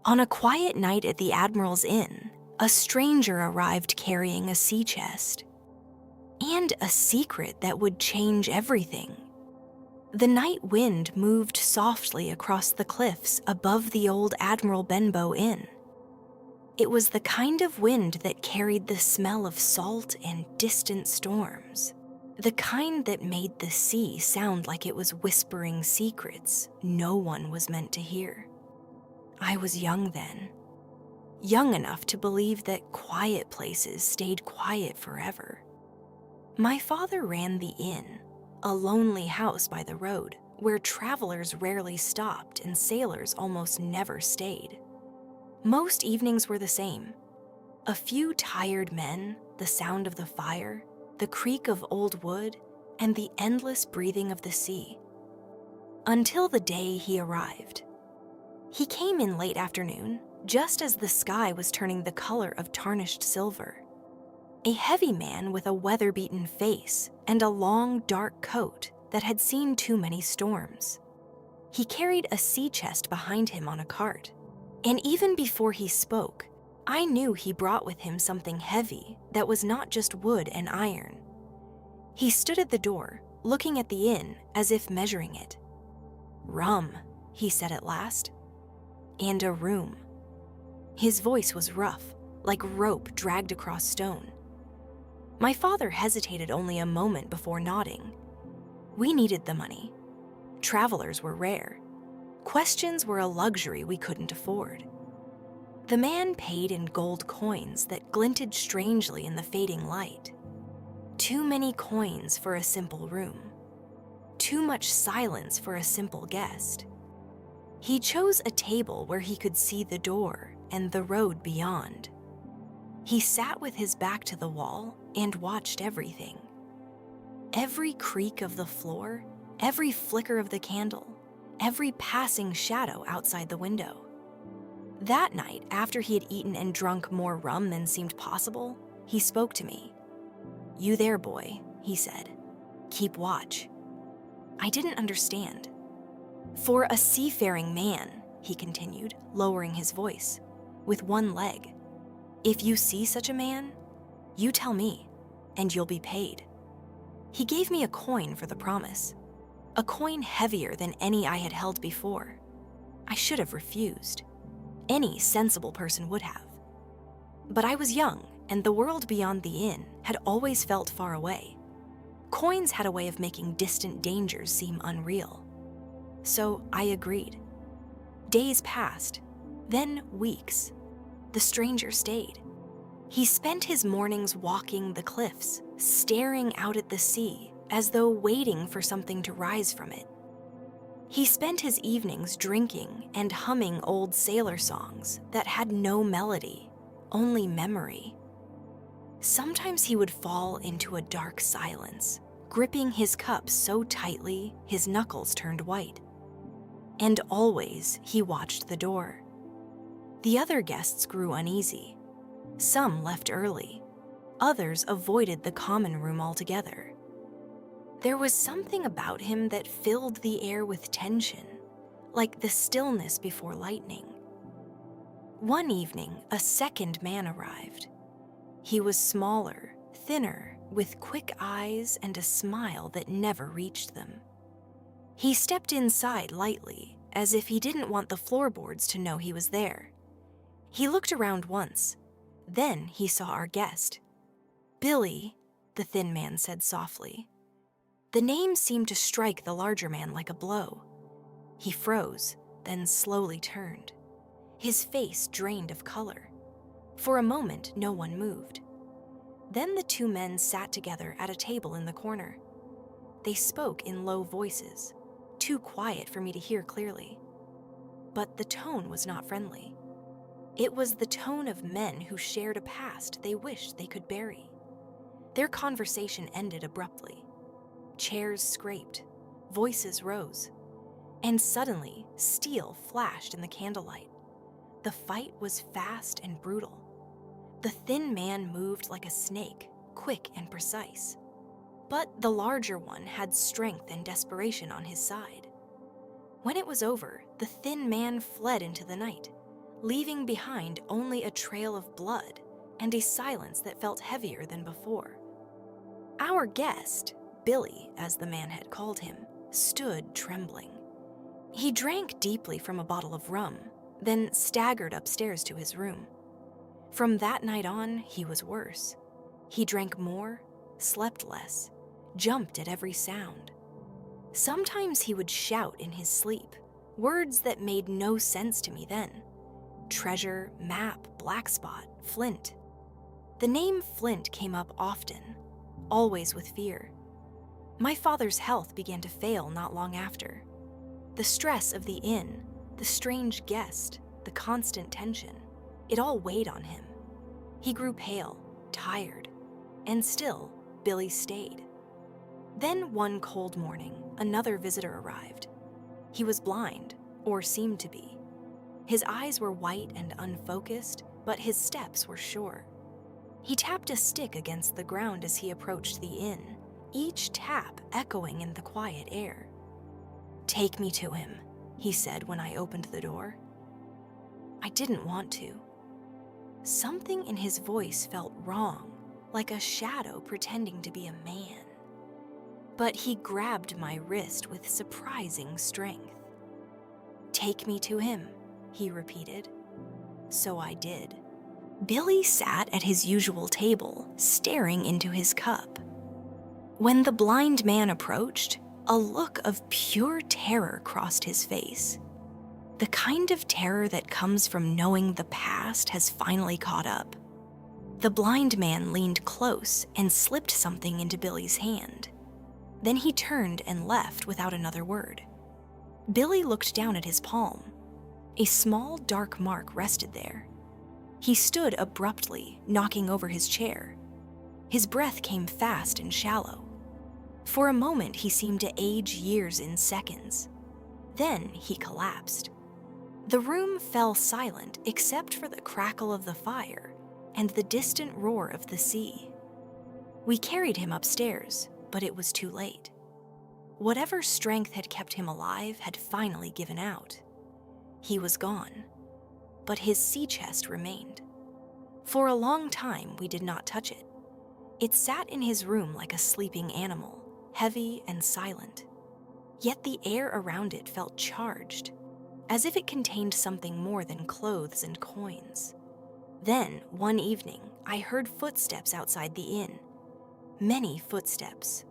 On a quiet night at the Admiral's Inn, a stranger arrived carrying a sea chest and a secret that would change everything. The night wind moved softly across the cliffs above the old Admiral Benbow Inn. It was the kind of wind that carried the smell of salt and distant storms, the kind that made the sea sound like it was whispering secrets no one was meant to hear. I was young then, young enough to believe that quiet places stayed quiet forever. My father ran the inn, a lonely house by the road where travelers rarely stopped and sailors almost never stayed. Most evenings were the same. A few tired men, the sound of the fire, the creak of old wood, and the endless breathing of the sea. Until the day he arrived. He came in late afternoon, just as the sky was turning the color of tarnished silver. A heavy man with a weather-beaten face and a long, dark coat that had seen too many storms. He carried a sea chest behind him on a cart, and even before he spoke, I knew he brought with him something heavy that was not just wood and iron. He stood at the door, looking at the inn as if measuring it. "Rum," he said at last. "And a room." His voice was rough, like rope dragged across stone. My father hesitated only a moment before nodding. We needed the money. Travelers were rare. Questions were a luxury we couldn't afford. The man paid in gold coins that glinted strangely in the fading light. Too many coins for a simple room. Too much silence for a simple guest. He chose a table where he could see the door and the road beyond. He sat with his back to the wall and watched everything. Every creak of the floor, every flicker of the candle, every passing shadow outside the window. That night, after he had eaten and drunk more rum than seemed possible, he spoke to me. "You there, boy," he said. "Keep watch." I didn't understand. "For a seafaring man," he continued, lowering his voice, "with one leg, if you see such a man, you tell me, and you'll be paid." He gave me a coin for the promise, a coin heavier than any I had held before. I should have refused. Any sensible person would have. But I was young, and the world beyond the inn had always felt far away. Coins had a way of making distant dangers seem unreal. So I agreed. Days passed, then weeks. The stranger stayed. He spent his mornings walking the cliffs, staring out at the sea, as though waiting for something to rise from it. He spent his evenings drinking and humming old sailor songs that had no melody, only memory. Sometimes he would fall into a dark silence, gripping his cup so tightly his knuckles turned white. And always he watched the door. The other guests grew uneasy. Some left early. Others avoided the common room altogether. There was something about him that filled the air with tension, like the stillness before lightning. One evening, a second man arrived. He was smaller, thinner, with quick eyes and a smile that never reached them. He stepped inside lightly, as if he didn't want the floorboards to know he was there. He looked around once. Then he saw our guest. "Billy," the thin man said softly. The name seemed to strike the larger man like a blow. He froze, then slowly turned. His face drained of color. For a moment, no one moved. Then the two men sat together at a table in the corner. They spoke in low voices, too quiet for me to hear clearly. But the tone was not friendly. It was the tone of men who shared a past they wished they could bury. Their conversation ended abruptly. Chairs scraped, voices rose, and suddenly steel flashed in the candlelight. The fight was fast and brutal. The thin man moved like a snake, quick and precise. But the larger one had strength and desperation on his side. When it was over, the thin man fled into the night, leaving behind only a trail of blood and a silence that felt heavier than before. Our guest, Billy, as the man had called him, stood trembling. He drank deeply from a bottle of rum, then staggered upstairs to his room. From that night on, he was worse. He drank more, slept less, jumped at every sound. Sometimes he would shout in his sleep, words that made no sense to me then. Treasure, map, black spot, Flint. The name Flint came up often, always with fear. My father's health began to fail not long after. The stress of the inn, the strange guest, the constant tension, it all weighed on him. He grew pale, tired, and still, Billy stayed. Then one cold morning, another visitor arrived. He was blind, or seemed to be. His eyes were white and unfocused, but his steps were sure. He tapped a stick against the ground as he approached the inn, each tap echoing in the quiet air. "Take me to him," he said when I opened the door. I didn't want to. Something in his voice felt wrong, like a shadow pretending to be a man. But he grabbed my wrist with surprising strength. "Take me to him," he repeated. So I did. Billy sat at his usual table, staring into his cup. When the blind man approached, a look of pure terror crossed his face. The kind of terror that comes from knowing the past has finally caught up. The blind man leaned close and slipped something into Billy's hand. Then he turned and left without another word. Billy looked down at his palm. A small, dark mark rested there. He stood abruptly, knocking over his chair. His breath came fast and shallow. For a moment, he seemed to age years in seconds. Then he collapsed. The room fell silent except for the crackle of the fire and the distant roar of the sea. We carried him upstairs, but it was too late. Whatever strength had kept him alive had finally given out. He was gone, but his sea chest remained. For a long time, we did not touch it. It sat in his room like a sleeping animal, heavy and silent. Yet the air around it felt charged, as if it contained something more than clothes and coins. Then, one evening, I heard footsteps outside the inn. Many footsteps,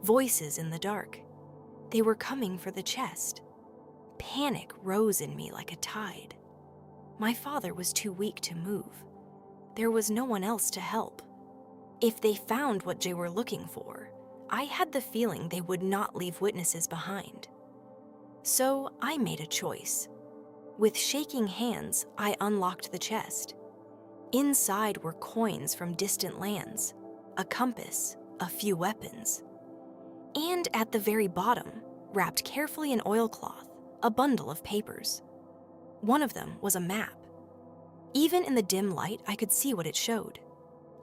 voices in the dark. They were coming for the chest. Panic rose in me like a tide. My father was too weak to move. There was no one else to help. If they found what they were looking for, I had the feeling they would not leave witnesses behind. So I made a choice. With shaking hands, I unlocked the chest. Inside were coins from distant lands, a compass, a few weapons. And at the very bottom, wrapped carefully in oilcloth, a bundle of papers. One of them was a map. Even in the dim light, I could see what it showed.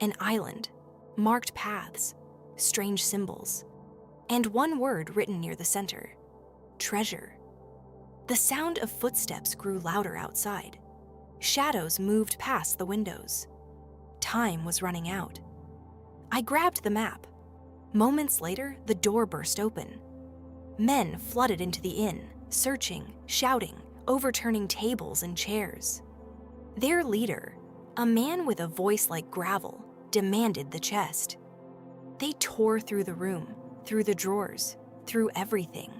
An island, marked paths, strange symbols, and one word written near the center: treasure. The sound of footsteps grew louder outside. Shadows moved past the windows. Time was running out. I grabbed the map. Moments later, the door burst open. Men flooded into the inn, searching, shouting, overturning tables and chairs. Their leader, a man with a voice like gravel, demanded the chest. They tore through the room, through the drawers, through everything.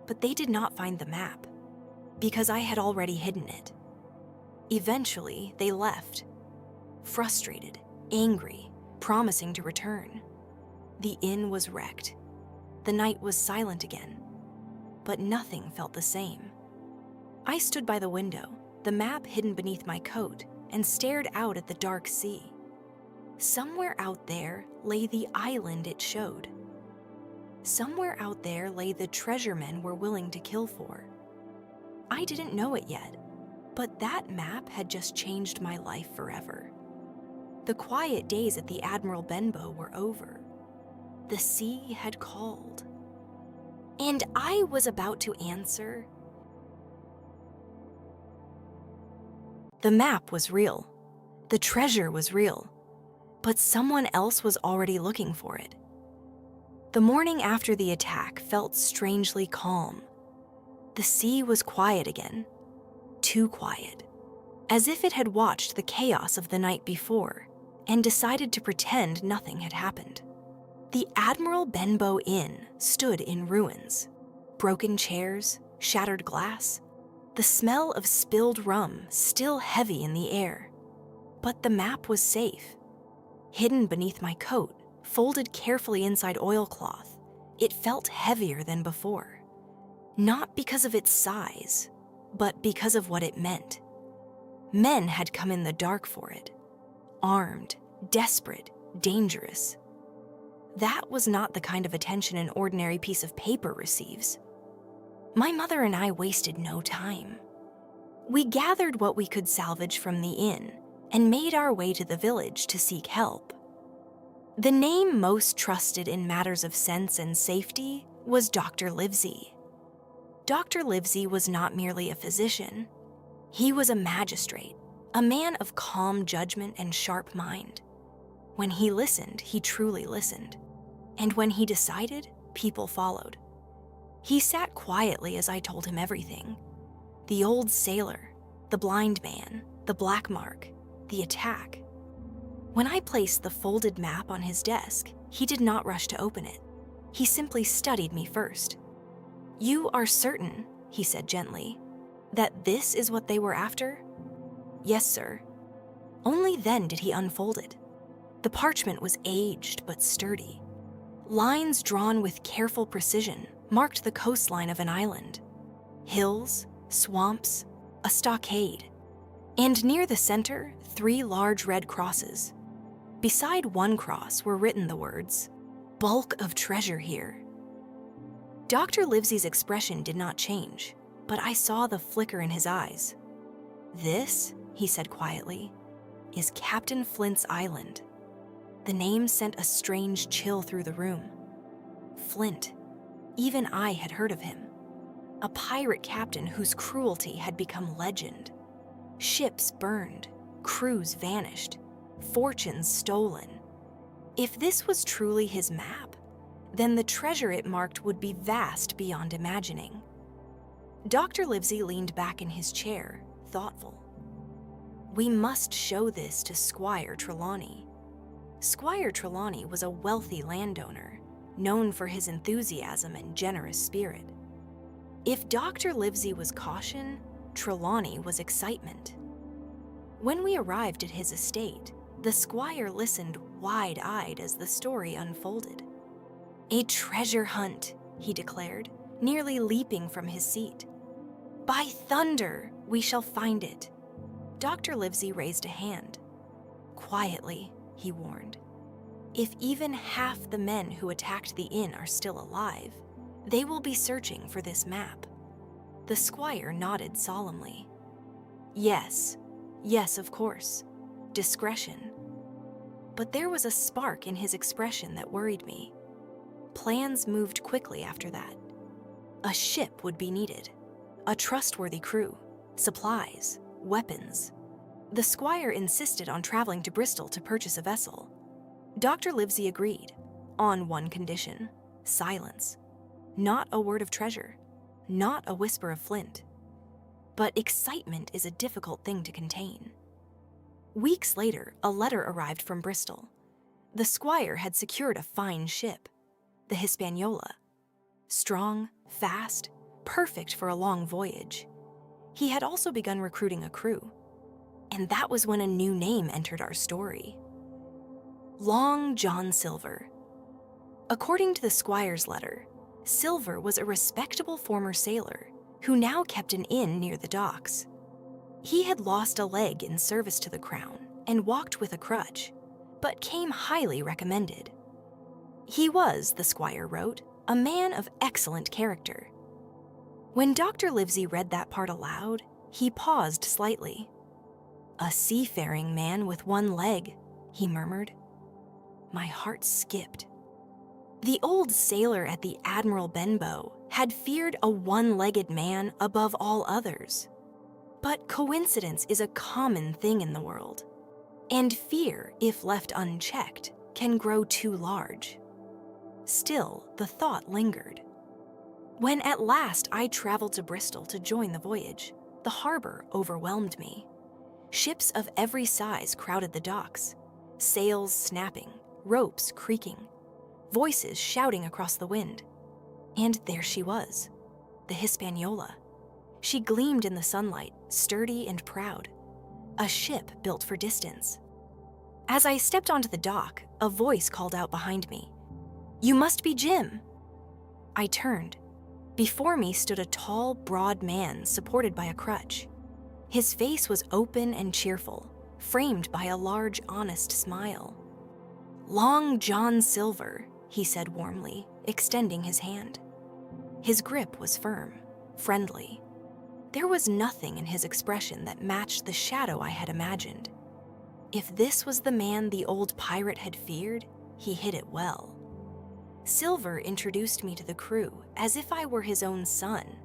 But they did not find the map, because I had already hidden it. Eventually, they left, frustrated, angry, promising to return. The inn was wrecked. The night was silent again, but nothing felt the same. I stood by the window, the map hidden beneath my coat, and stared out at the dark sea. Somewhere out there lay the island it showed. Somewhere out there lay the treasure men were willing to kill for. I didn't know it yet, but that map had just changed my life forever. The quiet days at the Admiral Benbow were over. The sea had called. And I was about to answer, The map was real. The treasure was real. But someone else was already looking for it. The morning after the attack felt strangely calm. The sea was quiet again. Too quiet. As if it had watched the chaos of the night before and decided to pretend nothing had happened. The Admiral Benbow Inn stood in ruins. Broken chairs, shattered glass, the smell of spilled rum still heavy in the air. But the map was safe. Hidden beneath my coat, folded carefully inside oilcloth, it felt heavier than before. Not because of its size, but because of what it meant. Men had come in the dark for it. Armed, desperate, dangerous. That was not the kind of attention an ordinary piece of paper receives. My mother and I wasted no time. We gathered what we could salvage from the inn and made our way to the village to seek help. The name most trusted in matters of sense and safety was Dr. Livesey. Dr. Livesey was not merely a physician. He was a magistrate, a man of calm judgment and sharp mind. When he listened, he truly listened. And when he decided, people followed. He sat quietly as I told him everything. The old sailor, the blind man, the black mark, the attack. When I placed the folded map on his desk, he did not rush to open it. He simply studied me first. "You are certain," he said gently, "that this is what they were after?" "Yes, sir." Only then did he unfold it. The parchment was aged but sturdy. Lines drawn with careful precision marked the coastline of an island. Hills, swamps, a stockade. And near the center, 3 large red crosses. Beside one cross were written the words, "Bulk of treasure here." Dr. Livesey's expression did not change, but I saw the flicker in his eyes. "This," he said quietly, "is Captain Flint's island." The name sent a strange chill through the room. Flint. Even I had heard of him. A pirate captain whose cruelty had become legend. Ships burned, crews vanished, fortunes stolen. If this was truly his map, then the treasure it marked would be vast beyond imagining. Dr. Livesey leaned back in his chair, thoughtful. "We must show this to Squire Trelawney." Squire Trelawney was a wealthy landowner, known for his enthusiasm and generous spirit. If Dr. Livesey was caution, Trelawney was excitement. When we arrived at his estate, the squire listened wide-eyed as the story unfolded. "A treasure hunt," he declared, nearly leaping from his seat. "By thunder, we shall find it." Dr. Livesey raised a hand. "Quietly," he warned. "If even half the men who attacked the inn are still alive, they will be searching for this map." The squire nodded solemnly. Yes, of course. Discretion." But there was a spark in his expression that worried me. Plans moved quickly after that. A ship would be needed, a trustworthy crew, supplies, weapons. The squire insisted on traveling to Bristol to purchase a vessel. Dr. Livesey agreed, on one condition: silence. Not a word of treasure, not a whisper of Flint. But excitement is a difficult thing to contain. Weeks later, a letter arrived from Bristol. The squire had secured a fine ship, the Hispaniola. Strong, fast, perfect for a long voyage. He had also begun recruiting a crew. And that was when a new name entered our story. Long John Silver. According to the squire's letter, Silver was a respectable former sailor who now kept an inn near the docks. He had lost a leg in service to the crown and walked with a crutch, but came highly recommended. He was, the squire wrote, a man of excellent character. When Dr. Livesey read that part aloud, he paused slightly. "A seafaring man with one leg," he murmured. My heart skipped. The old sailor at the Admiral Benbow had feared a one-legged man above all others. But coincidence is a common thing in the world, and fear, if left unchecked, can grow too large. Still, the thought lingered. When at last I traveled to Bristol to join the voyage, the harbor overwhelmed me. Ships of every size crowded the docks, sails snapping, ropes creaking, voices shouting across the wind. And there she was, the Hispaniola. She gleamed in the sunlight, sturdy and proud, a ship built for distance. As I stepped onto the dock, a voice called out behind me, "You must be Jim." I turned. Before me stood a tall, broad man supported by a crutch. His face was open and cheerful, framed by a large, honest smile. "Long John Silver," he said warmly, extending his hand. His grip was firm, friendly. There was nothing in his expression that matched the shadow I had imagined. If this was the man the old pirate had feared, he hid it well. Silver introduced me to the crew as if I were his own son.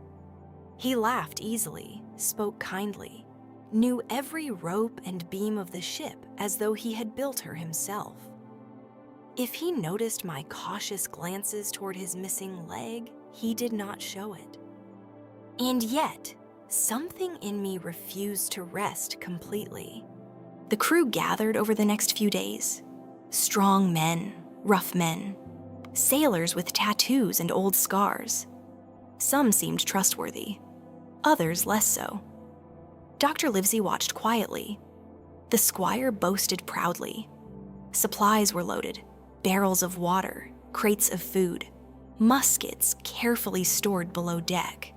He laughed easily, spoke kindly, knew every rope and beam of the ship as though he had built her himself. If he noticed my cautious glances toward his missing leg, he did not show it. And yet, something in me refused to rest completely. The crew gathered over the next few days. Strong men, rough men, sailors with tattoos and old scars. Some seemed trustworthy, others less so. Dr. Livesey watched quietly. The squire boasted proudly. Supplies were loaded, barrels of water, crates of food, muskets carefully stored below deck.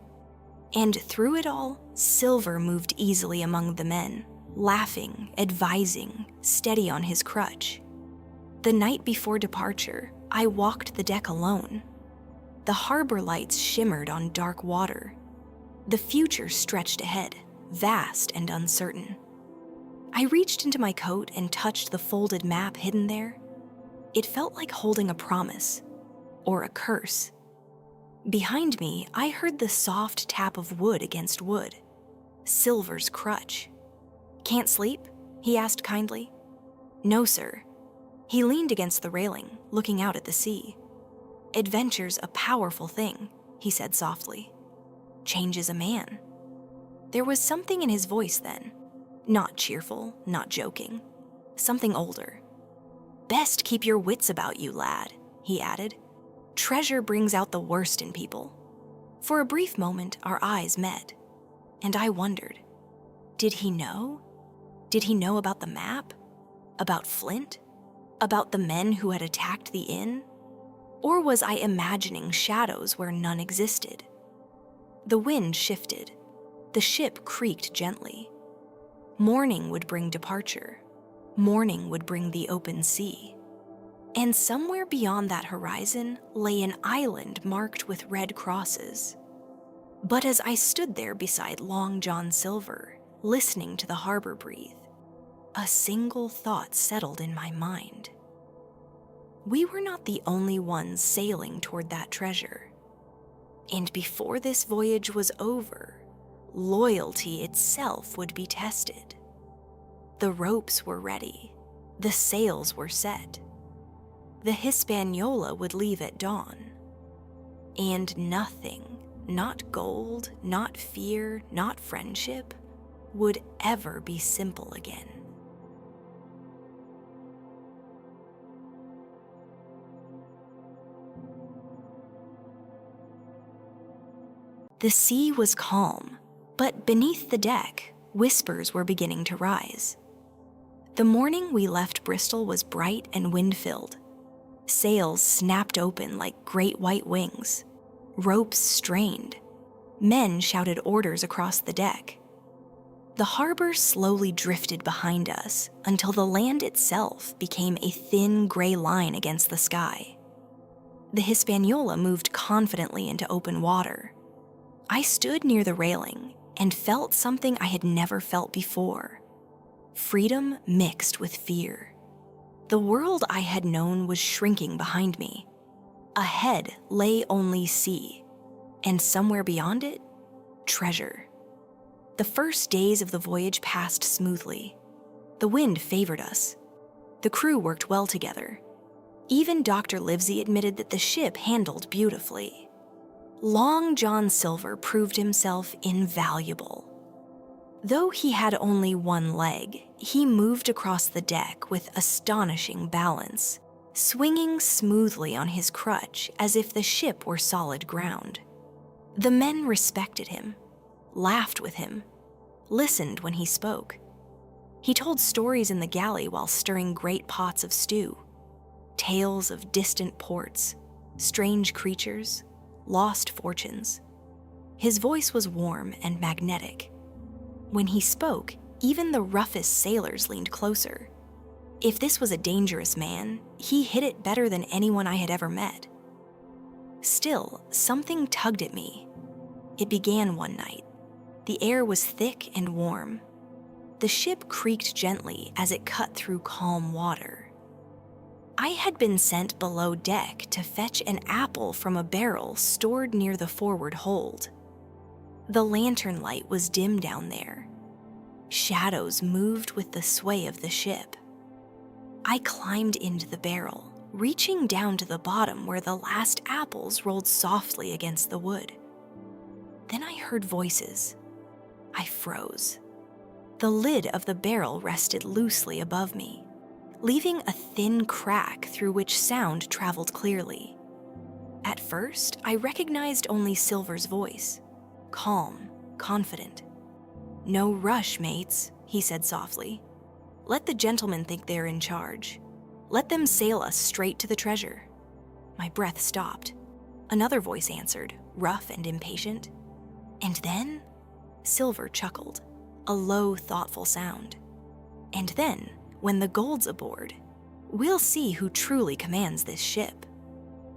And through it all, Silver moved easily among the men, laughing, advising, steady on his crutch. The night before departure, I walked the deck alone. The harbor lights shimmered on dark water. The future stretched ahead, vast and uncertain. I reached into my coat and touched the folded map hidden there. It felt like holding a promise, or a curse. Behind me, I heard the soft tap of wood against wood. Silver's crutch. "Can't sleep?" he asked kindly. "No, sir." He leaned against the railing, looking out at the sea. "Adventure's a powerful thing," he said softly. "Changes a man." There was something in his voice then, not cheerful, not joking, something older. "Best keep your wits about you, lad," he added. "Treasure brings out the worst in people." For a brief moment, our eyes met, and I wondered, did he know? Did he know about the map? About Flint? About the men who had attacked the inn? Or was I imagining shadows where none existed? The wind shifted. The ship creaked gently. Morning would bring departure. Morning would bring the open sea. And somewhere beyond that horizon lay an island marked with red crosses. But as I stood there beside Long John Silver, listening to the harbor breathe, a single thought settled in my mind. We were not the only ones sailing toward that treasure. And before this voyage was over, loyalty itself would be tested. The ropes were ready. The sails were set. The Hispaniola would leave at dawn. And nothing, not gold, not fear, not friendship, would ever be simple again. The sea was calm, but beneath the deck, whispers were beginning to rise. The morning we left Bristol was bright and wind-filled. Sails snapped open like great white wings. Ropes strained. Men shouted orders across the deck. The harbor slowly drifted behind us until the land itself became a thin gray line against the sky. The Hispaniola moved confidently into open water. I stood near the railing and felt something I had never felt before. Freedom mixed with fear. The world I had known was shrinking behind me. Ahead lay only sea, and somewhere beyond it, treasure. The first days of the voyage passed smoothly. The wind favored us. The crew worked well together. Even Dr. Livesey admitted that the ship handled beautifully. Long John Silver proved himself invaluable. Though he had only one leg, he moved across the deck with astonishing balance, swinging smoothly on his crutch as if the ship were solid ground. The men respected him, laughed with him, listened when he spoke. He told stories in the galley while stirring great pots of stew, tales of distant ports, strange creatures, lost fortunes. His voice was warm and magnetic. When he spoke, even the roughest sailors leaned closer. If this was a dangerous man, he hid it better than anyone I had ever met. Still, something tugged at me. It began one night. The air was thick and warm. The ship creaked gently as it cut through calm water. I had been sent below deck to fetch an apple from a barrel stored near the forward hold. The lantern light was dim down there. Shadows moved with the sway of the ship. I climbed into the barrel, reaching down to the bottom where the last apples rolled softly against the wood. Then I heard voices. I froze. The lid of the barrel rested loosely above me, leaving a thin crack through which sound traveled clearly. At first, I recognized only Silver's voice, calm, confident. "No rush, mates," he said softly. "Let the gentlemen think they're in charge. Let them sail us straight to the treasure." My breath stopped. Another voice answered, rough and impatient. And then, Silver chuckled, a low, thoughtful sound. "And then, when the gold's aboard, we'll see who truly commands this ship."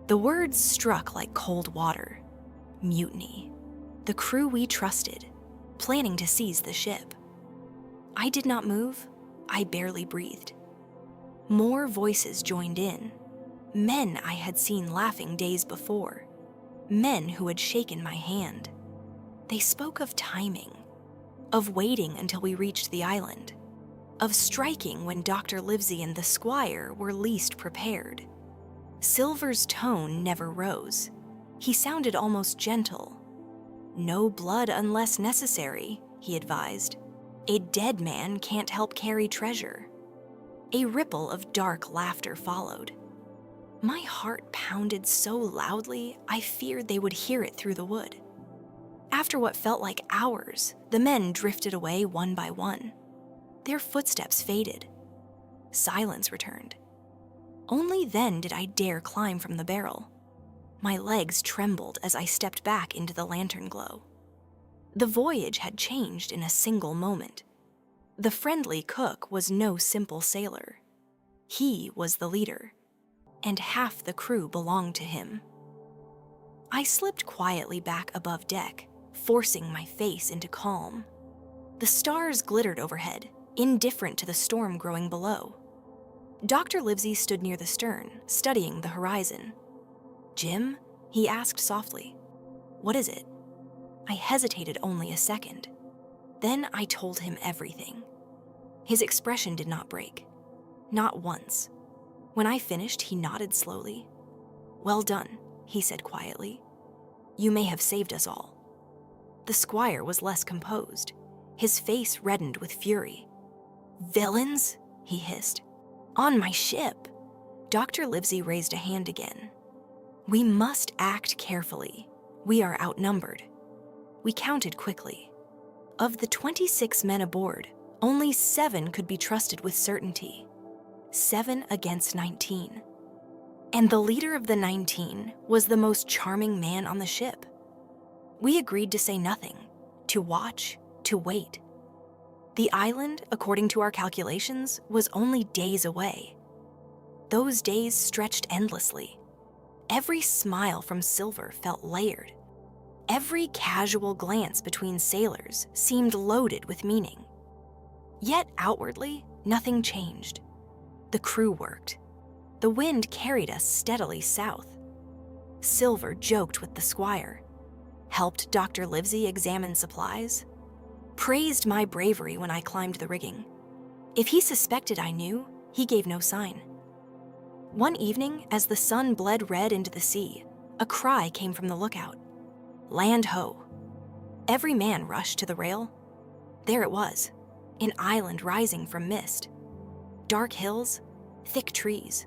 The words struck like cold water. Mutiny. The crew we trusted, planning to seize the ship. I did not move. I barely breathed. More voices joined in. Men I had seen laughing days before. Men who had shaken my hand. They spoke of timing, of waiting until we reached the island, of striking when Dr. Livesey and the squire were least prepared. Silver's tone never rose. He sounded almost gentle. "No blood unless necessary," he advised. "A dead man can't help carry treasure." A ripple of dark laughter followed. My heart pounded so loudly I feared they would hear it through the wood. After what felt like hours, the men drifted away one by one. Their footsteps faded. Silence returned. Only then did I dare climb from the barrel. My legs trembled as I stepped back into the lantern glow. The voyage had changed in a single moment. The friendly cook was no simple sailor. He was the leader, and half the crew belonged to him. I slipped quietly back above deck, forcing my face into calm. The stars glittered overhead, indifferent to the storm growing below. Dr. Livesey stood near the stern, studying the horizon. "Jim?" he asked softly. "What is it?" I hesitated only a second. Then I told him everything. His expression did not break. Not once. When I finished, he nodded slowly. "Well done," he said quietly. "You may have saved us all." The squire was less composed. His face reddened with fury. "Villains?" he hissed. "On my ship!" Dr. Livesey raised a hand again. "We must act carefully. We are outnumbered." We counted quickly. Of the 26 men aboard, only 7 could be trusted with certainty. 7 against 19. And the leader of the 19 was the most charming man on the ship. We agreed to say nothing, to watch, to wait. The island, according to our calculations, was only days away. Those days stretched endlessly. Every smile from Silver felt layered. Every casual glance between sailors seemed loaded with meaning. Yet outwardly, nothing changed. The crew worked. The wind carried us steadily south. Silver joked with the squire, helped Dr. Livesey examine supplies. praised my bravery when I climbed the rigging. If he suspected I knew, he gave no sign. One evening, as the sun bled red into the sea, a cry came from the lookout. "Land ho!" Every man rushed to the rail. There it was, an island rising from mist. Dark hills, thick trees,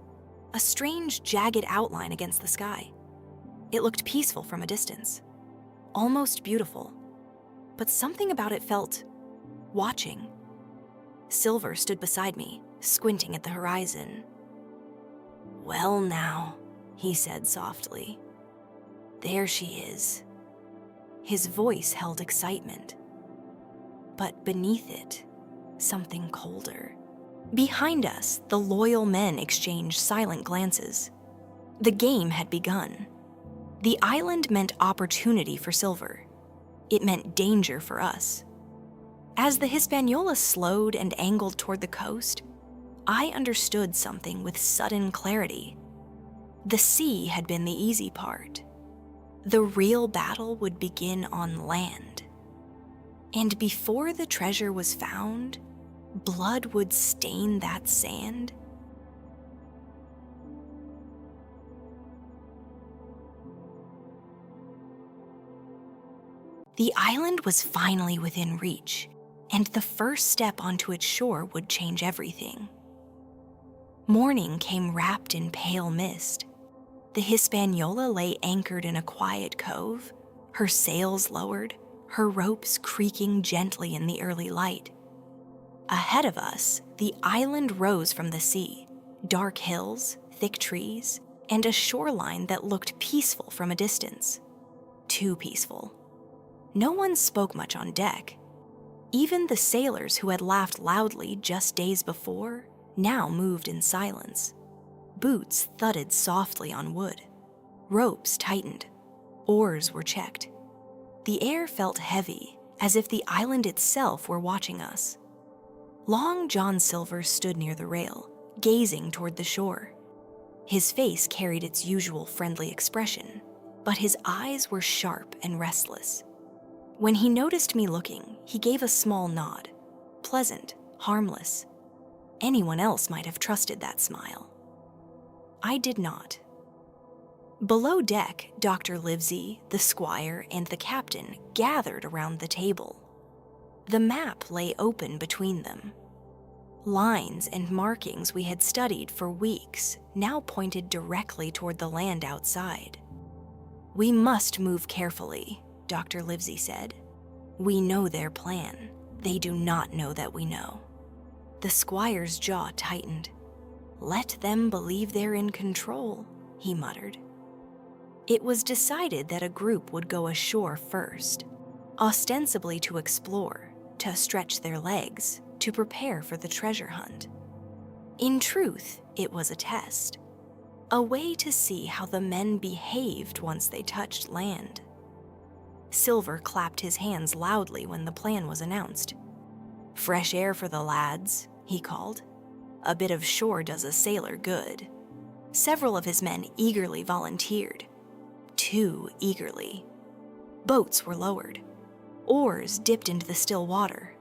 a strange jagged outline against the sky. It looked peaceful from a distance, almost beautiful, but something about it felt watching. Silver stood beside me, squinting at the horizon. "Well now," he said softly. "There she is." His voice held excitement, but beneath it, something colder. Behind us, the loyal men exchanged silent glances. The game had begun. The island meant opportunity for Silver. It meant danger for us. As the Hispaniola slowed and angled toward the coast, I understood something with sudden clarity. The sea had been the easy part. The real battle would begin on land. And before the treasure was found, blood would stain that sand. The island was finally within reach, and the first step onto its shore would change everything. Morning came wrapped in pale mist. The Hispaniola lay anchored in a quiet cove, her sails lowered, her ropes creaking gently in the early light. Ahead of us, the island rose from the sea, dark hills, thick trees, and a shoreline that looked peaceful from a distance. Too peaceful. No one spoke much on deck. Even the sailors who had laughed loudly just days before now moved in silence. Boots thudded softly on wood. Ropes tightened. Oars were checked. The air felt heavy, as if the island itself were watching us. Long John Silver stood near the rail, gazing toward the shore. His face carried its usual friendly expression, but his eyes were sharp and restless. When he noticed me looking, he gave a small nod, pleasant, harmless. Anyone else might have trusted that smile. I did not. Below deck, Dr. Livesey, the squire, and the captain gathered around the table. The map lay open between them. Lines and markings we had studied for weeks now pointed directly toward the land outside. "We must move carefully," Dr. Livesey said. "We know their plan. They do not know that we know." The squire's jaw tightened. "Let them believe they're in control," he muttered. It was decided that a group would go ashore first, ostensibly to explore, to stretch their legs, to prepare for the treasure hunt. In truth, it was a test, a way to see how the men behaved once they touched land. Silver clapped his hands loudly when the plan was announced. "Fresh air for the lads," he called. "A bit of shore does a sailor good." Several of his men eagerly volunteered. Too eagerly. Boats were lowered. Oars dipped into the still water.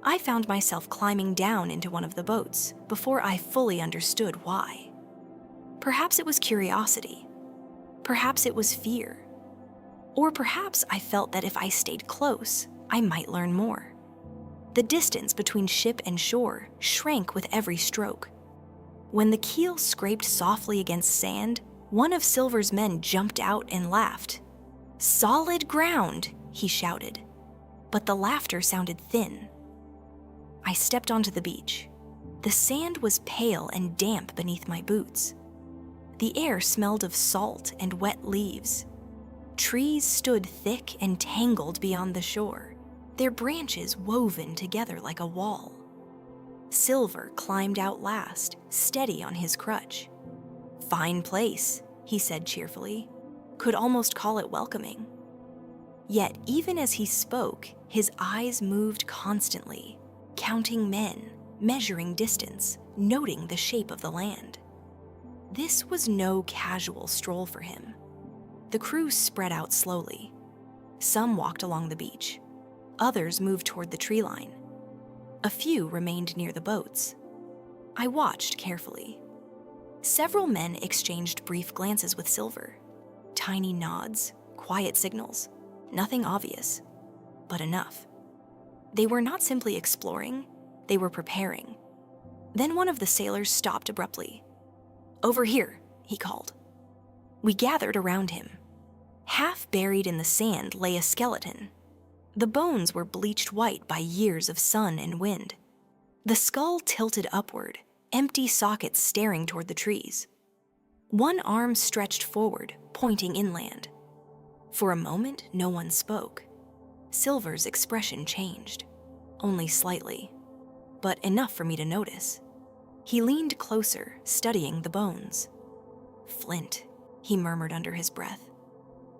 I found myself climbing down into one of the boats before I fully understood why. Perhaps it was curiosity. Perhaps it was fear. Or perhaps I felt that if I stayed close, I might learn more. The distance between ship and shore shrank with every stroke. When the keel scraped softly against sand, one of Silver's men jumped out and laughed. "Solid ground," he shouted. But the laughter sounded thin. I stepped onto the beach. The sand was pale and damp beneath my boots. The air smelled of salt and wet leaves. Trees stood thick and tangled beyond the shore, their branches woven together like a wall. Silver climbed out last, steady on his crutch. "Fine place," he said cheerfully. Could almost call it welcoming. Yet even as he spoke, his eyes moved constantly, counting men, measuring distance, noting the shape of the land. This was no casual stroll for him. The crew spread out slowly. Some walked along the beach. Others moved toward the tree line. A few remained near the boats. I watched carefully. Several men exchanged brief glances with Silver. Tiny nods, quiet signals, nothing obvious, but enough. They were not simply exploring, they were preparing. Then one of the sailors stopped abruptly. "Over here," he called. We gathered around him. Half buried in the sand lay a skeleton. The bones were bleached white by years of sun and wind. The skull tilted upward, empty sockets staring toward the trees. One arm stretched forward, pointing inland. For a moment, no one spoke. Silver's expression changed, only slightly, but enough for me to notice. He leaned closer, studying the bones. "Flint," he murmured under his breath.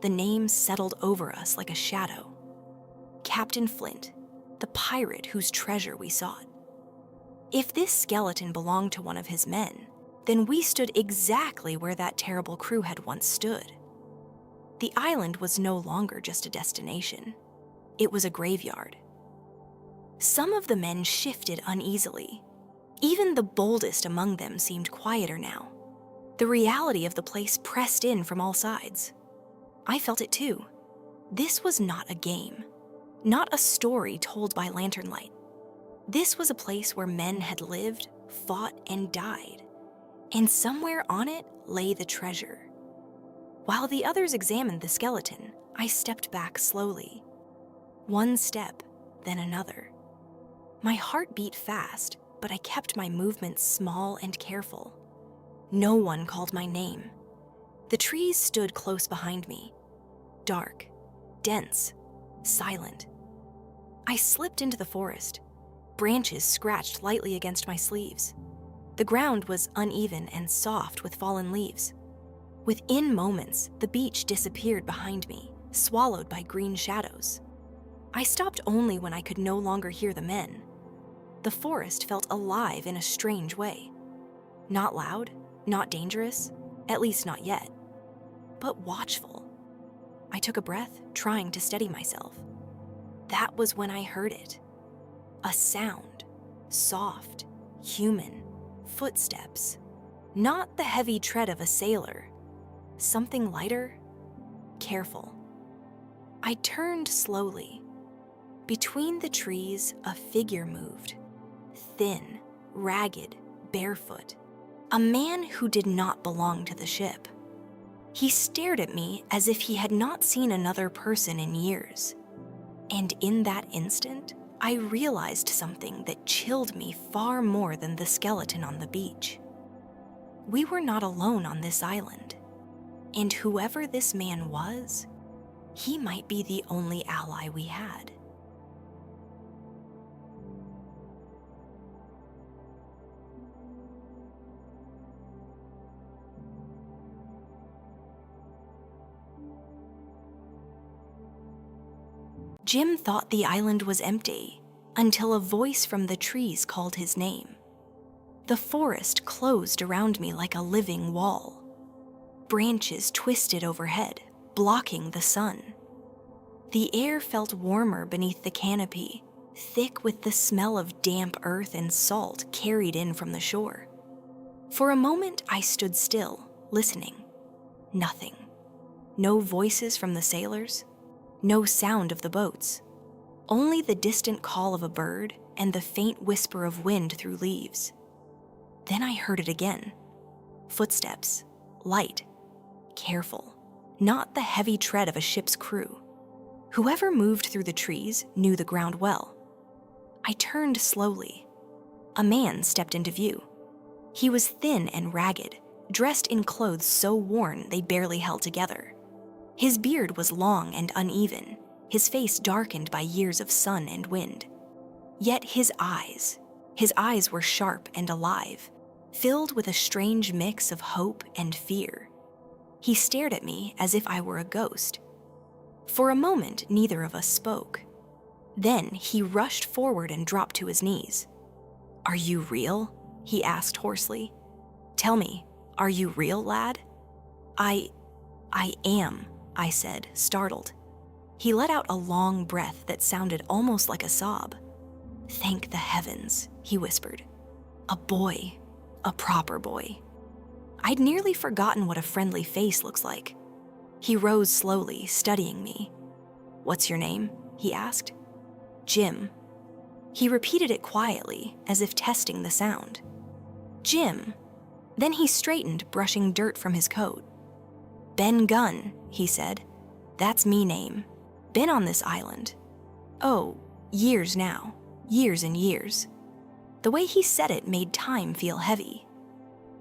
The name settled over us like a shadow. Captain Flint, the pirate whose treasure we sought. If this skeleton belonged to one of his men, then we stood exactly where that terrible crew had once stood. The island was no longer just a destination. It was a graveyard. Some of the men shifted uneasily. Even the boldest among them seemed quieter now. The reality of the place pressed in from all sides. I felt it too. This was not a game, not a story told by lantern light. This was a place where men had lived, fought, and died. And somewhere on it lay the treasure. While the others examined the skeleton, I stepped back slowly. One step, then another. My heart beat fast, but I kept my movements small and careful. No one called my name. The trees stood close behind me. Dark, dense, silent. I slipped into the forest. Branches scratched lightly against my sleeves. The ground was uneven and soft with fallen leaves. Within moments, the beach disappeared behind me, swallowed by green shadows. I stopped only when I could no longer hear the men. The forest felt alive in a strange way. Not loud, not dangerous, at least not yet, but watchful. I took a breath, trying to steady myself. That was when I heard it. A sound, soft, human, footsteps. Not the heavy tread of a sailor. Something lighter, careful. I turned slowly. Between the trees, a figure moved. Thin, ragged, barefoot. A man who did not belong to the ship. He stared at me as if he had not seen another person in years. And in that instant, I realized something that chilled me far more than the skeleton on the beach. We were not alone on this island. And whoever this man was, he might be the only ally we had. Jim thought the island was empty until a voice from the trees called his name. The forest closed around me like a living wall. Branches twisted overhead, blocking the sun. The air felt warmer beneath the canopy, thick with the smell of damp earth and salt carried in from the shore. For a moment, I stood still, listening. Nothing. No voices from the sailors. No sound of the boats, only the distant call of a bird and the faint whisper of wind through leaves. Then I heard it again. Footsteps, light, careful, not the heavy tread of a ship's crew. Whoever moved through the trees knew the ground well. I turned slowly. A man stepped into view. He was thin and ragged, dressed in clothes so worn they barely held together. His beard was long and uneven, his face darkened by years of sun and wind. Yet his eyes were sharp and alive, filled with a strange mix of hope and fear. He stared at me as if I were a ghost. For a moment, neither of us spoke. Then he rushed forward and dropped to his knees. "Are you real?" he asked hoarsely. "Tell me, are you real, lad?" I am," I said, startled. He let out a long breath that sounded almost like a sob. "Thank the heavens," he whispered. "A boy. A proper boy." I'd nearly forgotten what a friendly face looks like. He rose slowly, studying me. "What's your name?" he asked. "Jim." He repeated it quietly, as if testing the sound. "Jim." Then he straightened, brushing dirt from his coat. "Ben Gunn," he said. "That's me name. Been on this island. Oh, years now. Years and years." The way he said it made time feel heavy.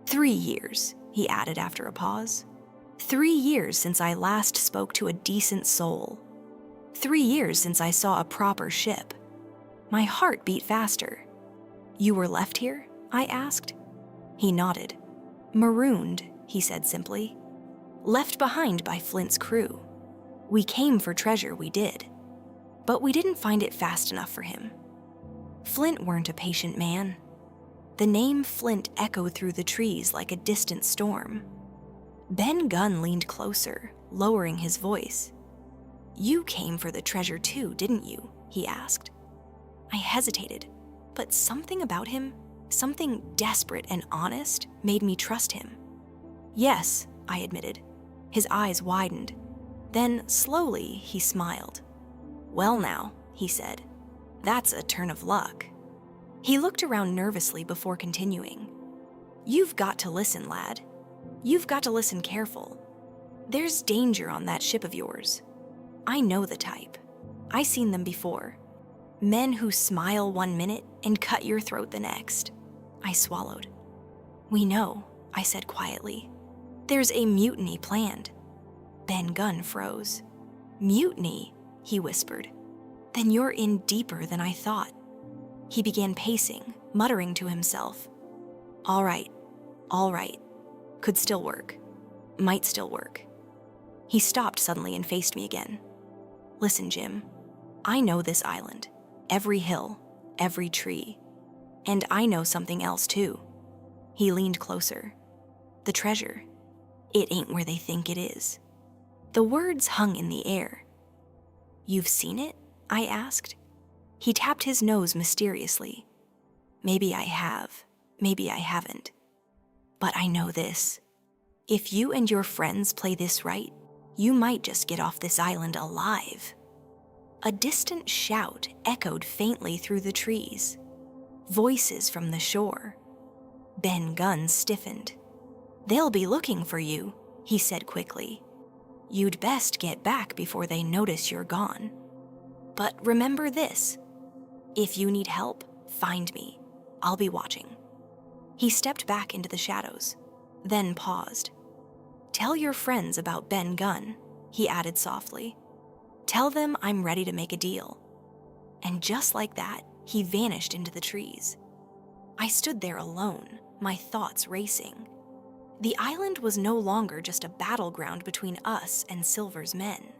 3 years, he added after a pause. 3 years since I last spoke to a decent soul. 3 years since I saw a proper ship. My heart beat faster. "You were left here?" I asked. He nodded. "Marooned," he said simply. "Left behind by Flint's crew. We came for treasure, we did. But we didn't find it fast enough for him. Flint weren't a patient man." The name Flint echoed through the trees like a distant storm. Ben Gunn leaned closer, lowering his voice. "You came for the treasure too, didn't you?" he asked. I hesitated, but something about him, something desperate and honest, made me trust him. "Yes," I admitted. His eyes widened. Then, slowly, he smiled. "Well now," he said, "that's a turn of luck." He looked around nervously before continuing. "You've got to listen, lad. You've got to listen careful. There's danger on that ship of yours. I know the type. I seen them before. Men who smile 1 minute and cut your throat the next." I swallowed. "We know," I said quietly. "There's a mutiny planned." Ben Gunn froze. "Mutiny?" he whispered. "Then you're in deeper than I thought." He began pacing, muttering to himself. All right. Could still work. Might still work." He stopped suddenly and faced me again. "Listen, Jim. I know this island. Every hill, every tree. And I know something else too." He leaned closer. "The treasure. It ain't where they think it is." The words hung in the air. "You've seen it?" I asked. He tapped his nose mysteriously. "Maybe I have, maybe I haven't. But I know this. If you and your friends play this right, you might just get off this island alive." A distant shout echoed faintly through the trees. Voices from the shore. Ben Gunn stiffened. "They'll be looking for you," he said quickly. "You'd best get back before they notice you're gone. But remember this. If you need help, find me. I'll be watching." He stepped back into the shadows, then paused. "Tell your friends about Ben Gunn," he added softly. "Tell them I'm ready to make a deal." And just like that, he vanished into the trees. I stood there alone, my thoughts racing. The island was no longer just a battleground between us and Silver's men.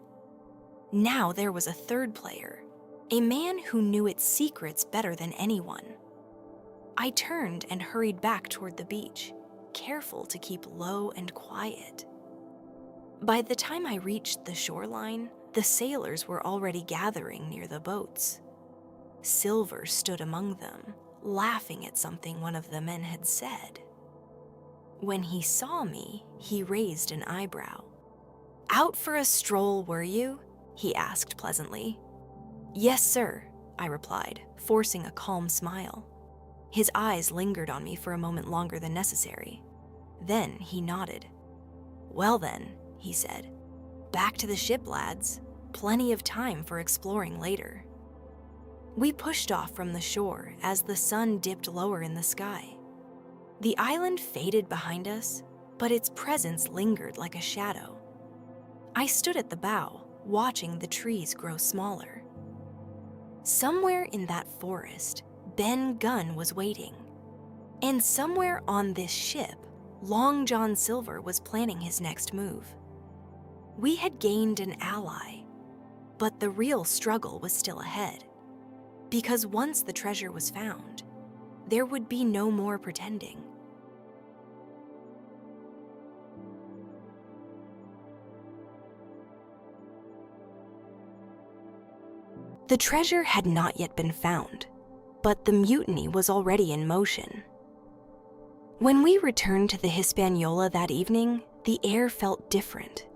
Now there was a third player, a man who knew its secrets better than anyone. I turned and hurried back toward the beach, careful to keep low and quiet. By the time I reached the shoreline, the sailors were already gathering near the boats. Silver stood among them, laughing at something one of the men had said. When he saw me, he raised an eyebrow. "Out for a stroll, were you?" he asked pleasantly. "Yes, sir," I replied, forcing a calm smile. His eyes lingered on me for a moment longer than necessary. Then he nodded. "Well then," he said, "back to the ship, lads. Plenty of time for exploring later." We pushed off from the shore as the sun dipped lower in the sky. The island faded behind us, but its presence lingered like a shadow. I stood at the bow, watching the trees grow smaller. Somewhere in that forest, Ben Gunn was waiting. And somewhere on this ship, Long John Silver was planning his next move. We had gained an ally, but the real struggle was still ahead. Because once the treasure was found, there would be no more pretending. The treasure had not yet been found, but the mutiny was already in motion. When we returned to the Hispaniola that evening, the air felt different.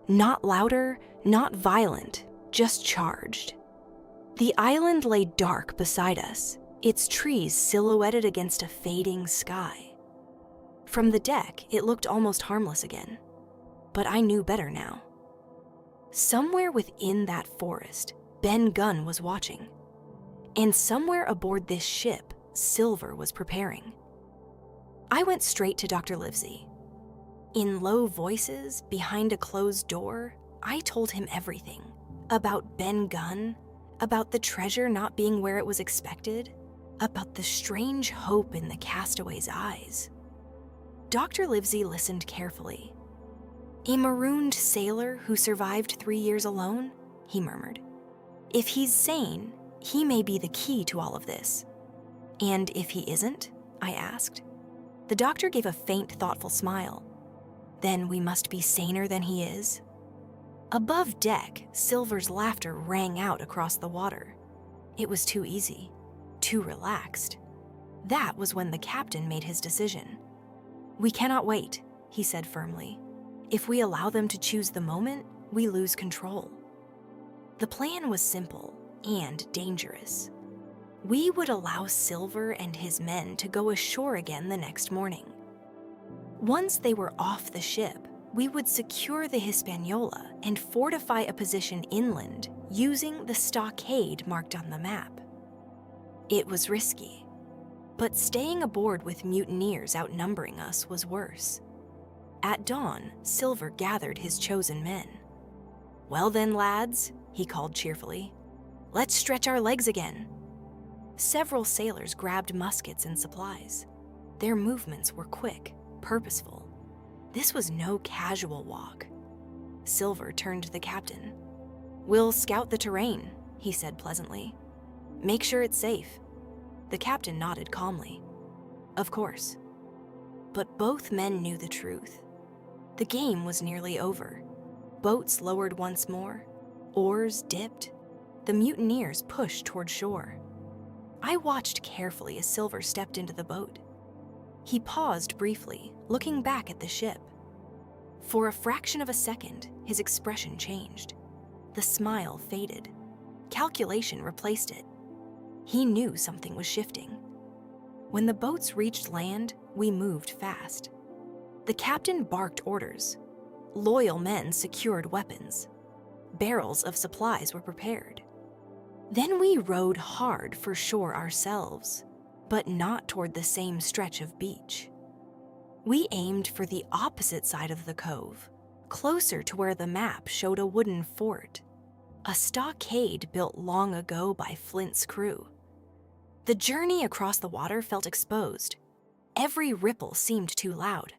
Not louder, not violent, just charged. The island lay dark beside us, its trees silhouetted against a fading sky. From the deck, it looked almost harmless again, but I knew better now. Somewhere within that forest, Ben Gunn was watching, and somewhere aboard this ship, Silver was preparing. I went straight to Dr. Livesey. In low voices, behind a closed door, I told him everything about Ben Gunn, about the treasure not being where it was expected, about the strange hope in the castaway's eyes. Dr. Livesey listened carefully. "A marooned sailor who survived 3 years alone?" he murmured. "If he's sane, he may be the key to all of this." "And if he isn't?" I asked. The doctor gave a faint, thoughtful smile. "Then we must be saner than he is." Above deck, Silver's laughter rang out across the water. It was too easy, too relaxed. That was when the captain made his decision. "We cannot wait," he said firmly. "If we allow them to choose the moment, we lose control." The plan was simple and dangerous. We would allow Silver and his men to go ashore again the next morning. Once they were off the ship, we would secure the Hispaniola and fortify a position inland using the stockade marked on the map. It was risky, but staying aboard with mutineers outnumbering us was worse. At dawn, Silver gathered his chosen men. "Well then, lads," he called cheerfully, "let's stretch our legs again." Several sailors grabbed muskets and supplies. Their movements were quick, purposeful. This was no casual walk. Silver turned to the captain. "We'll scout the terrain," he said pleasantly. "Make sure it's safe." The captain nodded calmly. "Of course." But both men knew the truth. The game was nearly over. Boats lowered once more. Oars dipped. The mutineers pushed toward shore. I watched carefully as Silver stepped into the boat. He paused briefly, looking back at the ship. For a fraction of a second, his expression changed. The smile faded. Calculation replaced it. He knew something was shifting. When the boats reached land, we moved fast. The captain barked orders. Loyal men secured weapons. Barrels of supplies were prepared. Then we rowed hard for shore ourselves, but not toward the same stretch of beach. We aimed for the opposite side of the cove, closer to where the map showed a wooden fort, a stockade built long ago by Flint's crew. The journey across the water felt exposed. Every ripple seemed too loud.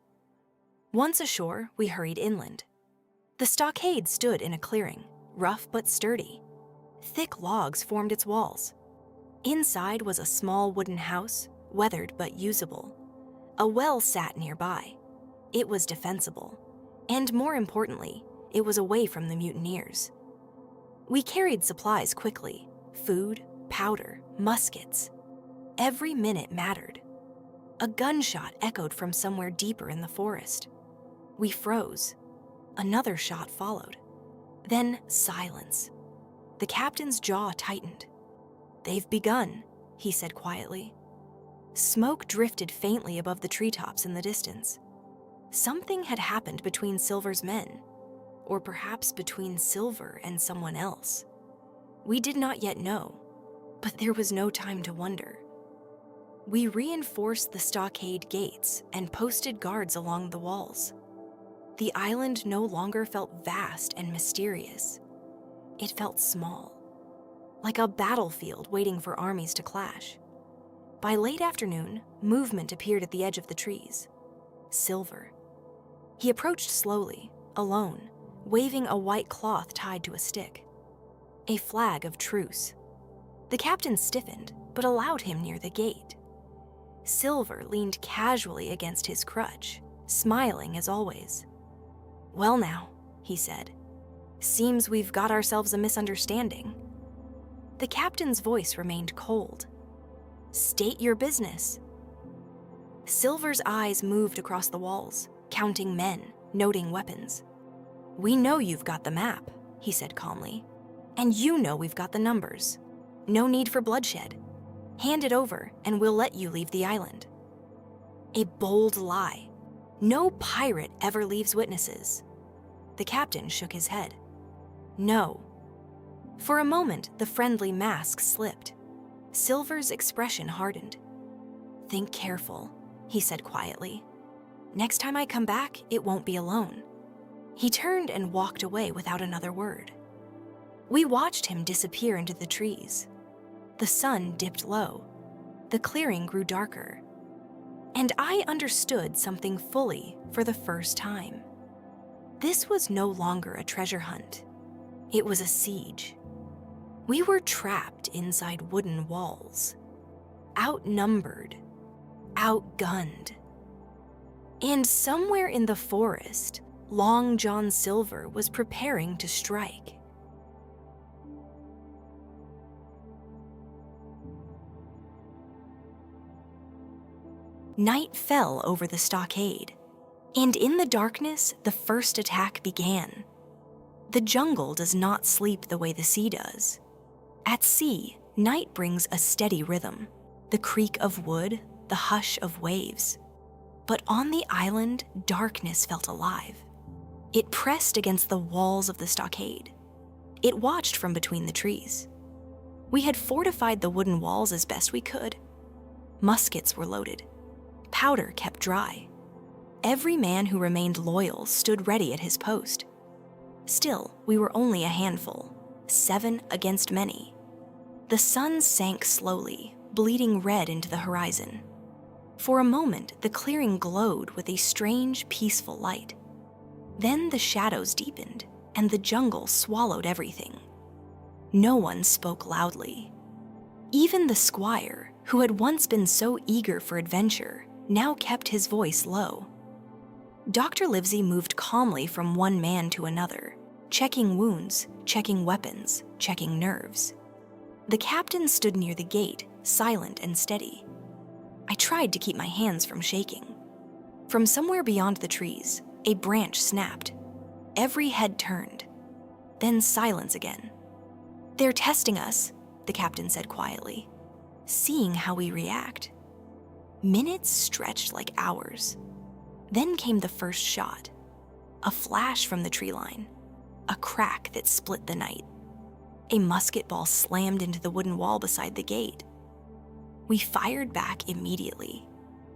Once ashore, we hurried inland. The stockade stood in a clearing, rough but sturdy. Thick logs formed its walls. Inside was a small wooden house, weathered but usable. A well sat nearby. It was defensible, and more importantly, it was away from the mutineers. We carried supplies quickly: food, powder, muskets. Every minute mattered. A gunshot echoed from somewhere deeper in the forest. We froze. Another shot followed. Then silence. The captain's jaw tightened. "They've begun," he said quietly. Smoke drifted faintly above the treetops in the distance. Something had happened between Silver's men, or perhaps between Silver and someone else. We did not yet know, but there was no time to wonder. We reinforced the stockade gates and posted guards along the walls. The island no longer felt vast and mysterious. It felt small, like a battlefield waiting for armies to clash. By late afternoon, movement appeared at the edge of the trees. Silver. He approached slowly, alone, waving a white cloth tied to a stick. A flag of truce. The captain stiffened, but allowed him near the gate. Silver leaned casually against his crutch, smiling as always. "Well now," he said, "seems we've got ourselves a misunderstanding." The captain's voice remained cold. "State your business." Silver's eyes moved across the walls, counting men, noting weapons. "We know you've got the map," he said calmly. "And you know we've got the numbers. No need for bloodshed. Hand it over, and we'll let you leave the island." A bold lie. No pirate ever leaves witnesses. The captain shook his head. "No." For a moment, the friendly mask slipped. Silver's expression hardened. "Think careful," he said quietly. "Next time I come back, it won't be alone." He turned and walked away without another word. We watched him disappear into the trees. The sun dipped low. The clearing grew darker. And I understood something fully for the first time. This was no longer a treasure hunt. It was a siege. We were trapped inside wooden walls, outnumbered, outgunned. And somewhere in the forest, Long John Silver was preparing to strike. Night fell over the stockade, and in the darkness, the first attack began. The jungle does not sleep the way the sea does. At sea, night brings a steady rhythm, the creak of wood, the hush of waves. But on the island, darkness felt alive. It pressed against the walls of the stockade. It watched from between the trees. We had fortified the wooden walls as best we could. Muskets were loaded. Powder kept dry. Every man who remained loyal stood ready at his post. Still, we were only a handful, 7 against many. The sun sank slowly, bleeding red into the horizon. For a moment, the clearing glowed with a strange, peaceful light. Then the shadows deepened, and the jungle swallowed everything. No one spoke loudly. Even the squire, who had once been so eager for adventure, now kept his voice low. Dr. Livesey moved calmly from one man to another, checking wounds, checking weapons, checking nerves. The captain stood near the gate, silent and steady. I tried to keep my hands from shaking. From somewhere beyond the trees, a branch snapped. Every head turned. Then silence again. "They're testing us," the captain said quietly, "seeing how we react." Minutes stretched like hours. Then came the first shot. A flash from the tree line. A crack that split the night. A musket ball slammed into the wooden wall beside the gate. We fired back immediately.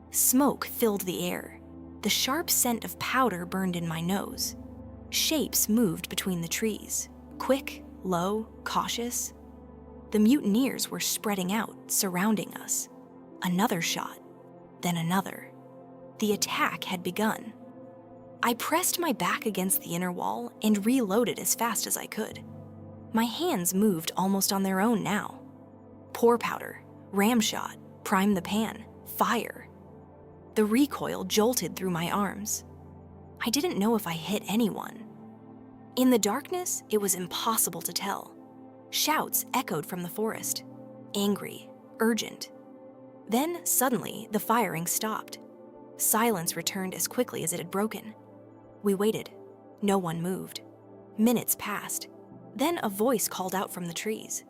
Smoke filled the air. The sharp scent of powder burned in my nose. Shapes moved between the trees, quick, low, cautious. The mutineers were spreading out, surrounding us. Another shot, then another. The attack had begun. I pressed my back against the inner wall and reloaded as fast as I could. My hands moved almost on their own now. Pour powder, ram shot, prime the pan, fire. The recoil jolted through my arms. I didn't know if I hit anyone. In the darkness, it was impossible to tell. Shouts echoed from the forest, angry, urgent. Then, suddenly, the firing stopped. Silence returned as quickly as it had broken. We waited. No one moved. Minutes passed. Then a voice called out from the trees.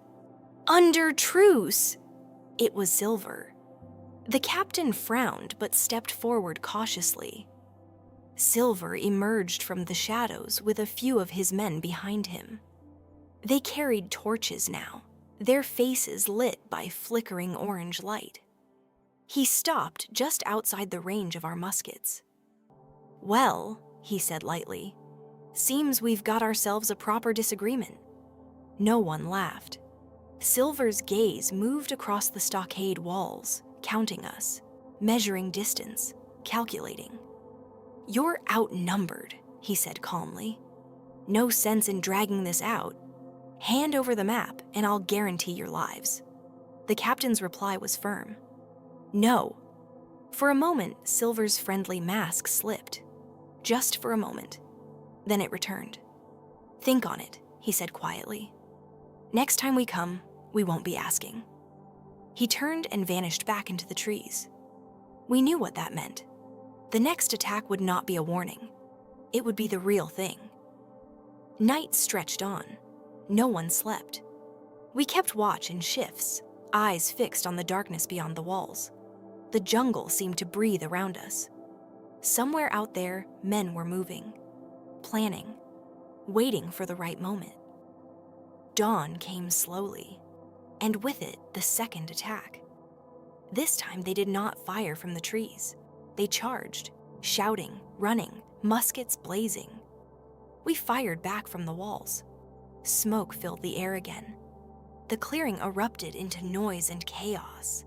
"Under truce!" It was Silver. The captain frowned but stepped forward cautiously. Silver emerged from the shadows with a few of his men behind him. They carried torches now, their faces lit by flickering orange light. He stopped just outside the range of our muskets. "Well," he said lightly, "seems we've got ourselves a proper disagreement." No one laughed. Silver's gaze moved across the stockade walls, counting us, measuring distance, calculating. "You're outnumbered," he said calmly. "No sense in dragging this out. Hand over the map, and I'll guarantee your lives." The captain's reply was firm. "No." For a moment, Silver's friendly mask slipped. Just for a moment. Then it returned. "Think on it," he said quietly. "Next time we come, We won't be asking." He turned and vanished back into the trees. We knew what that meant. The next attack would not be a warning. It would be the real thing. Night stretched on. No one slept. We kept watch in shifts, eyes fixed on the darkness beyond the walls. The jungle seemed to breathe around us. Somewhere out there, men were moving, planning, waiting for the right moment. Dawn came slowly, and with it, the second attack. This time, they did not fire from the trees. They charged, shouting, running, muskets blazing. We fired back from the walls. Smoke filled the air again. The clearing erupted into noise and chaos.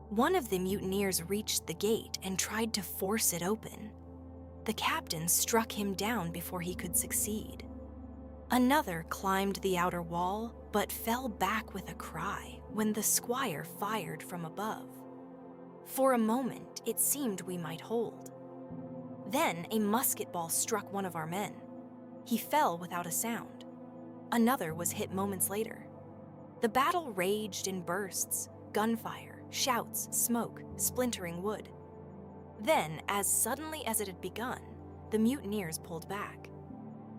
One of the mutineers reached the gate and tried to force it open. The captain struck him down before he could succeed. Another climbed the outer wall, but fell back with a cry when the squire fired from above. For a moment, it seemed we might hold. Then a musket ball struck one of our men. He fell without a sound. Another was hit moments later. The battle raged in bursts, gunfire, shouts, smoke, splintering wood. Then, as suddenly as it had begun, the mutineers pulled back.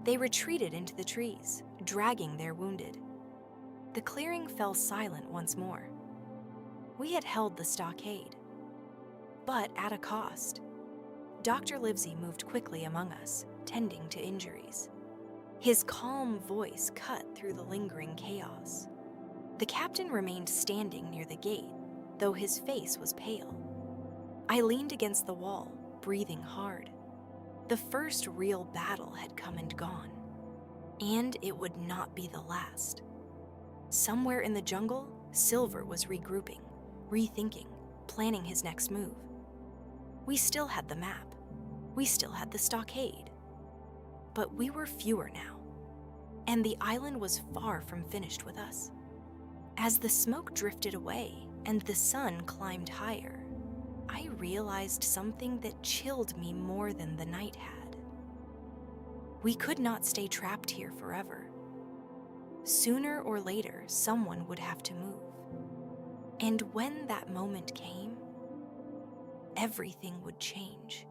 They retreated into the trees, dragging their wounded. The clearing fell silent once more. We had held the stockade, but at a cost. Dr. Livesey moved quickly among us, tending to injuries. His calm voice cut through the lingering chaos. The captain remained standing near the gate, though his face was pale. I leaned against the wall, breathing hard. The first real battle had come and gone, and it would not be the last. Somewhere in the jungle, Silver was regrouping, rethinking, planning his next move. We still had the map. We still had the stockade. But we were fewer now, and the island was far from finished with us. As the smoke drifted away and the sun climbed higher, I realized something that chilled me more than the night had. We could not stay trapped here forever. Sooner or later, someone would have to move. And when that moment came, everything would change.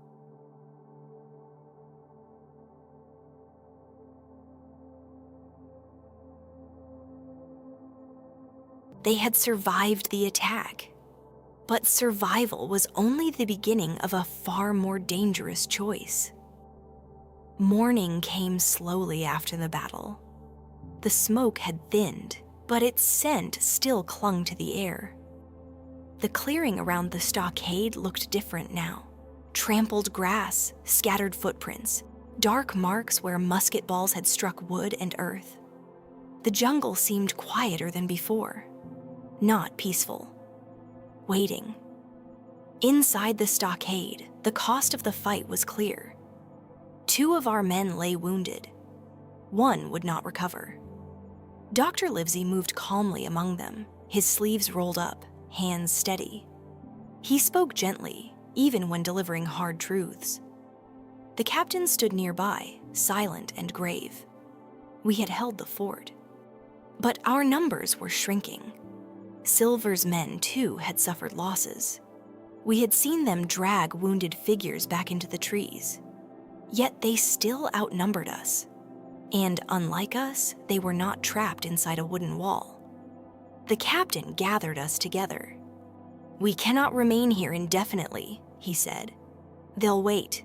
They had survived the attack, but survival was only the beginning of a far more dangerous choice. Morning came slowly after the battle. The smoke had thinned, but its scent still clung to the air. The clearing around the stockade looked different now. Trampled grass, scattered footprints, dark marks where musket balls had struck wood and earth. The jungle seemed quieter than before. Not peaceful. Waiting. Inside the stockade, the cost of the fight was clear. 2 of our men lay wounded. 1 would not recover. Dr. Livesey moved calmly among them, his sleeves rolled up, hands steady. He spoke gently, even when delivering hard truths. The captain stood nearby, silent and grave. We had held the fort. But our numbers were shrinking. Silver's men, too, had suffered losses. We had seen them drag wounded figures back into the trees. Yet they still outnumbered us. And unlike us, they were not trapped inside a wooden wall. The captain gathered us together. "We cannot remain here indefinitely," he said. "They'll wait.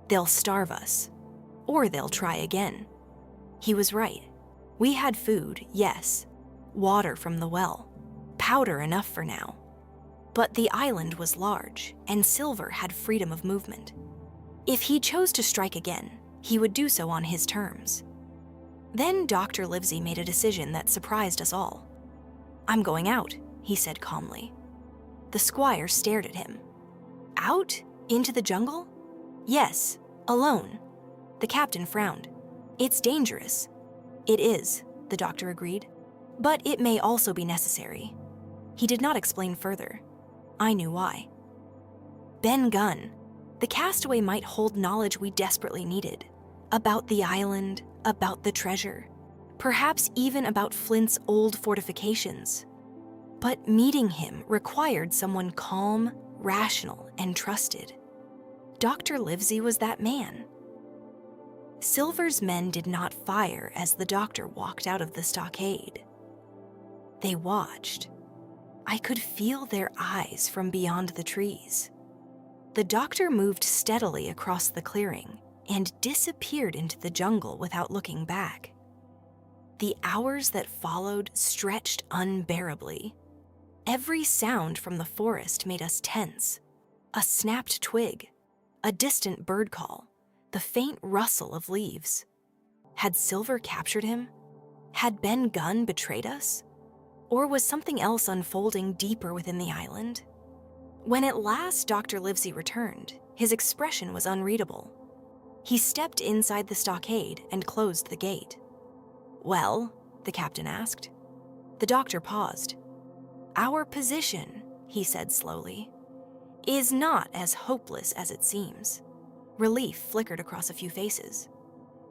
They'll starve us. Or they'll try again." He was right. We had food, yes. Water from the well. Powder enough for now. But the island was large, and Silver had freedom of movement. If he chose to strike again, he would do so on his terms. Then Dr. Livesey made a decision that surprised us all. "I'm going out," he said calmly. The squire stared at him. "Out? Into the jungle?" "Yes, alone." The captain frowned. "It's dangerous." "It is," the doctor agreed. "But it may also be necessary." He did not explain further. I knew why. Ben Gunn, the castaway, might hold knowledge we desperately needed. About the island, about the treasure. Perhaps even about Flint's old fortifications. But meeting him required someone calm, rational, and trusted. Dr. Livesey was that man. Silver's men did not fire as the doctor walked out of the stockade. They watched. I could feel their eyes from beyond the trees. The doctor moved steadily across the clearing and disappeared into the jungle without looking back. The hours that followed stretched unbearably. Every sound from the forest made us tense. A snapped twig, a distant bird call, the faint rustle of leaves. Had Silver captured him? Had Ben Gunn betrayed us? Or was something else unfolding deeper within the island? When at last Dr. Livesey returned, his expression was unreadable. He stepped inside the stockade and closed the gate. "Well?" the captain asked. The doctor paused. "Our position," he said slowly, "is not as hopeless as it seems." Relief flickered across a few faces.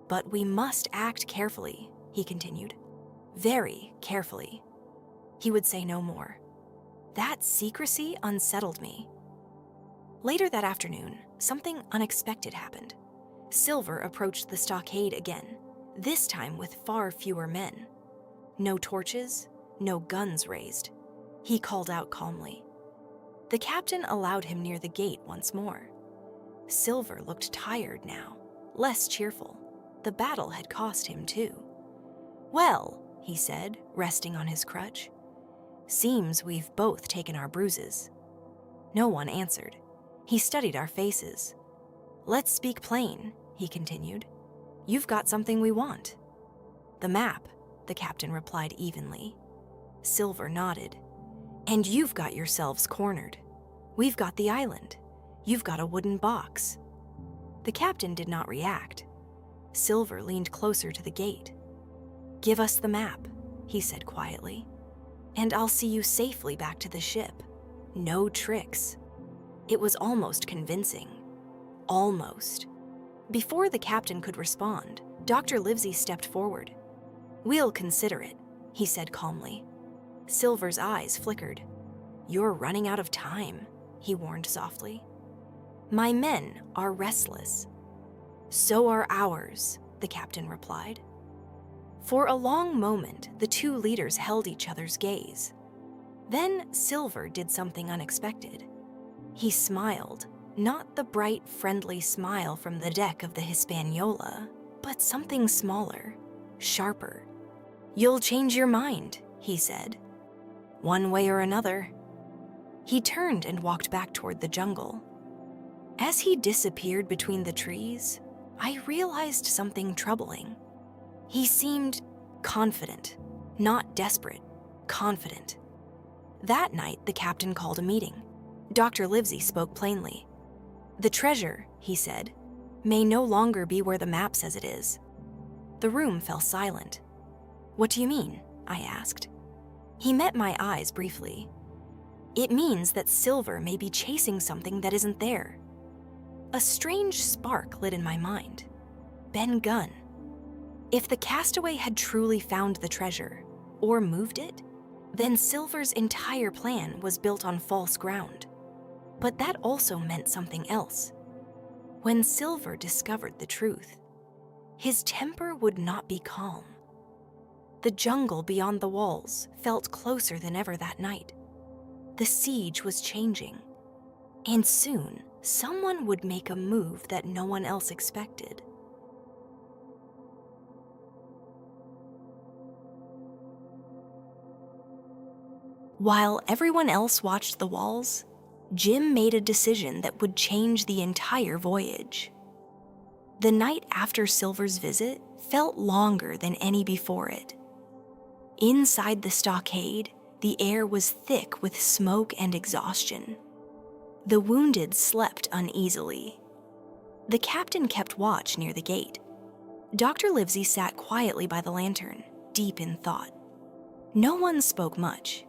"But we must act carefully," he continued. "Very carefully." He would say no more. That secrecy unsettled me. Later that afternoon, something unexpected happened. Silver approached the stockade again, this time with far fewer men. No torches, no guns raised. He called out calmly. The captain allowed him near the gate once more. Silver looked tired now, less cheerful. The battle had cost him too. "Well," he said, resting on his crutch, "seems we've both taken our bruises." No one answered. He studied our faces. "Let's speak plain," he continued. "You've got something we want." "The map," the captain replied evenly. Silver nodded. "And you've got yourselves cornered. We've got the island. You've got a wooden box." The captain did not react. Silver leaned closer to the gate. "Give us the map," he said quietly, "and I'll see you safely back to the ship. No tricks." It was almost convincing. Almost. Before the captain could respond, Dr. Livesey stepped forward. "We'll consider it," he said calmly. Silver's eyes flickered. "You're running out of time," he warned softly. "My men are restless." "So are ours," the captain replied. For a long moment, the two leaders held each other's gaze. Then Silver did something unexpected. He smiled, not the bright, friendly smile from the deck of the Hispaniola, but something smaller, sharper. "You'll change your mind," he said. "One way or another." He turned and walked back toward the jungle. As he disappeared between the trees, I realized something troubling. He seemed confident, not desperate, confident. That night, the captain called a meeting. Dr. Livesey spoke plainly. "The treasure," he said, "may no longer be where the map says it is." The room fell silent. "What do you mean?" I asked. He met my eyes briefly. "It means that Silver may be chasing something that isn't there." A strange spark lit in my mind. Ben Gunn. If the castaway had truly found the treasure, or moved it, then Silver's entire plan was built on false ground. But that also meant something else. When Silver discovered the truth, his temper would not be calm. The jungle beyond the walls felt closer than ever that night. The siege was changing, and soon someone would make a move that no one else expected. While everyone else watched the walls, Jim made a decision that would change the entire voyage. The night after Silver's visit felt longer than any before it. Inside the stockade, the air was thick with smoke and exhaustion. The wounded slept uneasily. The captain kept watch near the gate. Dr. Livesey sat quietly by the lantern, deep in thought. No one spoke much.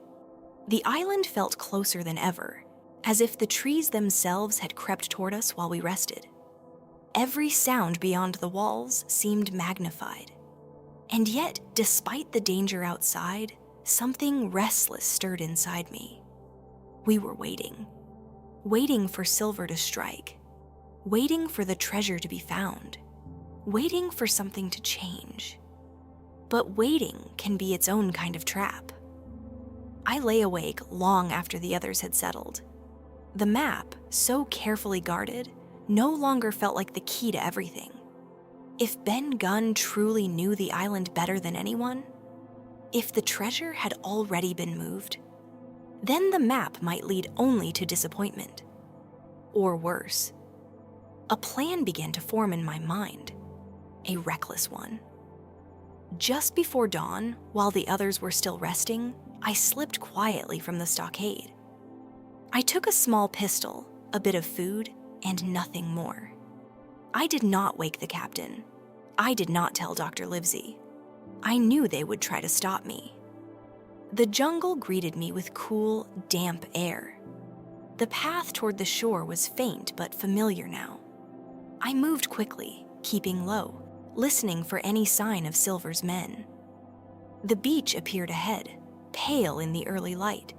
The island felt closer than ever, as if the trees themselves had crept toward us while we rested. Every sound beyond the walls seemed magnified. And yet, despite the danger outside, something restless stirred inside me. We were waiting for Silver to strike, waiting for the treasure to be found, waiting for something to change. But waiting can be its own kind of trap. I lay awake long after the others had settled. The map, so carefully guarded, no longer felt like the key to everything. If Ben Gunn truly knew the island better than anyone, if the treasure had already been moved, then the map might lead only to disappointment. Or worse. A plan began to form in my mind, a reckless one. Just before dawn, while the others were still resting, I slipped quietly from the stockade. I took a small pistol, a bit of food, and nothing more. I did not wake the captain. I did not tell Dr. Livesey. I knew they would try to stop me. The jungle greeted me with cool, damp air. The path toward the shore was faint but familiar now. I moved quickly, keeping low, listening for any sign of Silver's men. The beach appeared ahead, pale in the early light.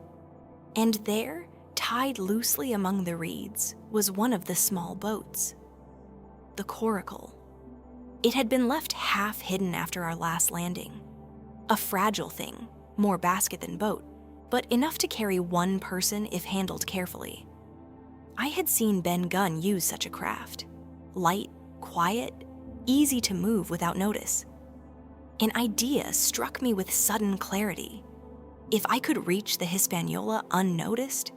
And there, tied loosely among the reeds, was one of the small boats. The coracle. It had been left half hidden after our last landing. A fragile thing, more basket than boat, but enough to carry one person if handled carefully. I had seen Ben Gunn use such a craft. Light, quiet, easy to move without notice. An idea struck me with sudden clarity. If I could reach the Hispaniola unnoticed,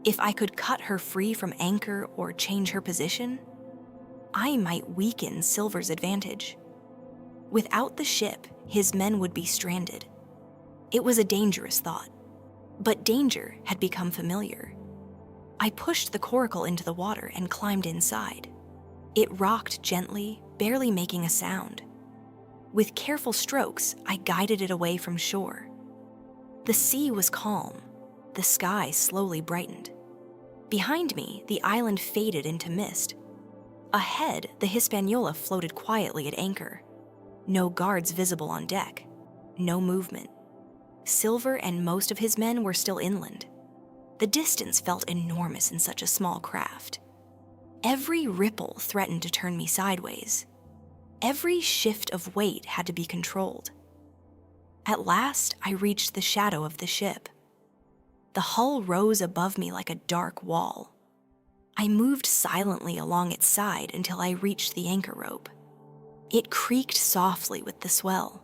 if I could cut her free from anchor or change her position, I might weaken Silver's advantage. Without the ship, his men would be stranded. It was a dangerous thought, but danger had become familiar. I pushed the coracle into the water and climbed inside. It rocked gently, barely making a sound. With careful strokes, I guided it away from shore. The sea was calm. The sky slowly brightened. Behind me, the island faded into mist. Ahead, the Hispaniola floated quietly at anchor. No guards visible on deck. No movement. Silver and most of his men were still inland. The distance felt enormous in such a small craft. Every ripple threatened to turn me sideways. Every shift of weight had to be controlled. At last, I reached the shadow of the ship. The hull rose above me like a dark wall. I moved silently along its side until I reached the anchor rope. It creaked softly with the swell.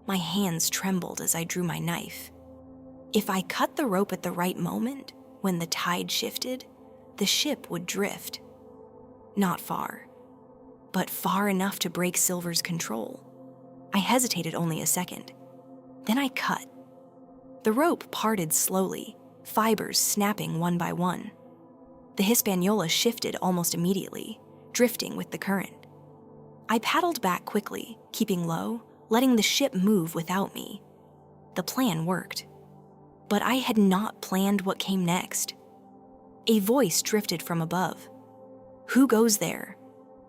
My hands trembled as I drew my knife. If I cut the rope at the right moment, when the tide shifted, the ship would drift. Not far, but far enough to break Silver's control. I hesitated only a second. Then I cut. The rope parted slowly, fibers snapping one by one. The Hispaniola shifted almost immediately, drifting with the current. I paddled back quickly, keeping low, letting the ship move without me. The plan worked. But I had not planned what came next. A voice drifted from above. "Who goes there?"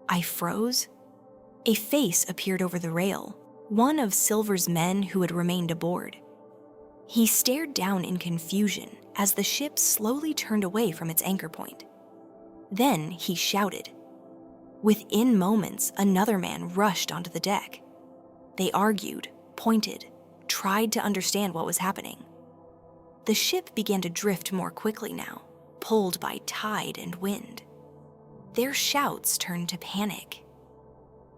I froze. A face appeared over the rail, one of Silver's men who had remained aboard. He stared down in confusion as the ship slowly turned away from its anchor point. Then he shouted. Within moments, another man rushed onto the deck. They argued, pointed, tried to understand what was happening. The ship began to drift more quickly now, pulled by tide and wind. Their shouts turned to panic.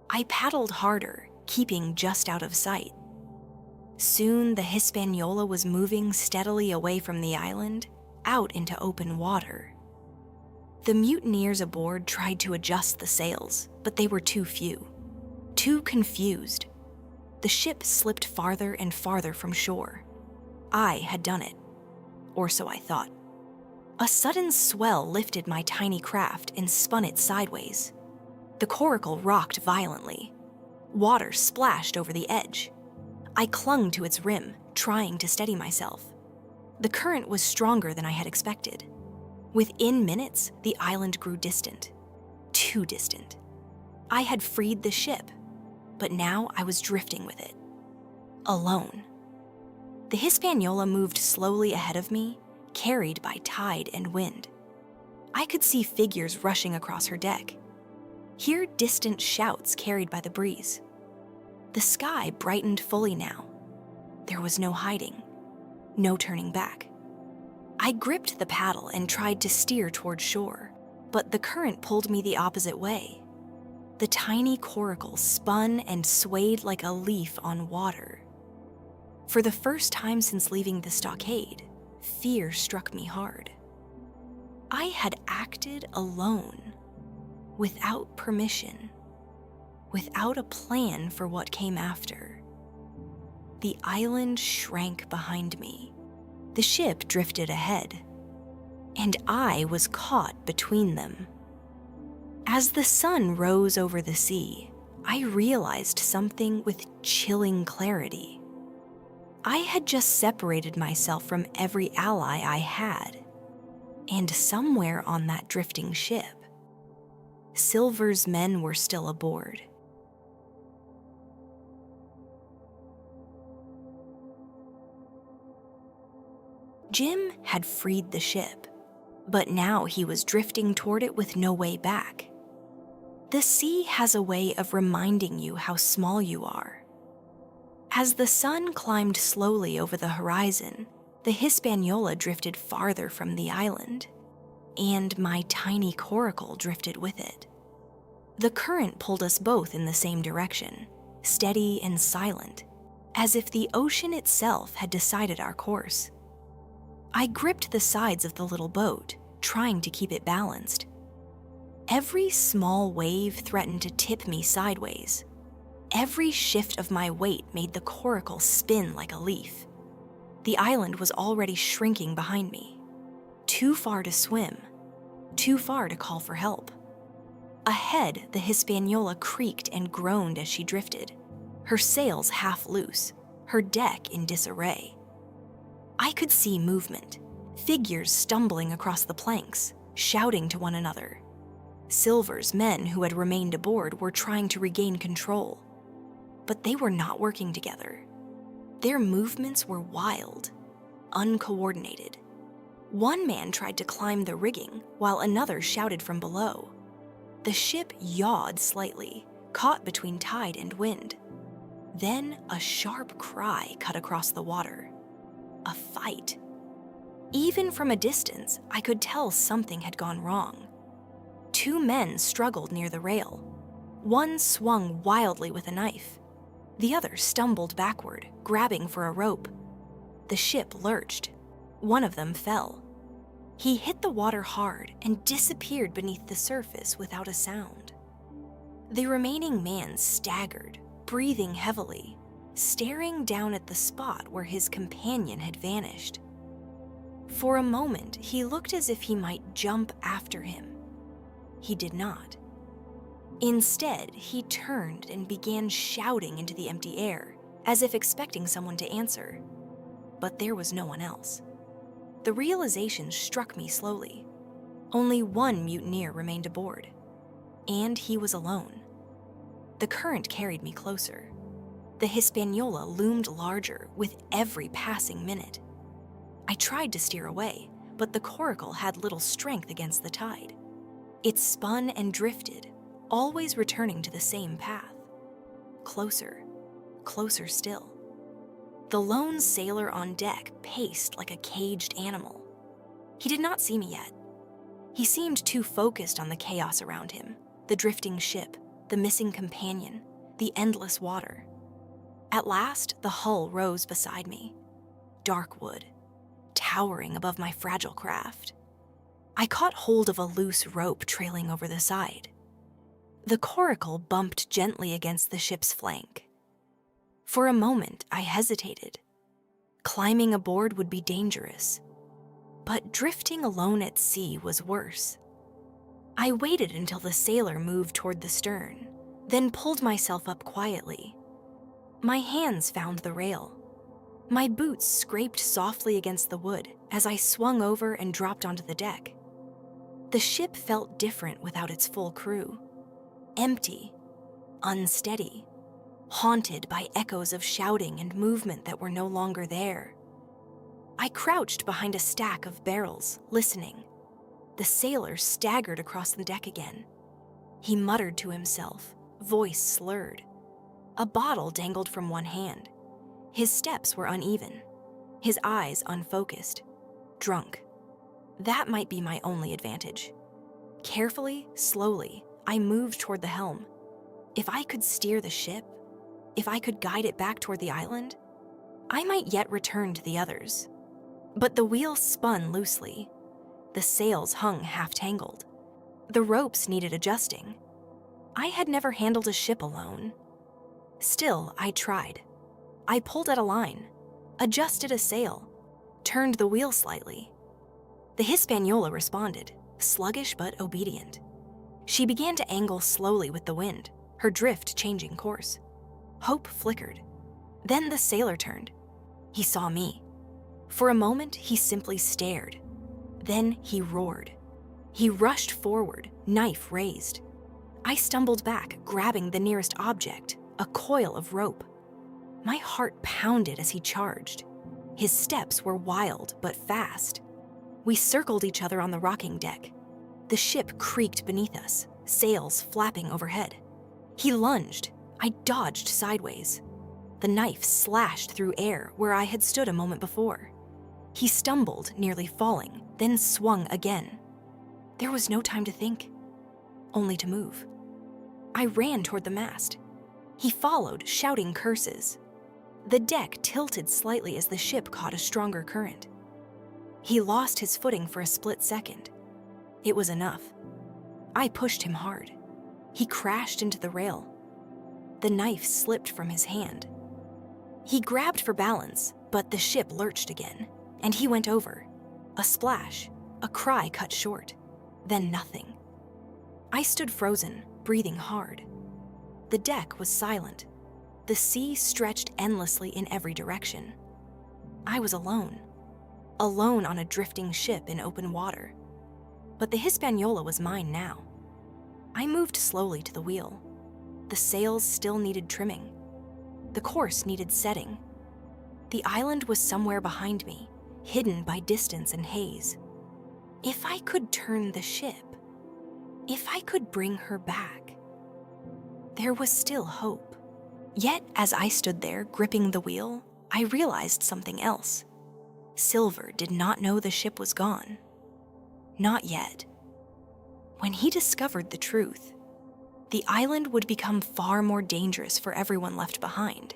I paddled harder, keeping just out of sight. Soon the Hispaniola was moving steadily away from the island, out into open water. The mutineers aboard tried to adjust the sails, but they were too few, too confused. The ship slipped farther and farther from shore. I had done it, or so I thought. A sudden swell lifted my tiny craft and spun it sideways. The coracle rocked violently. Water splashed over the edge. I clung to its rim, trying to steady myself. The current was stronger than I had expected. Within minutes, the island grew distant. Too distant. I had freed the ship, but now I was drifting with it. Alone. The Hispaniola moved slowly ahead of me, carried by tide and wind. I could see figures rushing across her deck, hear distant shouts carried by the breeze. The sky brightened fully now. There was no hiding, no turning back. I gripped the paddle and tried to steer toward shore, but the current pulled me the opposite way. The tiny coracle spun and swayed like a leaf on water. For the first time since leaving the stockade, fear struck me hard. I had acted alone, without permission, without a plan for what came after. The island shrank behind me. The ship drifted ahead, and I was caught between them. As the sun rose over the sea, I realized something with chilling clarity. I had just separated myself from every ally I had, and somewhere on that drifting ship, Silver's men were still aboard. Jim had freed the ship, but now he was drifting toward it with no way back. The sea has a way of reminding you how small you are. As the sun climbed slowly over the horizon, the Hispaniola drifted farther from the island, and my tiny coracle drifted with it. The current pulled us both in the same direction, steady and silent, as if the ocean itself had decided our course. I gripped the sides of the little boat, trying to keep it balanced. Every small wave threatened to tip me sideways. Every shift of my weight made the coracle spin like a leaf. The island was already shrinking behind me. Too far to swim, too far to call for help. Ahead, the Hispaniola creaked and groaned as she drifted, her sails half loose, her deck in disarray. I could see movement, figures stumbling across the planks, shouting to one another. Silver's men who had remained aboard were trying to regain control, but they were not working together. Their movements were wild, uncoordinated. One man tried to climb the rigging while another shouted from below. The ship yawed slightly, caught between tide and wind. Then a sharp cry cut across the water. A fight. Even from a distance, I could tell something had gone wrong. Two men struggled near the rail. One swung wildly with a knife. The other stumbled backward, grabbing for a rope. The ship lurched. One of them fell. He hit the water hard and disappeared beneath the surface without a sound. The remaining man staggered, breathing heavily, staring down at the spot where his companion had vanished. For a moment, he looked as if he might jump after him. He did not. Instead, he turned and began shouting into the empty air, as if expecting someone to answer. But there was no one else. The realization struck me slowly. Only one mutineer remained aboard, and he was alone. The current carried me closer. The Hispaniola loomed larger with every passing minute. I tried to steer away, but the coracle had little strength against the tide. It spun and drifted, always returning to the same path. Closer, closer still. The lone sailor on deck paced like a caged animal. He did not see me yet. He seemed too focused on the chaos around him, the drifting ship, the missing companion, the endless water. At last, the hull rose beside me, dark wood, towering above my fragile craft. I caught hold of a loose rope trailing over the side. The coracle bumped gently against the ship's flank. For a moment, I hesitated. Climbing aboard would be dangerous, but drifting alone at sea was worse. I waited until the sailor moved toward the stern, then pulled myself up quietly. My hands found the rail. My boots scraped softly against the wood as I swung over and dropped onto the deck. The ship felt different without its full crew. Empty, unsteady, haunted by echoes of shouting and movement that were no longer there. I crouched behind a stack of barrels, listening. The sailor staggered across the deck again. He muttered to himself, voice slurred. A bottle dangled from one hand. His steps were uneven, his eyes unfocused, drunk. That might be my only advantage. Carefully, slowly, I moved toward the helm. If I could steer the ship, if I could guide it back toward the island, I might yet return to the others. But the wheel spun loosely. The sails hung half-tangled. The ropes needed adjusting. I had never handled a ship alone. Still, I tried. I pulled at a line, adjusted a sail, turned the wheel slightly. The Hispaniola responded, sluggish but obedient. She began to angle slowly with the wind, her drift changing course. Hope flickered. Then the sailor turned. He saw me. For a moment, he simply stared. Then he roared. He rushed forward, knife raised. I stumbled back, grabbing the nearest object, a coil of rope. My heart pounded as he charged. His steps were wild but fast. We circled each other on the rocking deck. The ship creaked beneath us, sails flapping overhead. He lunged. I dodged sideways. The knife slashed through air where I had stood a moment before. He stumbled, nearly falling, then swung again. There was no time to think, only to move. I ran toward the mast. He followed, shouting curses. The deck tilted slightly as the ship caught a stronger current. He lost his footing for a split second. It was enough. I pushed him hard. He crashed into the rail. The knife slipped from his hand. He grabbed for balance, but the ship lurched again, and he went over. A splash, a cry cut short, then nothing. I stood frozen, breathing hard. The deck was silent. The sea stretched endlessly in every direction. I was alone on a drifting ship in open water. But the Hispaniola was mine now. I moved slowly to the wheel. The sails still needed trimming. The course needed setting. The island was somewhere behind me, hidden by distance and haze. If I could turn the ship, if I could bring her back, there was still hope. Yet, as I stood there gripping the wheel, I realized something else. Silver did not know the ship was gone. Not yet. When he discovered the truth, the island would become far more dangerous for everyone left behind,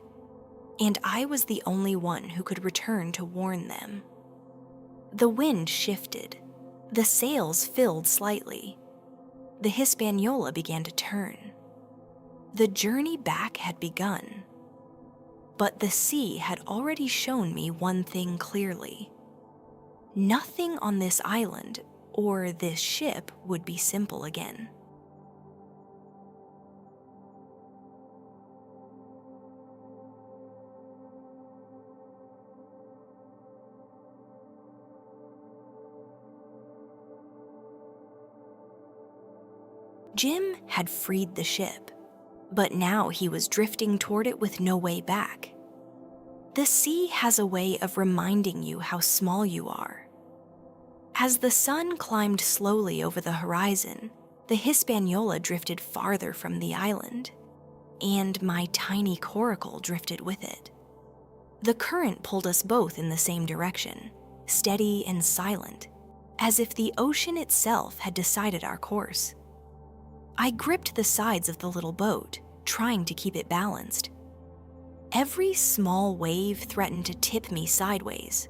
and I was the only one who could return to warn them. The wind shifted. The sails filled slightly. The Hispaniola began to turn. The journey back had begun. But the sea had already shown me one thing clearly. Nothing on this island or this ship would be simple again. Jim had freed the ship, but now he was drifting toward it with no way back. The sea has a way of reminding you how small you are. As the sun climbed slowly over the horizon, the Hispaniola drifted farther from the island, and my tiny coracle drifted with it. The current pulled us both in the same direction, steady and silent, as if the ocean itself had decided our course. I gripped the sides of the little boat, trying to keep it balanced. Every small wave threatened to tip me sideways.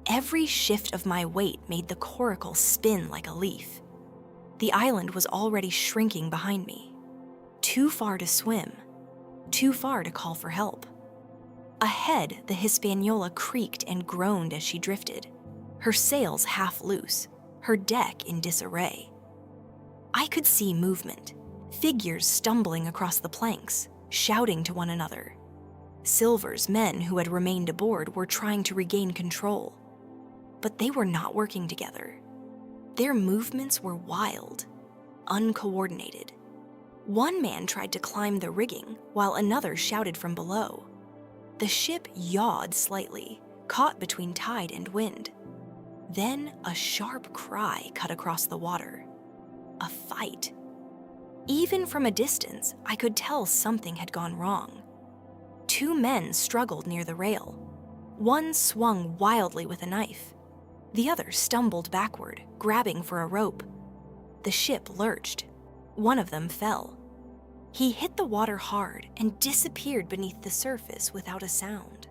Every shift of my weight made the coracle spin like a leaf. The island was already shrinking behind me. Too far to swim, too far to call for help. Ahead, the Hispaniola creaked and groaned as she drifted, her sails half loose, her deck in disarray. I could see movement, figures stumbling across the planks, shouting to one another. Silver's men who had remained aboard were trying to regain control, but they were not working together. Their movements were wild, uncoordinated. One man tried to climb the rigging while another shouted from below. The ship yawed slightly, caught between tide and wind. Then a sharp cry cut across the water. A fight. Even from a distance, I could tell something had gone wrong. Two men struggled near the rail. One swung wildly with a knife. The other stumbled backward, grabbing for a rope. The ship lurched. One of them fell. He hit the water hard and disappeared beneath the surface without a sound.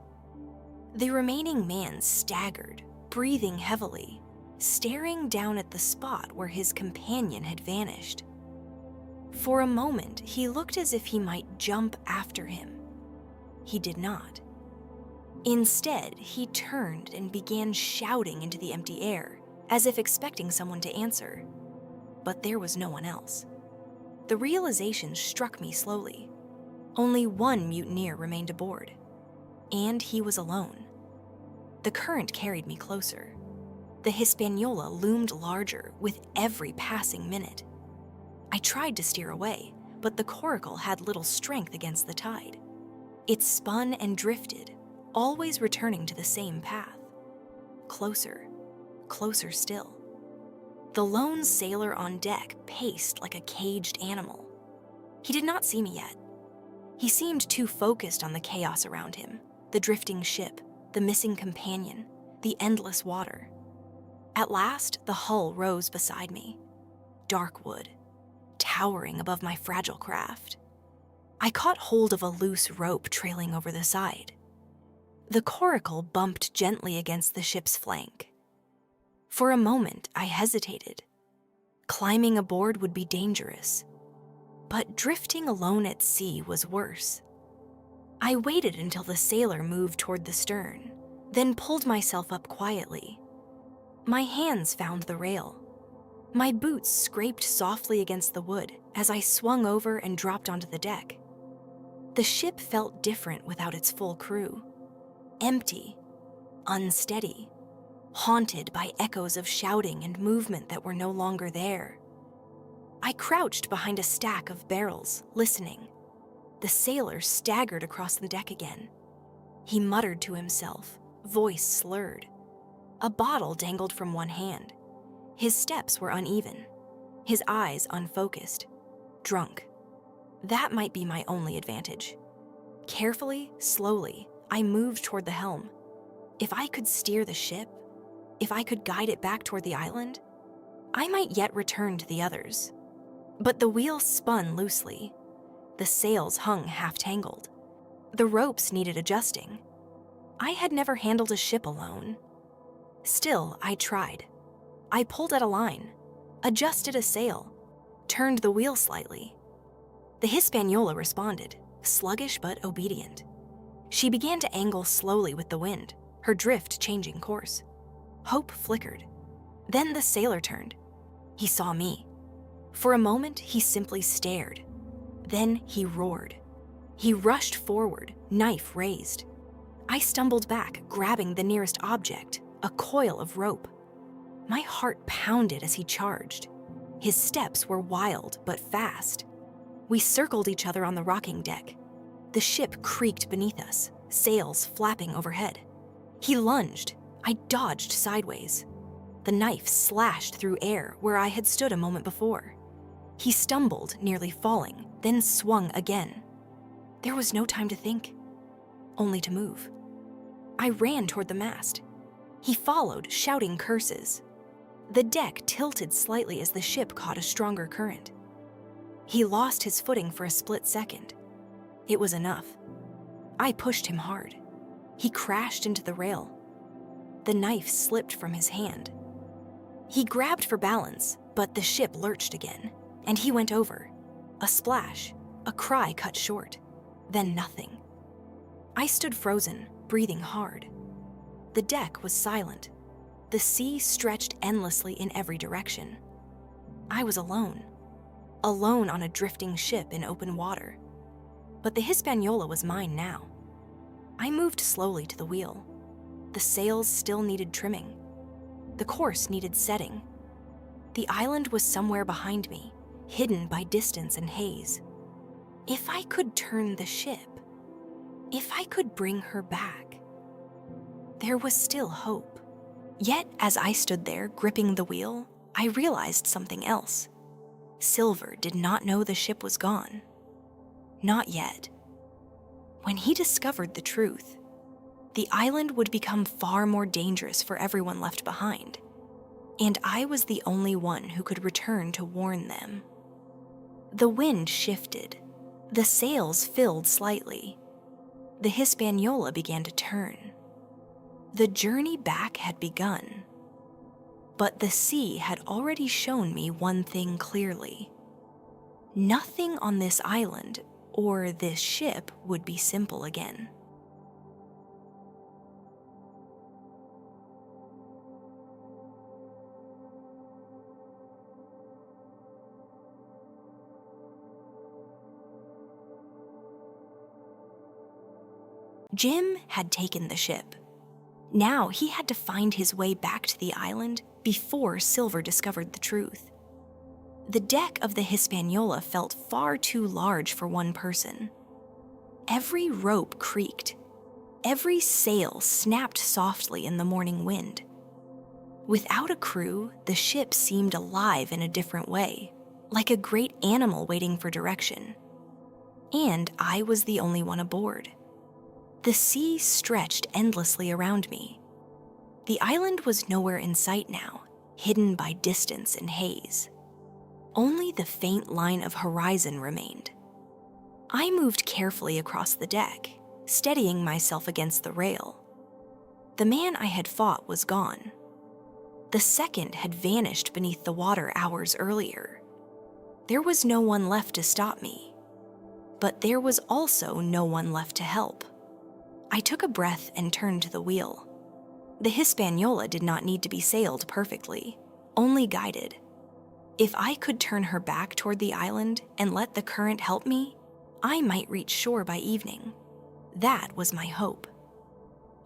The remaining man staggered, breathing heavily, staring down at the spot where his companion had vanished. For a moment, he looked as if he might jump after him. He did not. Instead, he turned and began shouting into the empty air, as if expecting someone to answer. But there was no one else. The realization struck me slowly. Only one mutineer remained aboard, and he was alone. The current carried me closer. The Hispaniola loomed larger with every passing minute. I tried to steer away, but the coracle had little strength against the tide. It spun and drifted, always returning to the same path. Closer, closer still. The lone sailor on deck paced like a caged animal. He did not see me yet. He seemed too focused on the chaos around him, the drifting ship, the missing companion, the endless water. At last, the hull rose beside me. Dark wood, towering above my fragile craft. I caught hold of a loose rope trailing over the side. The coracle bumped gently against the ship's flank. For a moment, I hesitated. Climbing aboard would be dangerous, but drifting alone at sea was worse. I waited until the sailor moved toward the stern, then pulled myself up quietly. My hands found the rail. My boots scraped softly against the wood as I swung over and dropped onto the deck. The ship felt different without its full crew. Empty, unsteady, haunted by echoes of shouting and movement that were no longer there. I crouched behind a stack of barrels, listening. The sailor staggered across the deck again. He muttered to himself, voice slurred. A bottle dangled from one hand. His steps were uneven, his eyes unfocused, drunk. That might be my only advantage. Carefully, slowly, I moved toward the helm. If I could steer the ship, if I could guide it back toward the island, I might yet return to the others. But the wheel spun loosely. The sails hung half-tangled. The ropes needed adjusting. I had never handled a ship alone. Still, I tried. I pulled at a line, adjusted a sail, turned the wheel slightly. The Hispaniola responded, sluggish but obedient. She began to angle slowly with the wind, her drift changing course. Hope flickered. Then the sailor turned. He saw me. For a moment, he simply stared. Then he roared. He rushed forward, knife raised. I stumbled back, grabbing the nearest object, a coil of rope. My heart pounded as he charged. His steps were wild but fast. We circled each other on the rocking deck. The ship creaked beneath us, sails flapping overhead. He lunged. I dodged sideways. The knife slashed through air where I had stood a moment before. He stumbled, nearly falling, then swung again. There was no time to think, only to move. I ran toward the mast. He followed, shouting curses. The deck tilted slightly as the ship caught a stronger current. He lost his footing for a split second. It was enough. I pushed him hard. He crashed into the rail. The knife slipped from his hand. He grabbed for balance, but the ship lurched again, and he went over. A splash, a cry cut short, then nothing. I stood frozen, breathing hard. The deck was silent. The sea stretched endlessly in every direction. I was alone on a drifting ship in open water. But the Hispaniola was mine now. I moved slowly to the wheel. The sails still needed trimming. The course needed setting. The island was somewhere behind me, hidden by distance and haze. If I could turn the ship, if I could bring her back. There was still hope. Yet, as I stood there gripping the wheel, I realized something else. Silver did not know the ship was gone. Not yet. When he discovered the truth, the island would become far more dangerous for everyone left behind, and I was the only one who could return to warn them. The wind shifted. The sails filled slightly. The Hispaniola began to turn. The journey back had begun. But the sea had already shown me one thing clearly. Nothing on this island or this ship would be simple again. Jim had taken the ship. Now he had to find his way back to the island before Silver discovered the truth. The deck of the Hispaniola felt far too large for one person. Every rope creaked. Every sail snapped softly in the morning wind. Without a crew, the ship seemed alive in a different way, like a great animal waiting for direction. And I was the only one aboard. The sea stretched endlessly around me. The island was nowhere in sight now, hidden by distance and haze. Only the faint line of horizon remained. I moved carefully across the deck, steadying myself against the rail. The man I had fought was gone. The second had vanished beneath the water hours earlier. There was no one left to stop me, but there was also no one left to help. I took a breath and turned to the wheel. The Hispaniola did not need to be sailed perfectly, only guided. If I could turn her back toward the island and let the current help me, I might reach shore by evening. That was my hope.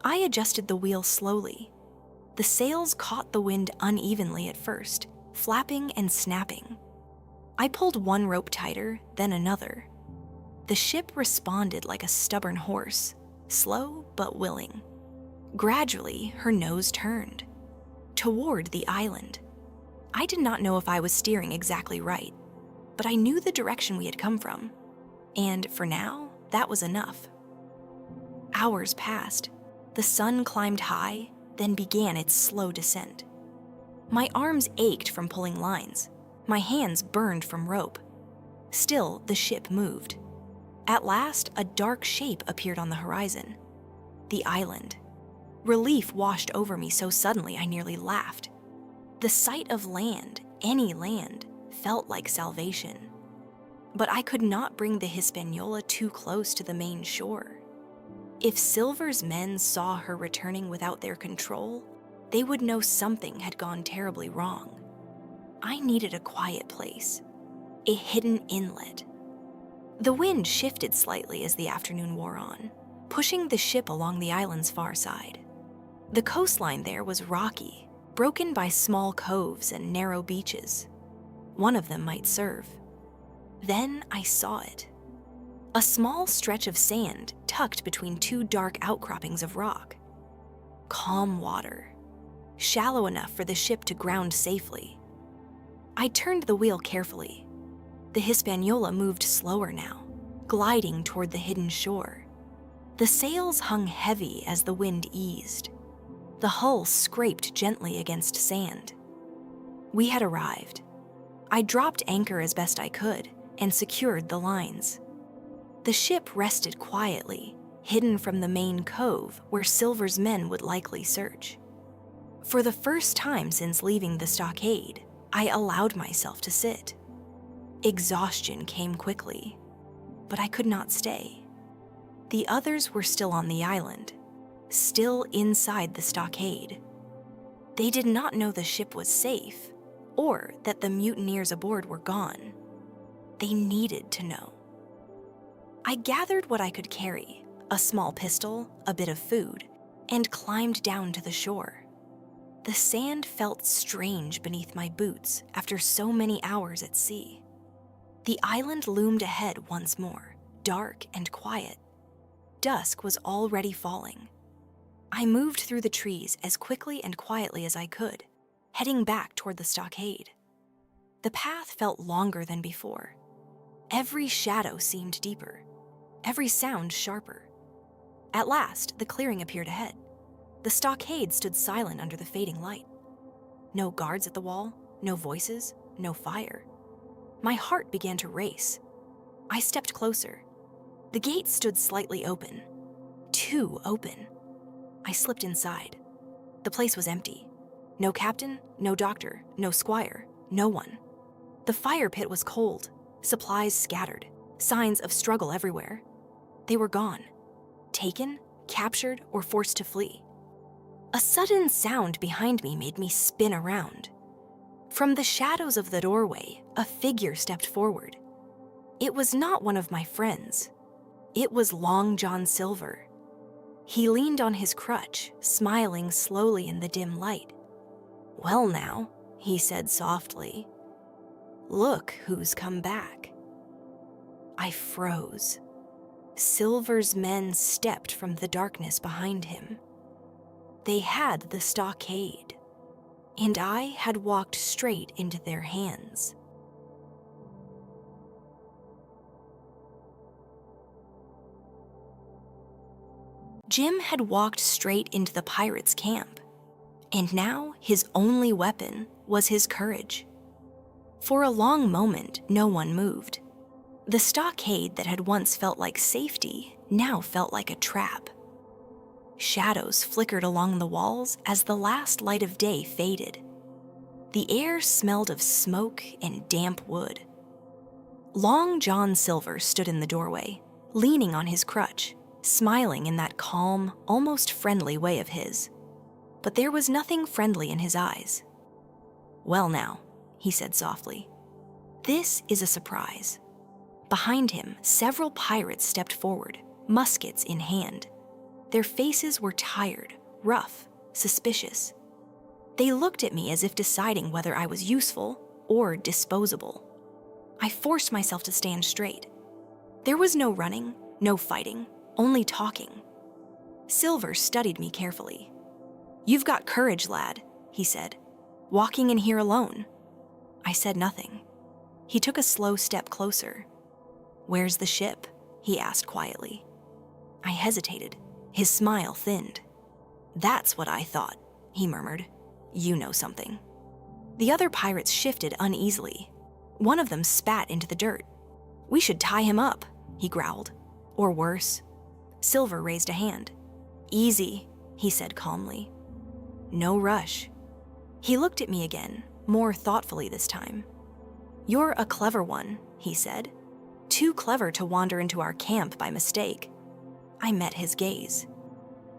I adjusted the wheel slowly. The sails caught the wind unevenly at first, flapping and snapping. I pulled one rope tighter, then another. The ship responded like a stubborn horse, slow but willing. Gradually, her nose turned toward the island. I did not know if I was steering exactly right, but I knew the direction we had come from, and for now, that was enough. Hours passed. The sun climbed high, then began its slow descent. My arms ached from pulling lines. My hands burned from rope. Still, the ship moved. At last, a dark shape appeared on the horizon. The island. Relief washed over me so suddenly I nearly laughed. The sight of land, any land, felt like salvation. But I could not bring the Hispaniola too close to the main shore. If Silver's men saw her returning without their control, they would know something had gone terribly wrong. I needed a quiet place, a hidden inlet. The wind shifted slightly as the afternoon wore on, pushing the ship along the island's far side. The coastline there was rocky, broken by small coves and narrow beaches. One of them might serve. Then I saw it. A small stretch of sand tucked between two dark outcroppings of rock. Calm water, shallow enough for the ship to ground safely. I turned the wheel carefully. The Hispaniola moved slower now, gliding toward the hidden shore. The sails hung heavy as the wind eased. The hull scraped gently against sand. We had arrived. I dropped anchor as best I could and secured the lines. The ship rested quietly, hidden from the main cove where Silver's men would likely search. For the first time since leaving the stockade, I allowed myself to sit. Exhaustion came quickly, but I could not stay. The others were still on the island, still inside the stockade. They did not know the ship was safe, or that the mutineers aboard were gone. They needed to know. I gathered what I could carry, a small pistol, a bit of food, and climbed down to the shore. The sand felt strange beneath my boots after so many hours at sea. The island loomed ahead once more, dark and quiet. Dusk was already falling. I moved through the trees as quickly and quietly as I could, heading back toward the stockade. The path felt longer than before. Every shadow seemed deeper, every sound sharper. At last, the clearing appeared ahead. The stockade stood silent under the fading light. No guards at the wall, no voices, no fire. My heart began to race. I stepped closer. The gate stood slightly open. Too open. I slipped inside. The place was empty. No captain, no doctor, no squire, no one. The fire pit was cold, supplies scattered, signs of struggle everywhere. They were gone. Taken, captured, or forced to flee. A sudden sound behind me made me spin around. From the shadows of the doorway, a figure stepped forward. It was not one of my friends. It was Long John Silver. He leaned on his crutch, smiling slowly in the dim light. "Well now," he said softly, "look who's come back." I froze. Silver's men stepped from the darkness behind him. They had the stockade, and I had walked straight into their hands. Jim had walked straight into the pirates' camp, and now his only weapon was his courage. For a long moment, no one moved. The stockade that had once felt like safety now felt like a trap. Shadows flickered along the walls as the last light of day faded. The air smelled of smoke and damp wood. Long John Silver stood in the doorway, leaning on his crutch, smiling in that calm, almost friendly way of his. But there was nothing friendly in his eyes. "Well now," he said softly, "this is a surprise." Behind him, several pirates stepped forward, muskets in hand. Their faces were tired, rough, suspicious. They looked at me as if deciding whether I was useful or disposable. I forced myself to stand straight. There was no running, no fighting, only talking. Silver studied me carefully. "You've got courage, lad," he said, "walking in here alone." I said nothing. He took a slow step closer. "Where's the ship?" he asked quietly. I hesitated. His smile thinned. "That's what I thought," he murmured. "You know something." The other pirates shifted uneasily. One of them spat into the dirt. "We should tie him up," he growled. "Or worse." Silver raised a hand. "Easy," he said calmly. "No rush." He looked at me again, more thoughtfully this time. "You're a clever one," he said. "Too clever to wander into our camp by mistake." I met his gaze.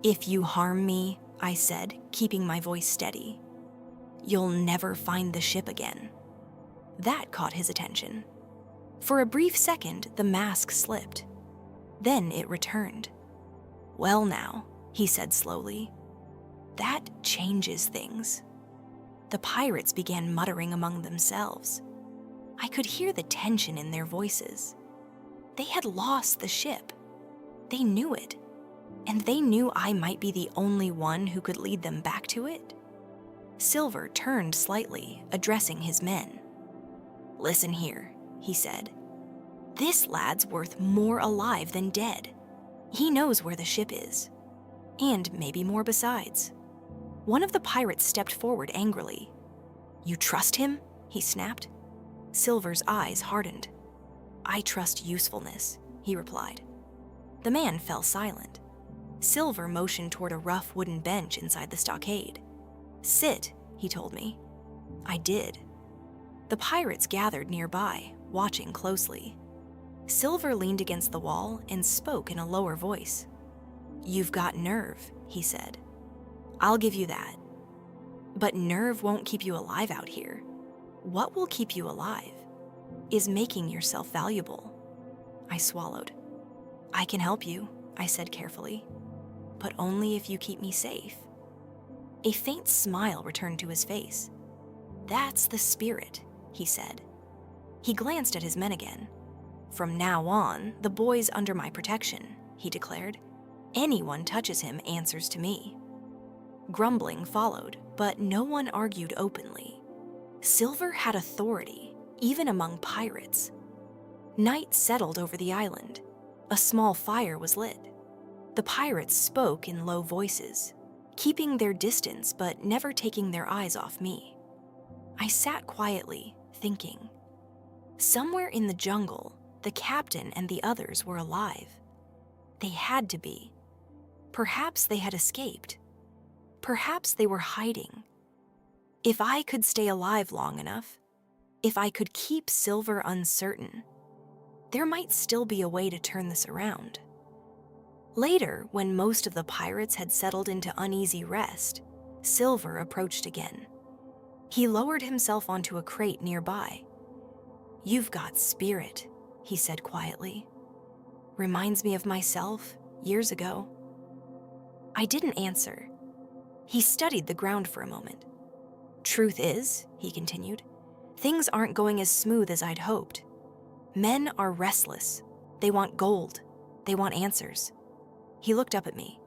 "If you harm me," I said, keeping my voice steady, "you'll never find the ship again." That caught his attention. For a brief second, the mask slipped. Then it returned. "Well now," he said slowly, "that changes things." The pirates began muttering among themselves. I could hear the tension in their voices. They had lost the ship. They knew it, and they knew I might be the only one who could lead them back to it. Silver turned slightly, addressing his men. "Listen here," he said. "This lad's worth more alive than dead. He knows where the ship is, and maybe more besides." One of the pirates stepped forward angrily. "You trust him?" he snapped. Silver's eyes hardened. "I trust usefulness," he replied. The man fell silent. Silver motioned toward a rough wooden bench inside the stockade. "Sit," he told me. I did. The pirates gathered nearby, watching closely. Silver leaned against the wall and spoke in a lower voice. "You've got nerve," he said. "I'll give you that. But nerve won't keep you alive out here. What will keep you alive is making yourself valuable." I swallowed. "I can help you," I said carefully, "but only if you keep me safe." A faint smile returned to his face. "That's the spirit," he said. He glanced at his men again. "From now on, the boy's under my protection," he declared. "Anyone touches him answers to me." Grumbling followed, but no one argued openly. Silver had authority, even among pirates. Night settled over the island. A small fire was lit. The pirates spoke in low voices, keeping their distance but never taking their eyes off me. I sat quietly, thinking. Somewhere in the jungle, the captain and the others were alive. They had to be. Perhaps they had escaped. Perhaps they were hiding. If I could stay alive long enough, if I could keep Silver uncertain, there might still be a way to turn this around. Later, when most of the pirates had settled into uneasy rest, Silver approached again. He lowered himself onto a crate nearby. "You've got spirit," he said quietly. "Reminds me of myself years ago." I didn't answer. He studied the ground for a moment. "Truth is," he continued, "things aren't going as smooth as I'd hoped. Men are restless. They want gold. They want answers." He looked up at me.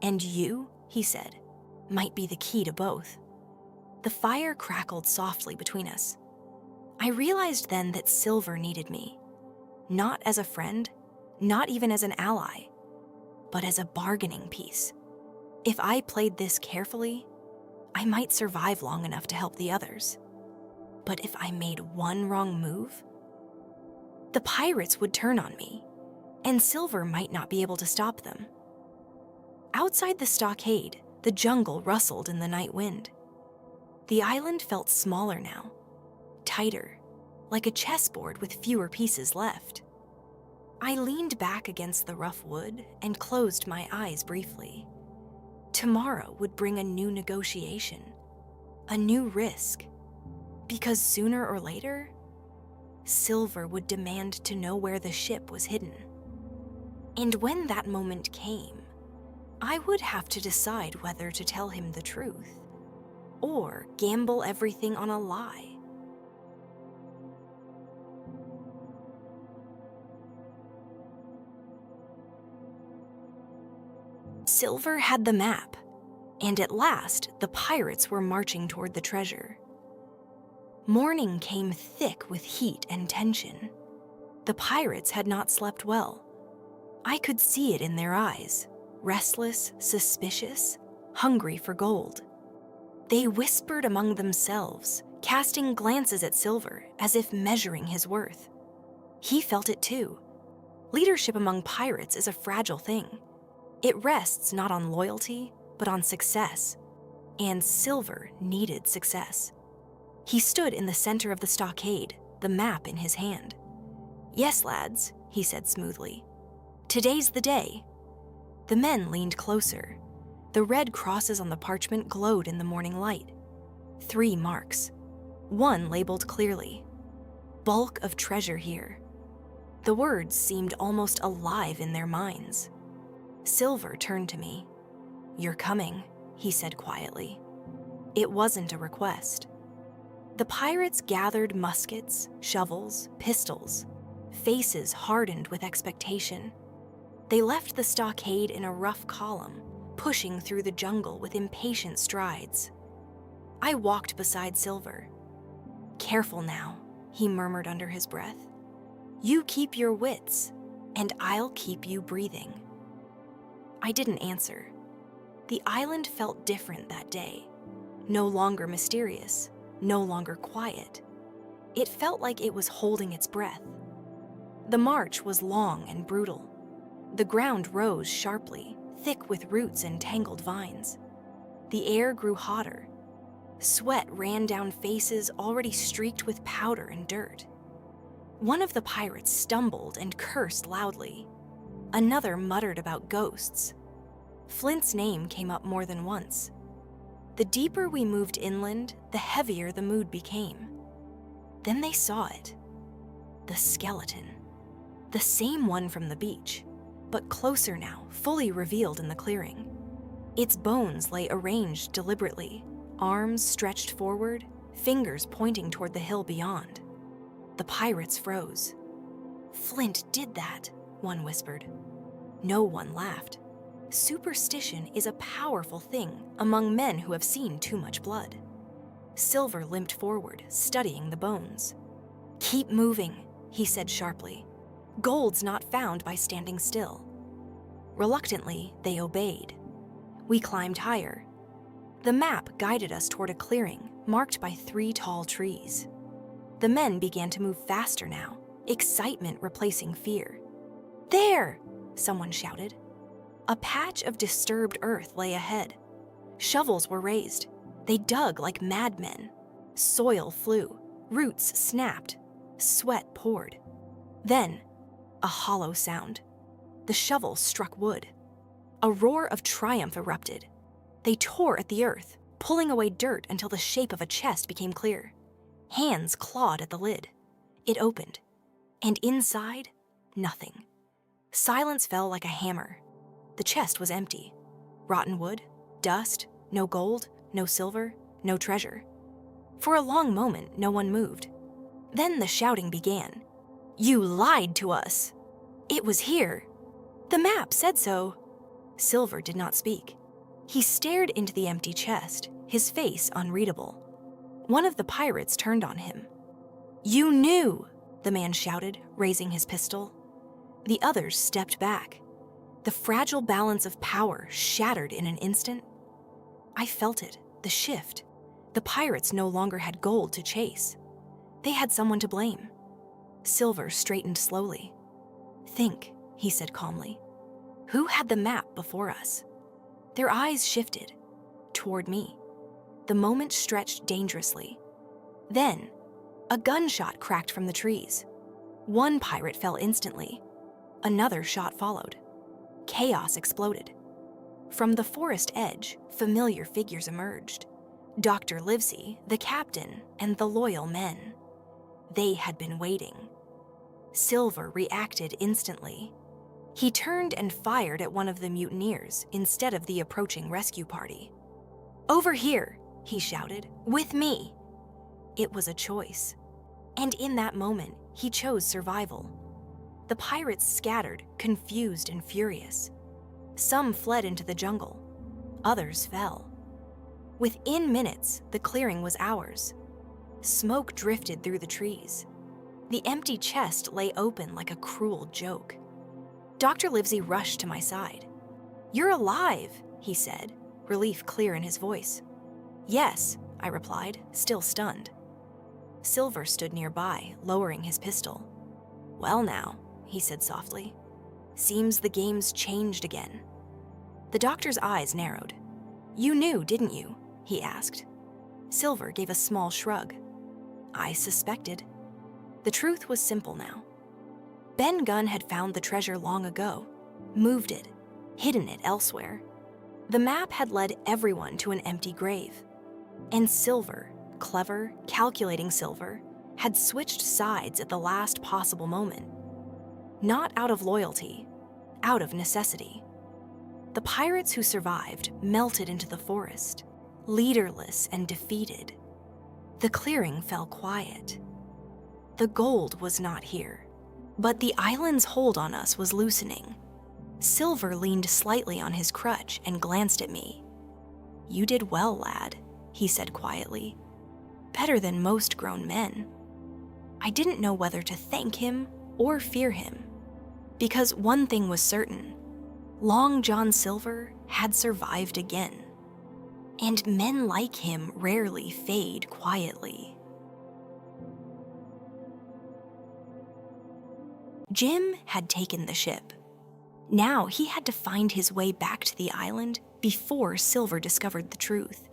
"And you," he said, "might be the key to both." The fire crackled softly between us. I realized then that Silver needed me. Not as a friend, not even as an ally, but as a bargaining piece. If I played this carefully, I might survive long enough to help the others. But if I made one wrong move, the pirates would turn on me, and Silver might not be able to stop them. Outside the stockade, the jungle rustled in the night wind. The island felt smaller now, tighter, like a chessboard with fewer pieces left. I leaned back against the rough wood and closed my eyes briefly. Tomorrow would bring a new negotiation, a new risk, because sooner or later, Silver would demand to know where the ship was hidden. And when that moment came, I would have to decide whether to tell him the truth or gamble everything on a lie. Silver had the map, and at last the pirates were marching toward the treasure. Morning came thick with heat and tension. The pirates had not slept well. I could see it in their eyes, restless, suspicious, hungry for gold. They whispered among themselves, casting glances at Silver as if measuring his worth. He felt it too. Leadership among pirates is a fragile thing. It rests not on loyalty, but on success. And Silver needed success. He stood in the center of the stockade, the map in his hand. "Yes, lads," he said smoothly. "Today's the day." The men leaned closer. The red crosses on the parchment glowed in the morning light. 3 marks. One labeled clearly. "Bulk of treasure here." The words seemed almost alive in their minds. Silver turned to me. "You're coming," he said quietly. It wasn't a request. The pirates gathered muskets, shovels, pistols, faces hardened with expectation. They left the stockade in a rough column, pushing through the jungle with impatient strides. I walked beside Silver. "Careful now," he murmured under his breath. "You keep your wits, and I'll keep you breathing." I didn't answer. The island felt different that day. No longer mysterious, no longer quiet. It felt like it was holding its breath. The march was long and brutal. The ground rose sharply, thick with roots and tangled vines. The air grew hotter. Sweat ran down faces already streaked with powder and dirt. One of the pirates stumbled and cursed loudly. Another muttered about ghosts. Flint's name came up more than once. The deeper we moved inland, the heavier the mood became. Then they saw it. The skeleton. The same one from the beach, but closer now, fully revealed in the clearing. Its bones lay arranged deliberately, arms stretched forward, fingers pointing toward the hill beyond. The pirates froze. "Flint did that," one whispered. No one laughed. Superstition is a powerful thing among men who have seen too much blood. Silver limped forward, studying the bones. "Keep moving," he said sharply. "Gold's not found by standing still." Reluctantly, they obeyed. We climbed higher. The map guided us toward a clearing marked by 3 tall trees. The men began to move faster now, excitement replacing fear. "There!" someone shouted. A patch of disturbed earth lay ahead. Shovels were raised. They dug like madmen. Soil flew. Roots snapped. Sweat poured. Then, a hollow sound. The shovel struck wood. A roar of triumph erupted. They tore at the earth, pulling away dirt until the shape of a chest became clear. Hands clawed at the lid. It opened. And inside, nothing. Silence fell like a hammer. The chest was empty. Rotten wood, dust, no gold, no silver, no treasure. For a long moment, no one moved. Then the shouting began. "You lied to us! It was here! The map said so!" Silver did not speak. He stared into the empty chest, his face unreadable. One of the pirates turned on him. "You knew!" the man shouted, raising his pistol. The others stepped back. The fragile balance of power shattered in an instant. I felt it, the shift. The pirates no longer had gold to chase. They had someone to blame. Silver straightened slowly. "Think," he said calmly. "Who had the map before us?" Their eyes shifted toward me. The moment stretched dangerously. Then, a gunshot cracked from the trees. One pirate fell instantly. Another shot followed. Chaos exploded. From the forest edge, familiar figures emerged. Dr. Livesey, the captain, and the loyal men. They had been waiting. Silver reacted instantly. He turned and fired at one of the mutineers instead of the approaching rescue party. "Over here," he shouted, "with me." It was a choice. And in that moment, he chose survival. The pirates scattered, confused and furious. Some fled into the jungle. Others fell. Within minutes, the clearing was ours. Smoke drifted through the trees. The empty chest lay open like a cruel joke. Dr. Livesey rushed to my side. "You're alive," he said, relief clear in his voice. "Yes," I replied, still stunned. Silver stood nearby, lowering his pistol. "Well now," he said softly. "Seems the game's changed again." The doctor's eyes narrowed. "You knew, didn't you?" he asked. Silver gave a small shrug. "I suspected." The truth was simple now. Ben Gunn had found the treasure long ago, moved it, hidden it elsewhere. The map had led everyone to an empty grave. And Silver, clever, calculating Silver, had switched sides at the last possible moment. Not out of loyalty, out of necessity. The pirates who survived melted into the forest, leaderless and defeated. The clearing fell quiet. The gold was not here, but the island's hold on us was loosening. Silver leaned slightly on his crutch and glanced at me. "You did well, lad," he said quietly. "Better than most grown men." I didn't know whether to thank him or fear him, because one thing was certain: Long John Silver had survived again. And men like him rarely fade quietly. Jim had taken the ship. Now he had to find his way back to the island before Silver discovered the truth.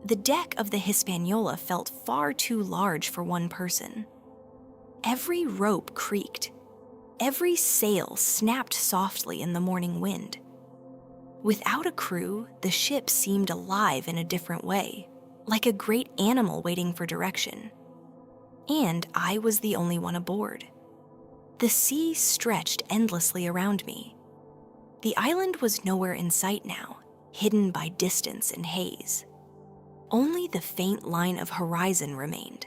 The deck of the Hispaniola felt far too large for one person. Every rope creaked. Every sail snapped softly in the morning wind. Without a crew, the ship seemed alive in a different way, like a great animal waiting for direction. And I was the only one aboard. The sea stretched endlessly around me. The island was nowhere in sight now, hidden by distance and haze. Only the faint line of horizon remained.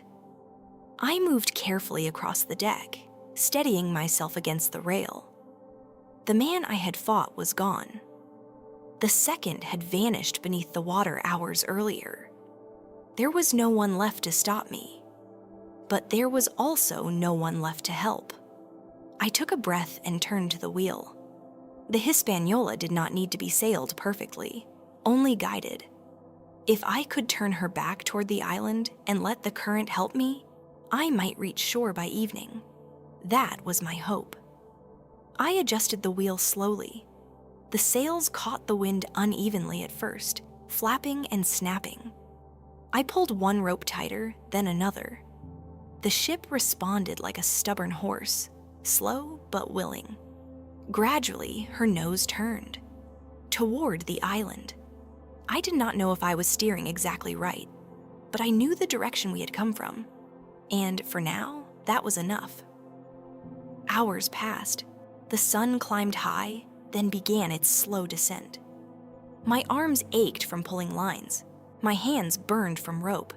I moved carefully across the deck, steadying myself against the rail. The man I had fought was gone. The second had vanished beneath the water hours earlier. There was no one left to stop me, but there was also no one left to help. I took a breath and turned to the wheel. The Hispaniola did not need to be sailed perfectly, only guided. If I could turn her back toward the island and let the current help me, I might reach shore by evening. That was my hope. I adjusted the wheel slowly. The sails caught the wind unevenly at first, flapping and snapping. I pulled one rope tighter, then another. The ship responded like a stubborn horse, slow but willing. Gradually, her nose turned toward the island. I did not know if I was steering exactly right, but I knew the direction we had come from, and for now, that was enough. Hours passed. The sun climbed high, then began its slow descent. My arms ached from pulling lines. My hands burned from rope.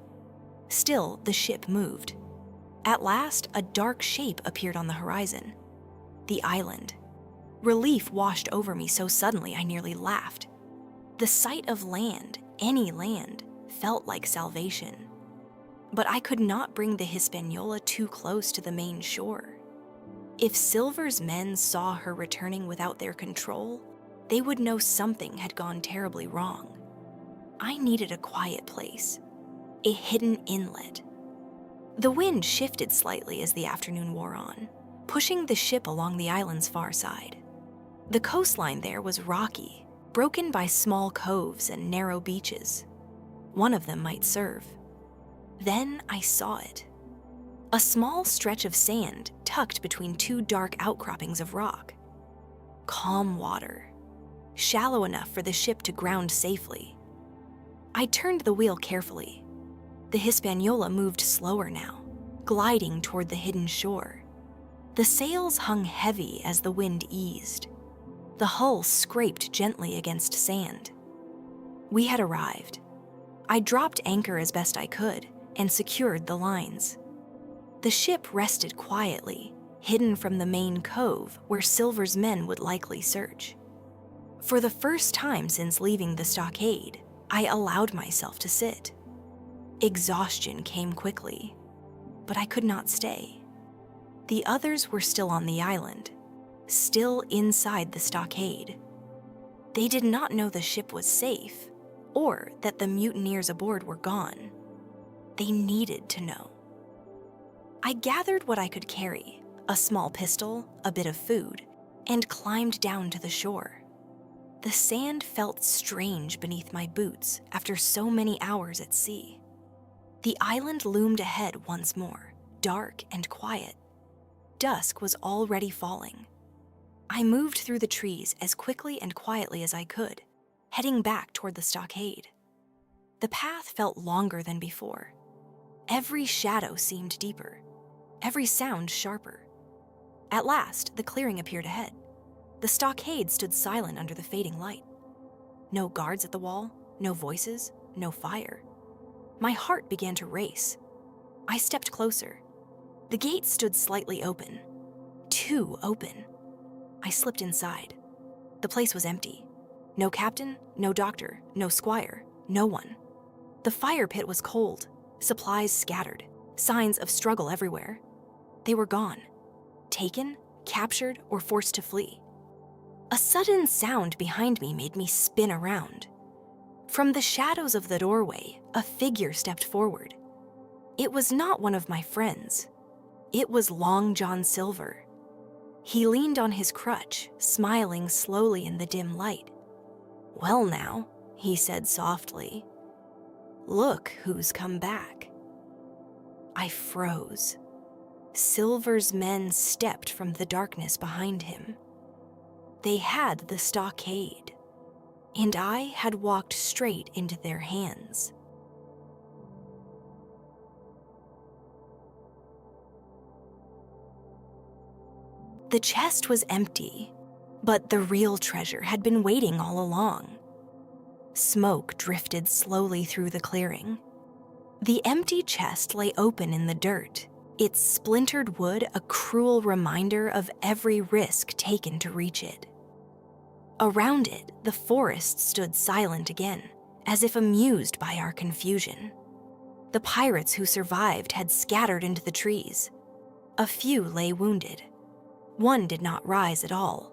Still, the ship moved. At last, a dark shape appeared on the horizon. The island. Relief washed over me so suddenly I nearly laughed. The sight of land, any land, felt like salvation. But I could not bring the Hispaniola too close to the main shore. If Silver's men saw her returning without their control, they would know something had gone terribly wrong. I needed a quiet place, a hidden inlet. The wind shifted slightly as the afternoon wore on, pushing the ship along the island's far side. The coastline there was rocky, broken by small coves and narrow beaches. One of them might serve. Then I saw it. A small stretch of sand tucked between two dark outcroppings of rock. Calm water, shallow enough for the ship to ground safely. I turned the wheel carefully. The Hispaniola moved slower now, gliding toward the hidden shore. The sails hung heavy as the wind eased. The hull scraped gently against sand. We had arrived. I dropped anchor as best I could and secured the lines. The ship rested quietly, hidden from the main cove where Silver's men would likely search. For the first time since leaving the stockade, I allowed myself to sit. Exhaustion came quickly, but I could not stay. The others were still on the island, still inside the stockade. They did not know the ship was safe, or that the mutineers aboard were gone. They needed to know. I gathered what I could carry, a small pistol, a bit of food, and climbed down to the shore. The sand felt strange beneath my boots after so many hours at sea. The island loomed ahead once more, dark and quiet. Dusk was already falling. I moved through the trees as quickly and quietly as I could, heading back toward the stockade. The path felt longer than before. Every shadow seemed deeper, every sound sharper. At last, the clearing appeared ahead. The stockade stood silent under the fading light. No guards at the wall, no voices, no fire. My heart began to race. I stepped closer. The gate stood slightly open. Too open. I slipped inside. The place was empty. No captain, no doctor, no squire, no one. The fire pit was cold, supplies scattered, signs of struggle everywhere. They were gone. Taken, captured, or forced to flee. A sudden sound behind me made me spin around. From the shadows of the doorway, a figure stepped forward. It was not one of my friends. It was Long John Silver. He leaned on his crutch, smiling slowly in the dim light. "Well now," he said softly. "Look who's come back." I froze. Silver's men stepped from the darkness behind him. They had the stockade, and I had walked straight into their hands. The chest was empty, but the real treasure had been waiting all along. Smoke drifted slowly through the clearing. The empty chest lay open in the dirt, its splintered wood a cruel reminder of every risk taken to reach it. Around it, the forest stood silent again, as if amused by our confusion. The pirates who survived had scattered into the trees. A few lay wounded. One did not rise at all.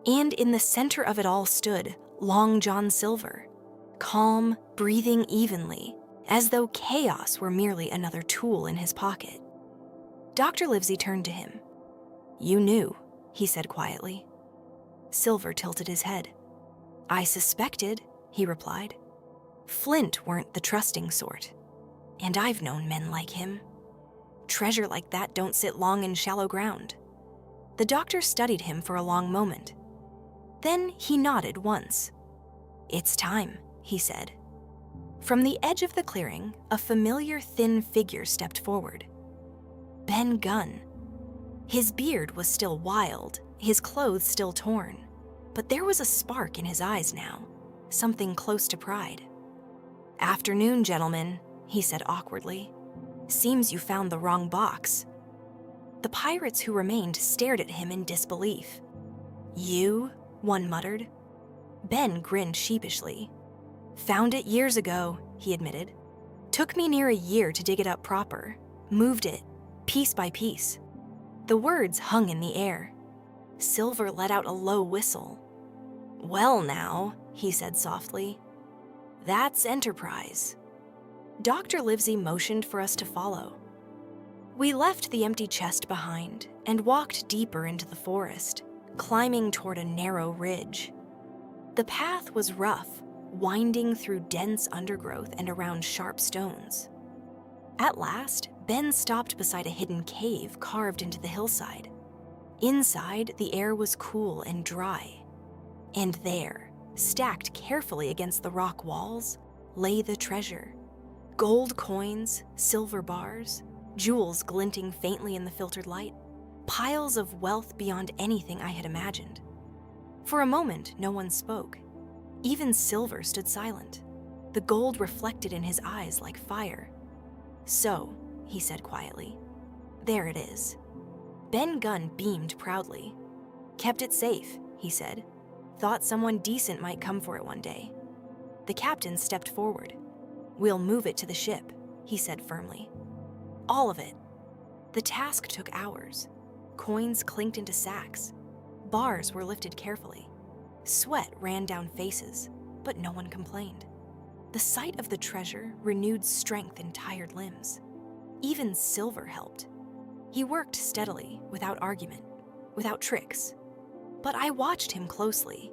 And in the center of it all stood Long John Silver, calm, breathing evenly, as though chaos were merely another tool in his pocket. Dr. Livesey turned to him. "You knew," he said quietly. Silver tilted his head. "I suspected," he replied. "Flint weren't the trusting sort, and I've known men like him. Treasure like that don't sit long in shallow ground." The doctor studied him for a long moment. Then he nodded once. "It's time," he said. From the edge of the clearing, a familiar thin figure stepped forward. Ben Gunn. His beard was still wild, his clothes still torn, but there was a spark in his eyes now, something close to pride. "Afternoon, gentlemen," he said awkwardly. "Seems you found the wrong box." The pirates who remained stared at him in disbelief. "You?" one muttered. Ben grinned sheepishly. "Found it years ago," he admitted. "Took me near a year to dig it up proper. Moved it, piece by piece." The words hung in the air. Silver let out a low whistle. "Well now," he said softly. "That's enterprise." Dr. Livesey motioned for us to follow. We left the empty chest behind and walked deeper into the forest, climbing toward a narrow ridge. The path was rough, winding through dense undergrowth and around sharp stones. At last, Ben stopped beside a hidden cave carved into the hillside. Inside, the air was cool and dry. And there, stacked carefully against the rock walls, lay the treasure. Gold coins, silver bars, jewels glinting faintly in the filtered light, piles of wealth beyond anything I had imagined. For a moment, no one spoke. Even Silver stood silent, the gold reflected in his eyes like fire. "So," he said quietly, "there it is." Ben Gunn beamed proudly. "Kept it safe," he said. "Thought someone decent might come for it one day." The captain stepped forward. "We'll move it to the ship," he said firmly. "All of it." The task took hours. Coins clinked into sacks. Bars were lifted carefully. Sweat ran down faces, but no one complained. The sight of the treasure renewed strength in tired limbs. Even Silver helped. He worked steadily, without argument, without tricks. But I watched him closely.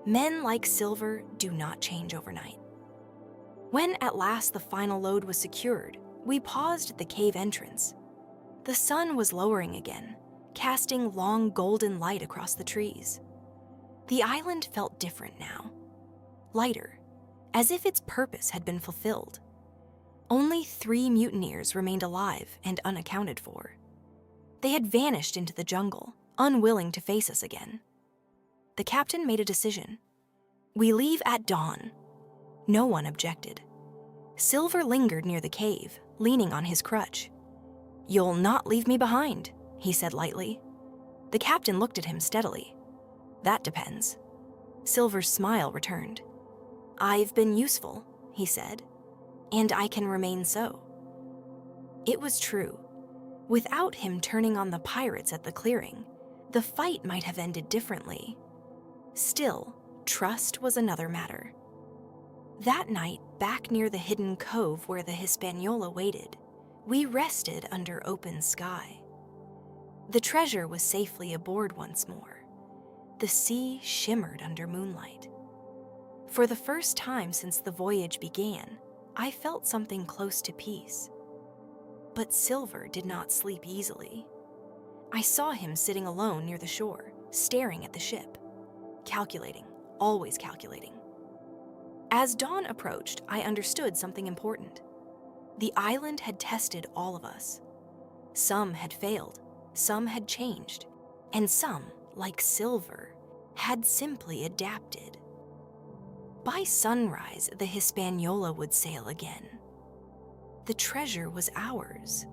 Men like Silver do not change overnight. When at last the final load was secured, we paused at the cave entrance. The sun was lowering again, casting long golden light across the trees. The island felt different now. Lighter, as if its purpose had been fulfilled. Only 3 mutineers remained alive and unaccounted for. They had vanished into the jungle, unwilling to face us again. The captain made a decision. "We leave at dawn." No one objected. Silver lingered near the cave, leaning on his crutch. "You'll not leave me behind," he said lightly. The captain looked at him steadily. "That depends." Silver's smile returned. "I've been useful," he said, "and I can remain so." It was true. Without him turning on the pirates at the clearing, the fight might have ended differently. Still, trust was another matter. That night, back near the hidden cove where the Hispaniola waited, we rested under open sky. The treasure was safely aboard once more. The sea shimmered under moonlight. For the first time since the voyage began, I felt something close to peace. But Silver did not sleep easily. I saw him sitting alone near the shore, staring at the ship. Calculating, always calculating. As dawn approached, I understood something important. The island had tested all of us. Some had failed, some had changed, and some, like Silver, had simply adapted. By sunrise, the Hispaniola would sail again. The treasure was ours.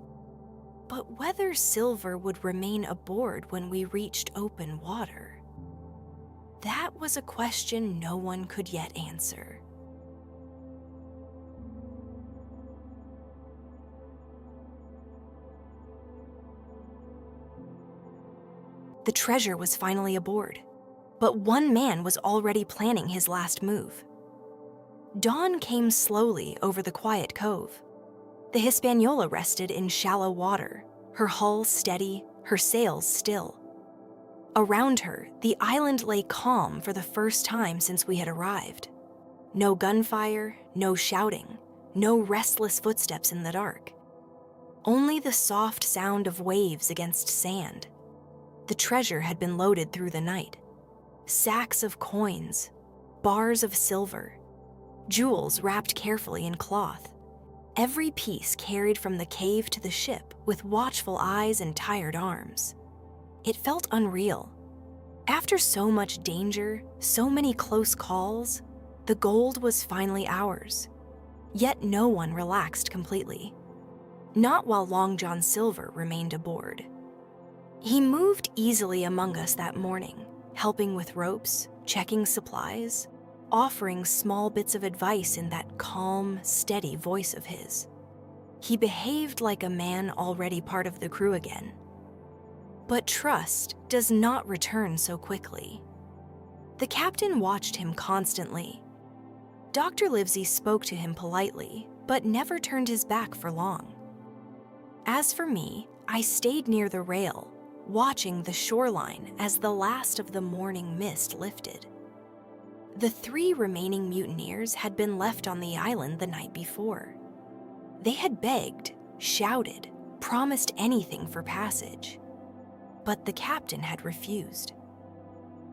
But whether Silver would remain aboard when we reached open water, That was a question no one could yet answer. The treasure was finally aboard, but one man was already planning his last move. Dawn came slowly over the quiet cove. The Hispaniola rested in shallow water, her hull steady, her sails still. Around her, the island lay calm for the first time since we had arrived. No gunfire, no shouting, no restless footsteps in the dark. Only the soft sound of waves against sand. The treasure had been loaded through the night. Sacks of coins, bars of silver, jewels wrapped carefully in cloth. Every piece carried from the cave to the ship with watchful eyes and tired arms. It felt unreal. After so much danger, so many close calls, the gold was finally ours. Yet no one relaxed completely. Not while Long John Silver remained aboard. He moved easily among us that morning, helping with ropes, checking supplies, offering small bits of advice in that calm, steady voice of his. He behaved like a man already part of the crew again. But trust does not return so quickly. The captain watched him constantly. Dr. Livesey spoke to him politely, but never turned his back for long. As for me, I stayed near the rail, watching the shoreline as the last of the morning mist lifted. The 3 remaining mutineers had been left on the island the night before. They had begged, shouted, promised anything for passage. But the captain had refused.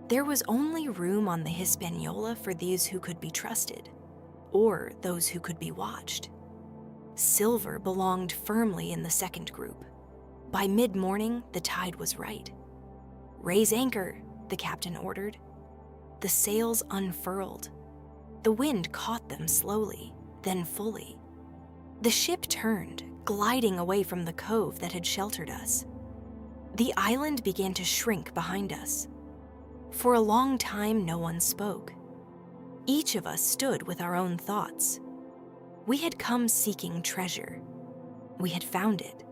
There was only room on the Hispaniola for those who could be trusted, or those who could be watched. Silver belonged firmly in the second group. By mid-morning, the tide was right. "Raise anchor," the captain ordered. The sails unfurled. The wind caught them slowly, then fully. The ship turned, gliding away from the cove that had sheltered us. The island began to shrink behind us. For a long time, no one spoke. Each of us stood with our own thoughts. We had come seeking treasure. We had found it.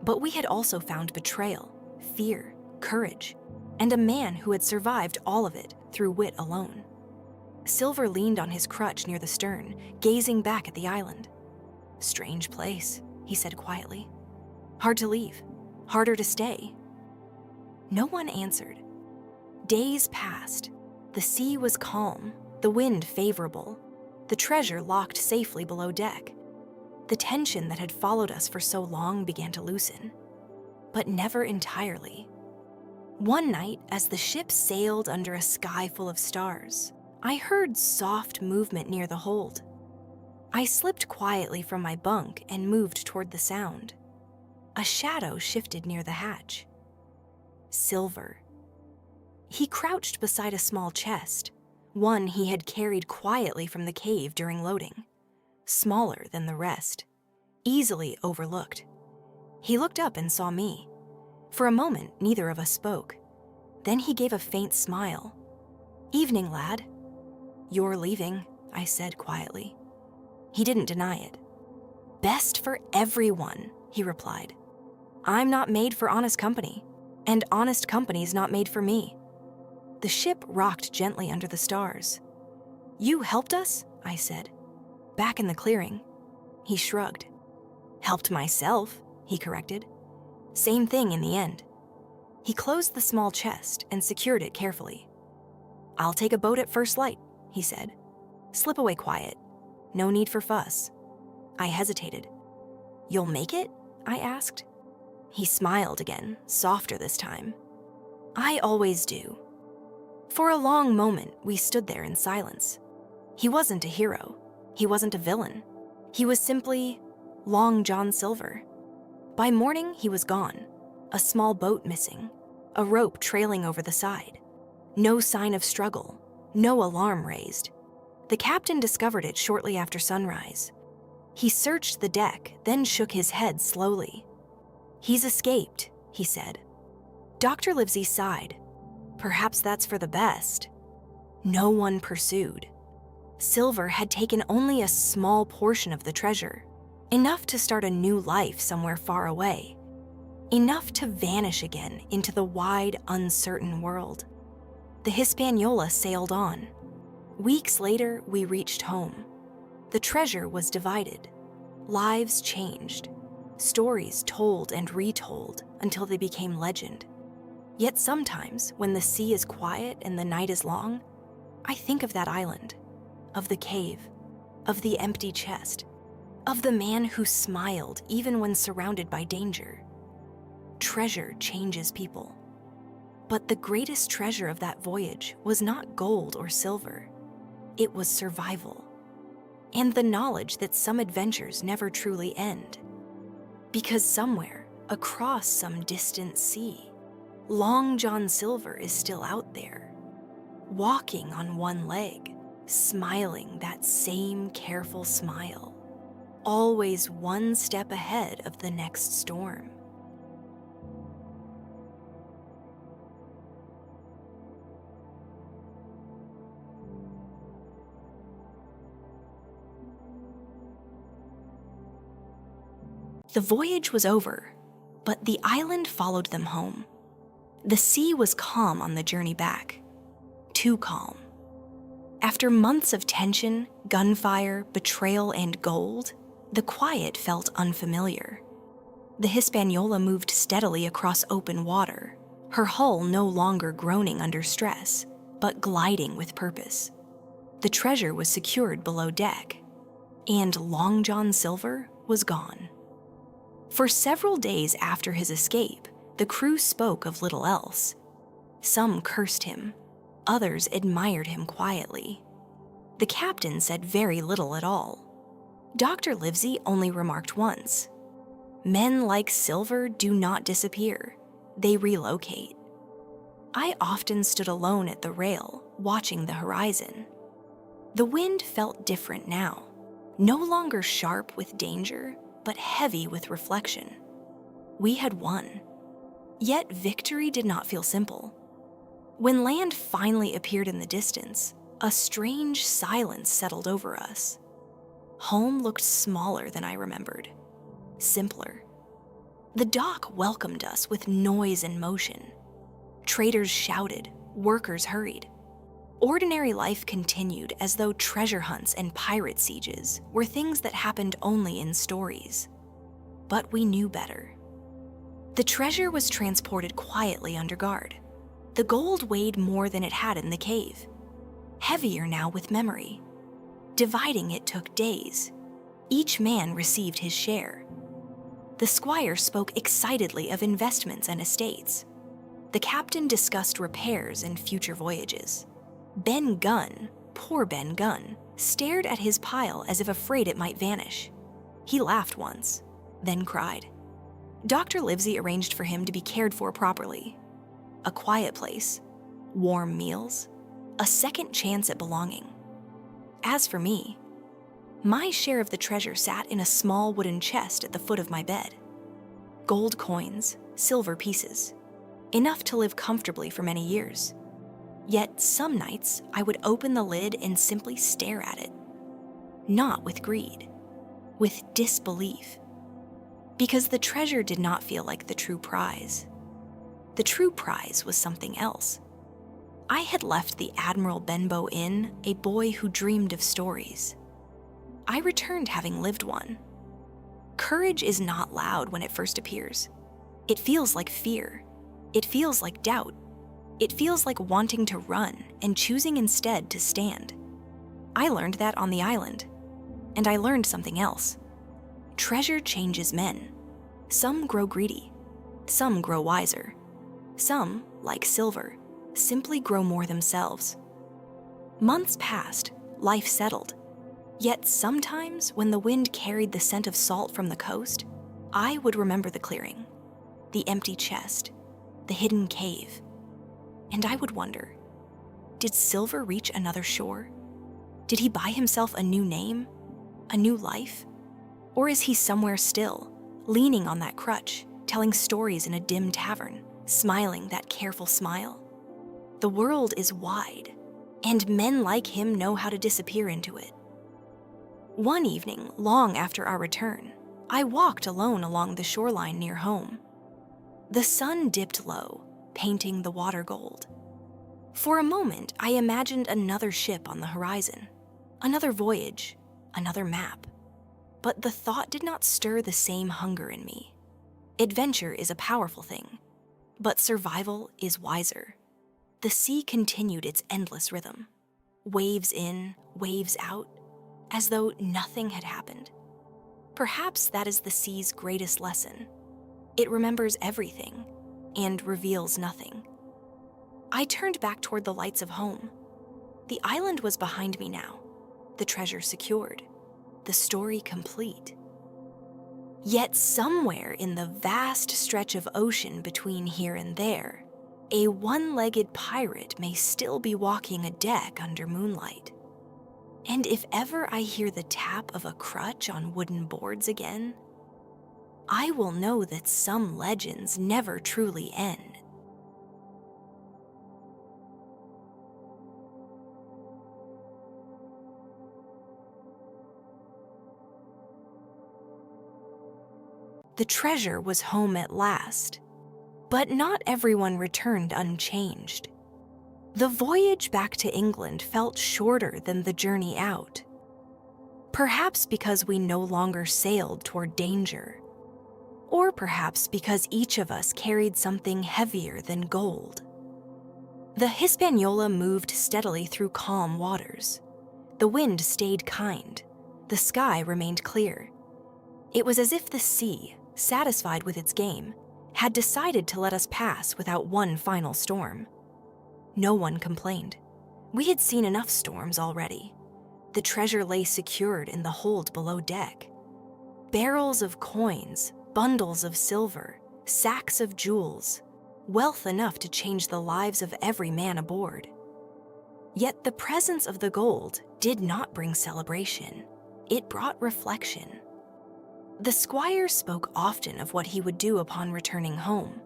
But we had also found betrayal, fear, courage, and a man who had survived all of it through wit alone. Silver leaned on his crutch near the stern, gazing back at the island. "Strange place," he said quietly. "Hard to leave, harder to stay." No one answered. Days passed. The sea was calm, the wind favorable, the treasure locked safely below deck. The tension that had followed us for so long began to loosen, but never entirely. One night, as the ship sailed under a sky full of stars, I heard soft movement near the hold. I slipped quietly from my bunk and moved toward the sound. A shadow shifted near the hatch. Silver. He crouched beside a small chest, one he had carried quietly from the cave during loading. Smaller than the rest, easily overlooked. He looked up and saw me. For a moment, neither of us spoke. Then he gave a faint smile. "Evening, lad." "You're leaving," I said quietly. He didn't deny it. "Best for everyone," he replied. "I'm not made for honest company, and honest company's not made for me." The ship rocked gently under the stars. "You helped us?" I said. "Back in the clearing." He shrugged. "Helped myself," he corrected. "Same thing in the end." He closed the small chest and secured it carefully. "I'll take a boat at first light," he said. "Slip away quiet. No need for fuss." I hesitated. "You'll make it?" I asked. He smiled again, softer this time. "I always do." For a long moment, we stood there in silence. He wasn't a hero. He wasn't a villain. He was simply Long John Silver. By morning, he was gone. A small boat missing. A rope trailing over the side. No sign of struggle. No alarm raised. The captain discovered it shortly after sunrise. He searched the deck, then shook his head slowly. "He's escaped," he said. Dr. Livesey sighed. "Perhaps that's for the best," No one pursued. Silver had taken only a small portion of the treasure, enough to start a new life somewhere far away, enough to vanish again into the wide, uncertain world. The Hispaniola sailed on. Weeks later, we reached home. The treasure was divided. Lives changed. Stories told and retold until they became legend. Yet sometimes, when the sea is quiet and the night is long, I think of that island, of the cave, of the empty chest, of the man who smiled even when surrounded by danger. Treasure changes people. But the greatest treasure of that voyage was not gold or silver. It was survival, and the knowledge that some adventures never truly end. Because somewhere, across some distant sea, Long John Silver is still out there, walking on one leg, smiling that same careful smile, always one step ahead of the next storm. The voyage was over, but the island followed them home. The sea was calm on the journey back. Too calm. After months of tension, gunfire, betrayal, and gold, the quiet felt unfamiliar. The Hispaniola moved steadily across open water, her hull no longer groaning under stress, but gliding with purpose. The treasure was secured below deck, and Long John Silver was gone. For several days after his escape, the crew spoke of little else. Some cursed him, others admired him quietly. The captain said very little at all. Dr. Livesey only remarked once, "Men like Silver do not disappear, they relocate." I often stood alone at the rail, watching the horizon. The wind felt different now, no longer sharp with danger, but heavy with reflection. We had won. Yet victory did not feel simple. When land finally appeared in the distance, a strange silence settled over us. Home looked smaller than I remembered, simpler. The dock welcomed us with noise and motion. Traders shouted, workers hurried. Ordinary life continued as though treasure hunts and pirate sieges were things that happened only in stories. But we knew better. The treasure was transported quietly under guard. The gold weighed more than it had in the cave, heavier now with memory. Dividing it took days. Each man received his share. The squire spoke excitedly of investments and estates. The captain discussed repairs and future voyages. Ben Gunn, poor Ben Gunn, stared at his pile as if afraid it might vanish. He laughed once, then cried. Dr. Livesey arranged for him to be cared for properly. A quiet place, warm meals, a second chance at belonging. As for me, my share of the treasure sat in a small wooden chest at the foot of my bed. Gold coins, silver pieces, enough to live comfortably for many years. Yet some nights I would open the lid and simply stare at it. Not with greed, with disbelief. Because the treasure did not feel like the true prize. The true prize was something else. I had left the Admiral Benbow Inn a boy who dreamed of stories. I returned having lived one. Courage is not loud when it first appears. It feels like fear. It feels like doubt. It feels like wanting to run and choosing instead to stand. I learned that on the island. And I learned something else. Treasure changes men. Some grow greedy. Some grow wiser. Some, like Silver, simply grow more themselves. Months passed, life settled. Yet sometimes, when the wind carried the scent of salt from the coast, I would remember the clearing, the empty chest, the hidden cave. And I would wonder, did Silver reach another shore? Did he buy himself a new name, a new life? Or is he somewhere still, leaning on that crutch, telling stories in a dim tavern, smiling that careful smile? The world is wide. and men like him know how to disappear into it. One evening, long after our return, I walked alone along the shoreline near home. The sun dipped low, painting the water gold. For a moment, I imagined another ship on the horizon, another voyage, another map. But the thought did not stir the same hunger in me. Adventure is a powerful thing, but survival is wiser. The sea continued its endless rhythm, waves in, waves out, as though nothing had happened. Perhaps that is the sea's greatest lesson. It remembers everything and reveals nothing. I turned back toward the lights of home. The island was behind me now, the treasure secured, the story complete. Yet somewhere in the vast stretch of ocean between here and there, a one-legged pirate may still be walking a deck under moonlight. And if ever I hear the tap of a crutch on wooden boards again, I will know that some legends never truly end. The treasure was home at last, but not everyone returned unchanged. The voyage back to England felt shorter than the journey out. Perhaps because we no longer sailed toward danger, or perhaps because each of us carried something heavier than gold. The Hispaniola moved steadily through calm waters. The wind stayed kind. The sky remained clear. It was as if the sea, satisfied with its game, had decided to let us pass without one final storm. No one complained. We had seen enough storms already. The treasure lay secured in the hold below deck. Barrels of coins, bundles of silver, sacks of jewels, wealth enough to change the lives of every man aboard. Yet the presence of the gold did not bring celebration. It brought reflection. The squire spoke often of what he would do upon returning home.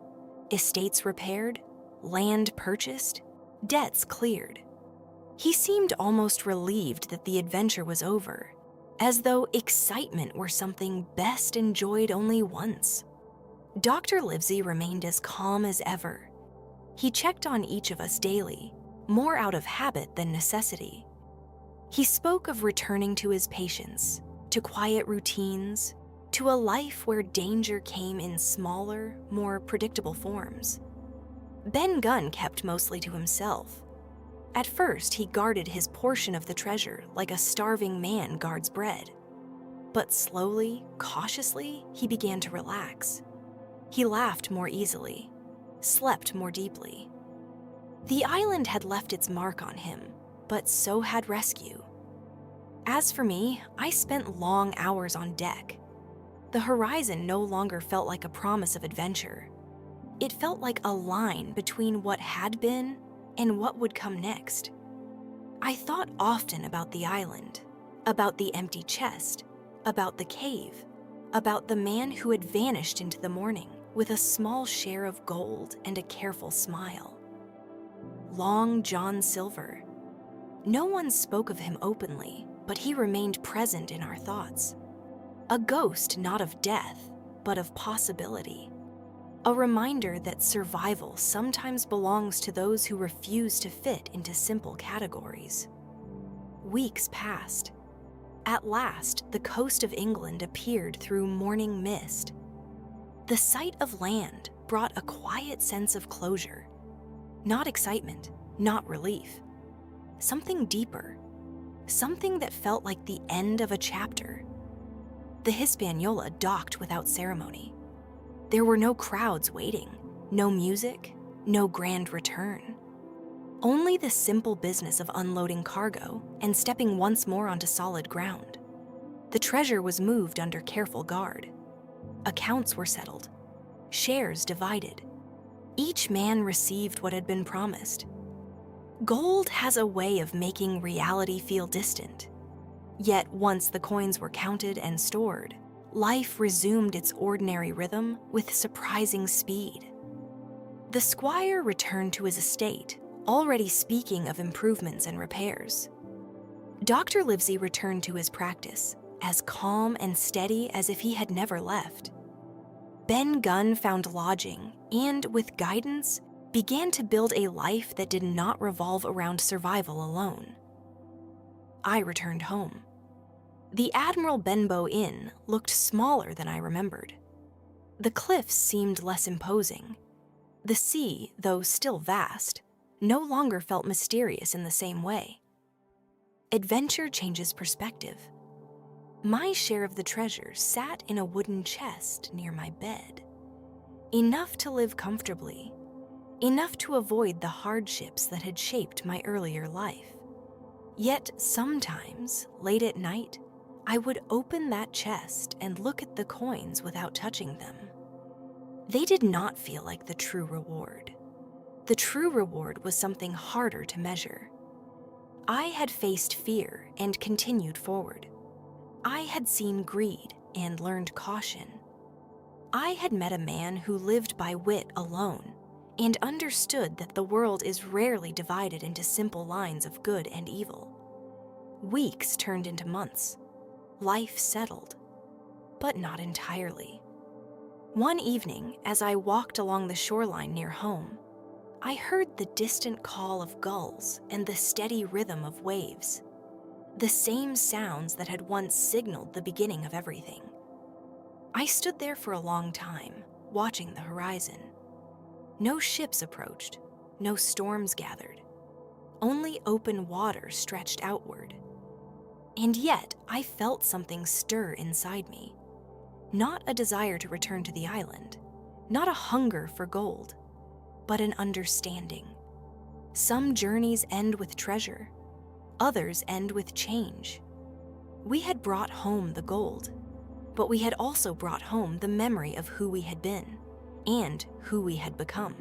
Estates repaired, land purchased, debts cleared. He seemed almost relieved that the adventure was over, as though excitement were something best enjoyed only once. Dr. Livesey remained as calm as ever. He checked on each of us daily, more out of habit than necessity. He spoke of returning to his patients, to quiet routines, to a life where danger came in smaller, more predictable forms. Ben Gunn kept mostly to himself. At first, he guarded his portion of the treasure like a starving man guards bread. But slowly, cautiously, he began to relax. He laughed more easily, slept more deeply. The island had left its mark on him, but so had rescue. As for me, I spent long hours on deck. The horizon no longer felt like a promise of adventure. It felt like a line between what had been and what would come next. I thought often about the island, about the empty chest, about the cave, about the man who had vanished into the morning with a small share of gold and a careful smile. Long John Silver. No one spoke of him openly, but he remained present in our thoughts. A ghost not of death, but of possibility. A reminder that survival sometimes belongs to those who refuse to fit into simple categories. Weeks passed. At last, the coast of England appeared through morning mist. The sight of land brought a quiet sense of closure. Not excitement, not relief. Something deeper. Something that felt like the end of a chapter. The Hispaniola docked without ceremony. There were no crowds waiting, no music, no grand return. Only the simple business of unloading cargo and stepping once more onto solid ground. The treasure was moved under careful guard. Accounts were settled, shares divided. Each man received what had been promised. Gold has a way of making reality feel distant. Yet once the coins were counted and stored, life resumed its ordinary rhythm with surprising speed. The squire returned to his estate, already speaking of improvements and repairs. Dr. Livesey returned to his practice, as calm and steady as if he had never left. Ben Gunn found lodging and, with guidance, began to build a life that did not revolve around survival alone. I returned home. The Admiral Benbow Inn looked smaller than I remembered. The cliffs seemed less imposing. The sea, though still vast, no longer felt mysterious in the same way. Adventure changes perspective. My share of the treasure sat in a wooden chest near my bed. Enough to live comfortably, enough to avoid the hardships that had shaped my earlier life. Yet sometimes, late at night, I would open that chest and look at the coins without touching them. They did not feel like the true reward. The true reward was something harder to measure. I had faced fear and continued forward. I had seen greed and learned caution. I had met a man who lived by wit alone and understood that the world is rarely divided into simple lines of good and evil. Weeks turned into months. Life settled, but not entirely. One evening, as I walked along the shoreline near home, I heard the distant call of gulls and the steady rhythm of waves, the same sounds that had once signaled the beginning of everything. I stood there for a long time, watching the horizon. No ships approached, no storms gathered, only open water stretched outward. And yet, I felt something stir inside me. Not a desire to return to the island, not a hunger for gold, but an understanding. Some journeys end with treasure, others end with change. We had brought home the gold, but we had also brought home the memory of who we had been and who we had become.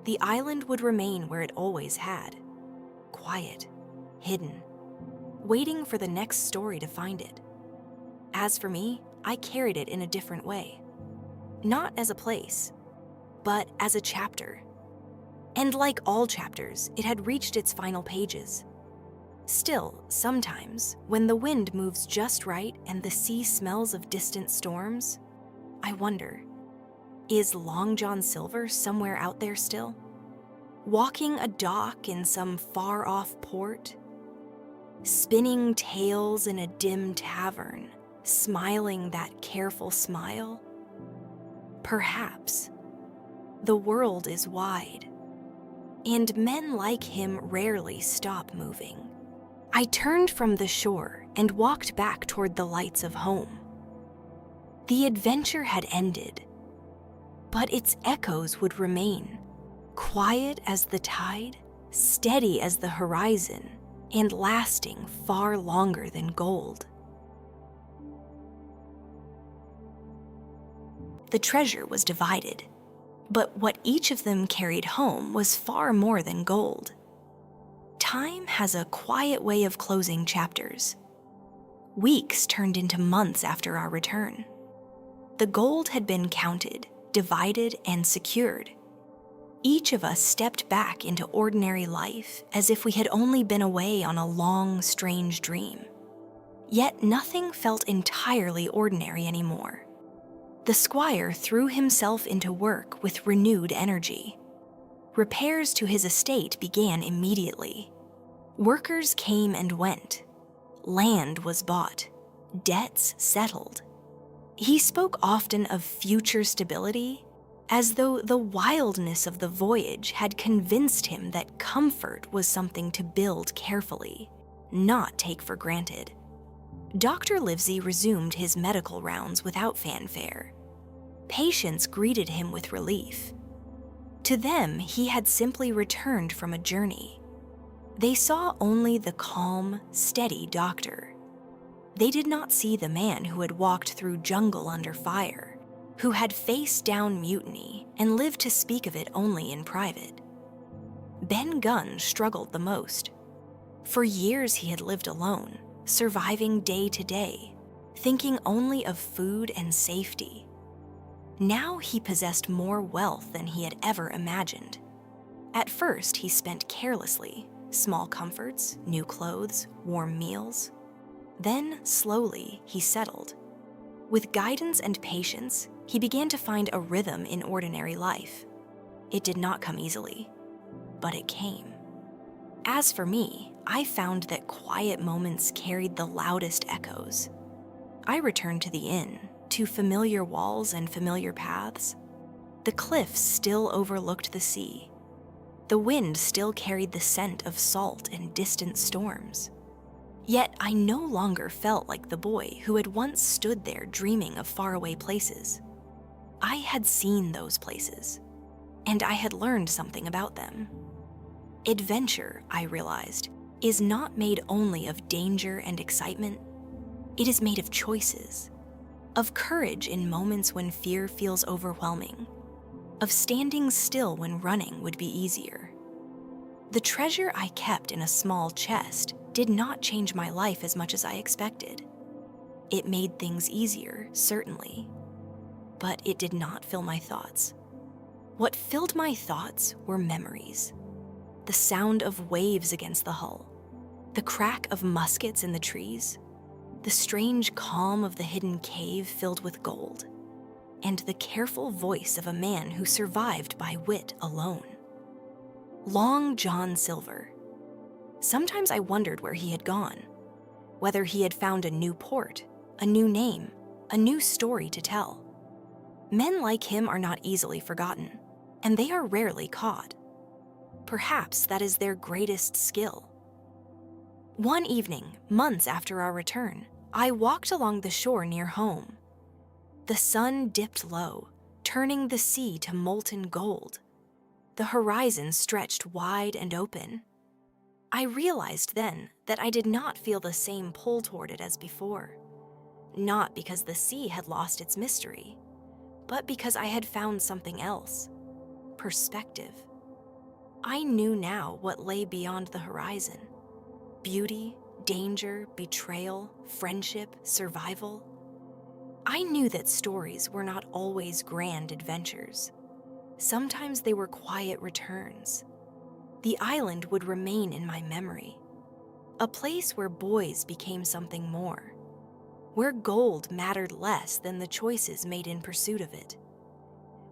The island would remain where it always had, quiet, hidden, waiting for the next story to find it. As for me, I carried it in a different way. Not as a place, but as a chapter. And like all chapters, it had reached its final pages. Still, sometimes, when the wind moves just right and the sea smells of distant storms, I wonder, is Long John Silver somewhere out there still? Walking a dock in some far-off port? Spinning tales in a dim tavern, smiling that careful smile? Perhaps. The world is wide, and men like him rarely stop moving. I turned from the shore and walked back toward the lights of home. The adventure had ended, but its echoes would remain, quiet as the tide, steady as the horizon, and lasting far longer than gold. The treasure was divided, but what each of them carried home was far more than gold. Time has a quiet way of closing chapters. Weeks turned into months after our return. The gold had been counted, divided, and secured. Each of us stepped back into ordinary life as if we had only been away on a long, strange dream. Yet nothing felt entirely ordinary anymore. The squire threw himself into work with renewed energy. Repairs to his estate began immediately. Workers came and went. Land was bought. Debts settled. He spoke often of future stability, as though the wildness of the voyage had convinced him that comfort was something to build carefully, not take for granted. Dr. Livesey resumed his medical rounds without fanfare. Patients greeted him with relief. To them, he had simply returned from a journey. They saw only the calm, steady doctor. They did not see the man who had walked through jungle under fire, who had faced down mutiny and lived to speak of it only in private. Ben Gunn struggled the most. For years he had lived alone, surviving day to day, thinking only of food and safety. Now he possessed more wealth than he had ever imagined. At first, he spent carelessly, small comforts, new clothes, warm meals. Then, slowly, he settled. With guidance and patience, he began to find a rhythm in ordinary life. It did not come easily, but it came. As for me, I found that quiet moments carried the loudest echoes. I returned to the inn, to familiar walls and familiar paths. The cliffs still overlooked the sea. The wind still carried the scent of salt and distant storms. Yet I no longer felt like the boy who had once stood there dreaming of faraway places. I had seen those places, and I had learned something about them. Adventure, I realized, is not made only of danger and excitement. It is made of choices, of courage in moments when fear feels overwhelming, of standing still when running would be easier. The treasure I kept in a small chest did not change my life as much as I expected. It made things easier, certainly, but it did not fill my thoughts. What filled my thoughts were memories. The sound of waves against the hull, the crack of muskets in the trees, the strange calm of the hidden cave filled with gold, and the careful voice of a man who survived by wit alone. Long John Silver. Sometimes I wondered where he had gone, whether he had found a new port, a new name, a new story to tell. Men like him are not easily forgotten, and they are rarely caught. Perhaps that is their greatest skill. One evening, months after our return, I walked along the shore near home. The sun dipped low, turning the sea to molten gold. The horizon stretched wide and open. I realized then that I did not feel the same pull toward it as before, not because the sea had lost its mystery, but because I had found something else: perspective. I knew now what lay beyond the horizon: beauty, danger, betrayal, friendship, survival. I knew that stories were not always grand adventures. Sometimes they were quiet returns. The island would remain in my memory, a place where boys became something more, where gold mattered less than the choices made in pursuit of it,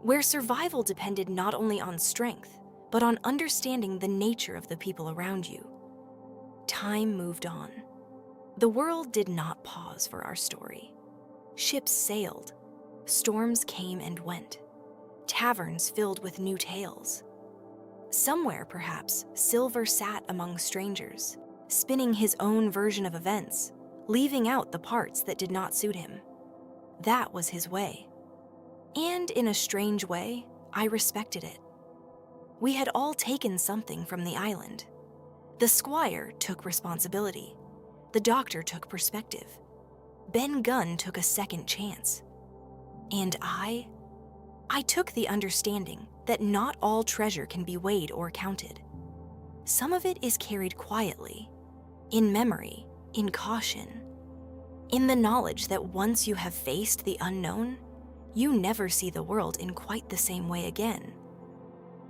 where survival depended not only on strength, but on understanding the nature of the people around you. Time moved on. The world did not pause for our story. Ships sailed. Storms came and went. Taverns filled with new tales. Somewhere, perhaps, Silver sat among strangers, spinning his own version of events, leaving out the parts that did not suit him. That was his way. And in a strange way, I respected it. We had all taken something from the island. The squire took responsibility. The doctor took perspective. Ben Gunn took a second chance. And I took the understanding that not all treasure can be weighed or counted. Some of it is carried quietly, in memory, in caution, in the knowledge that once you have faced the unknown, you never see the world in quite the same way again.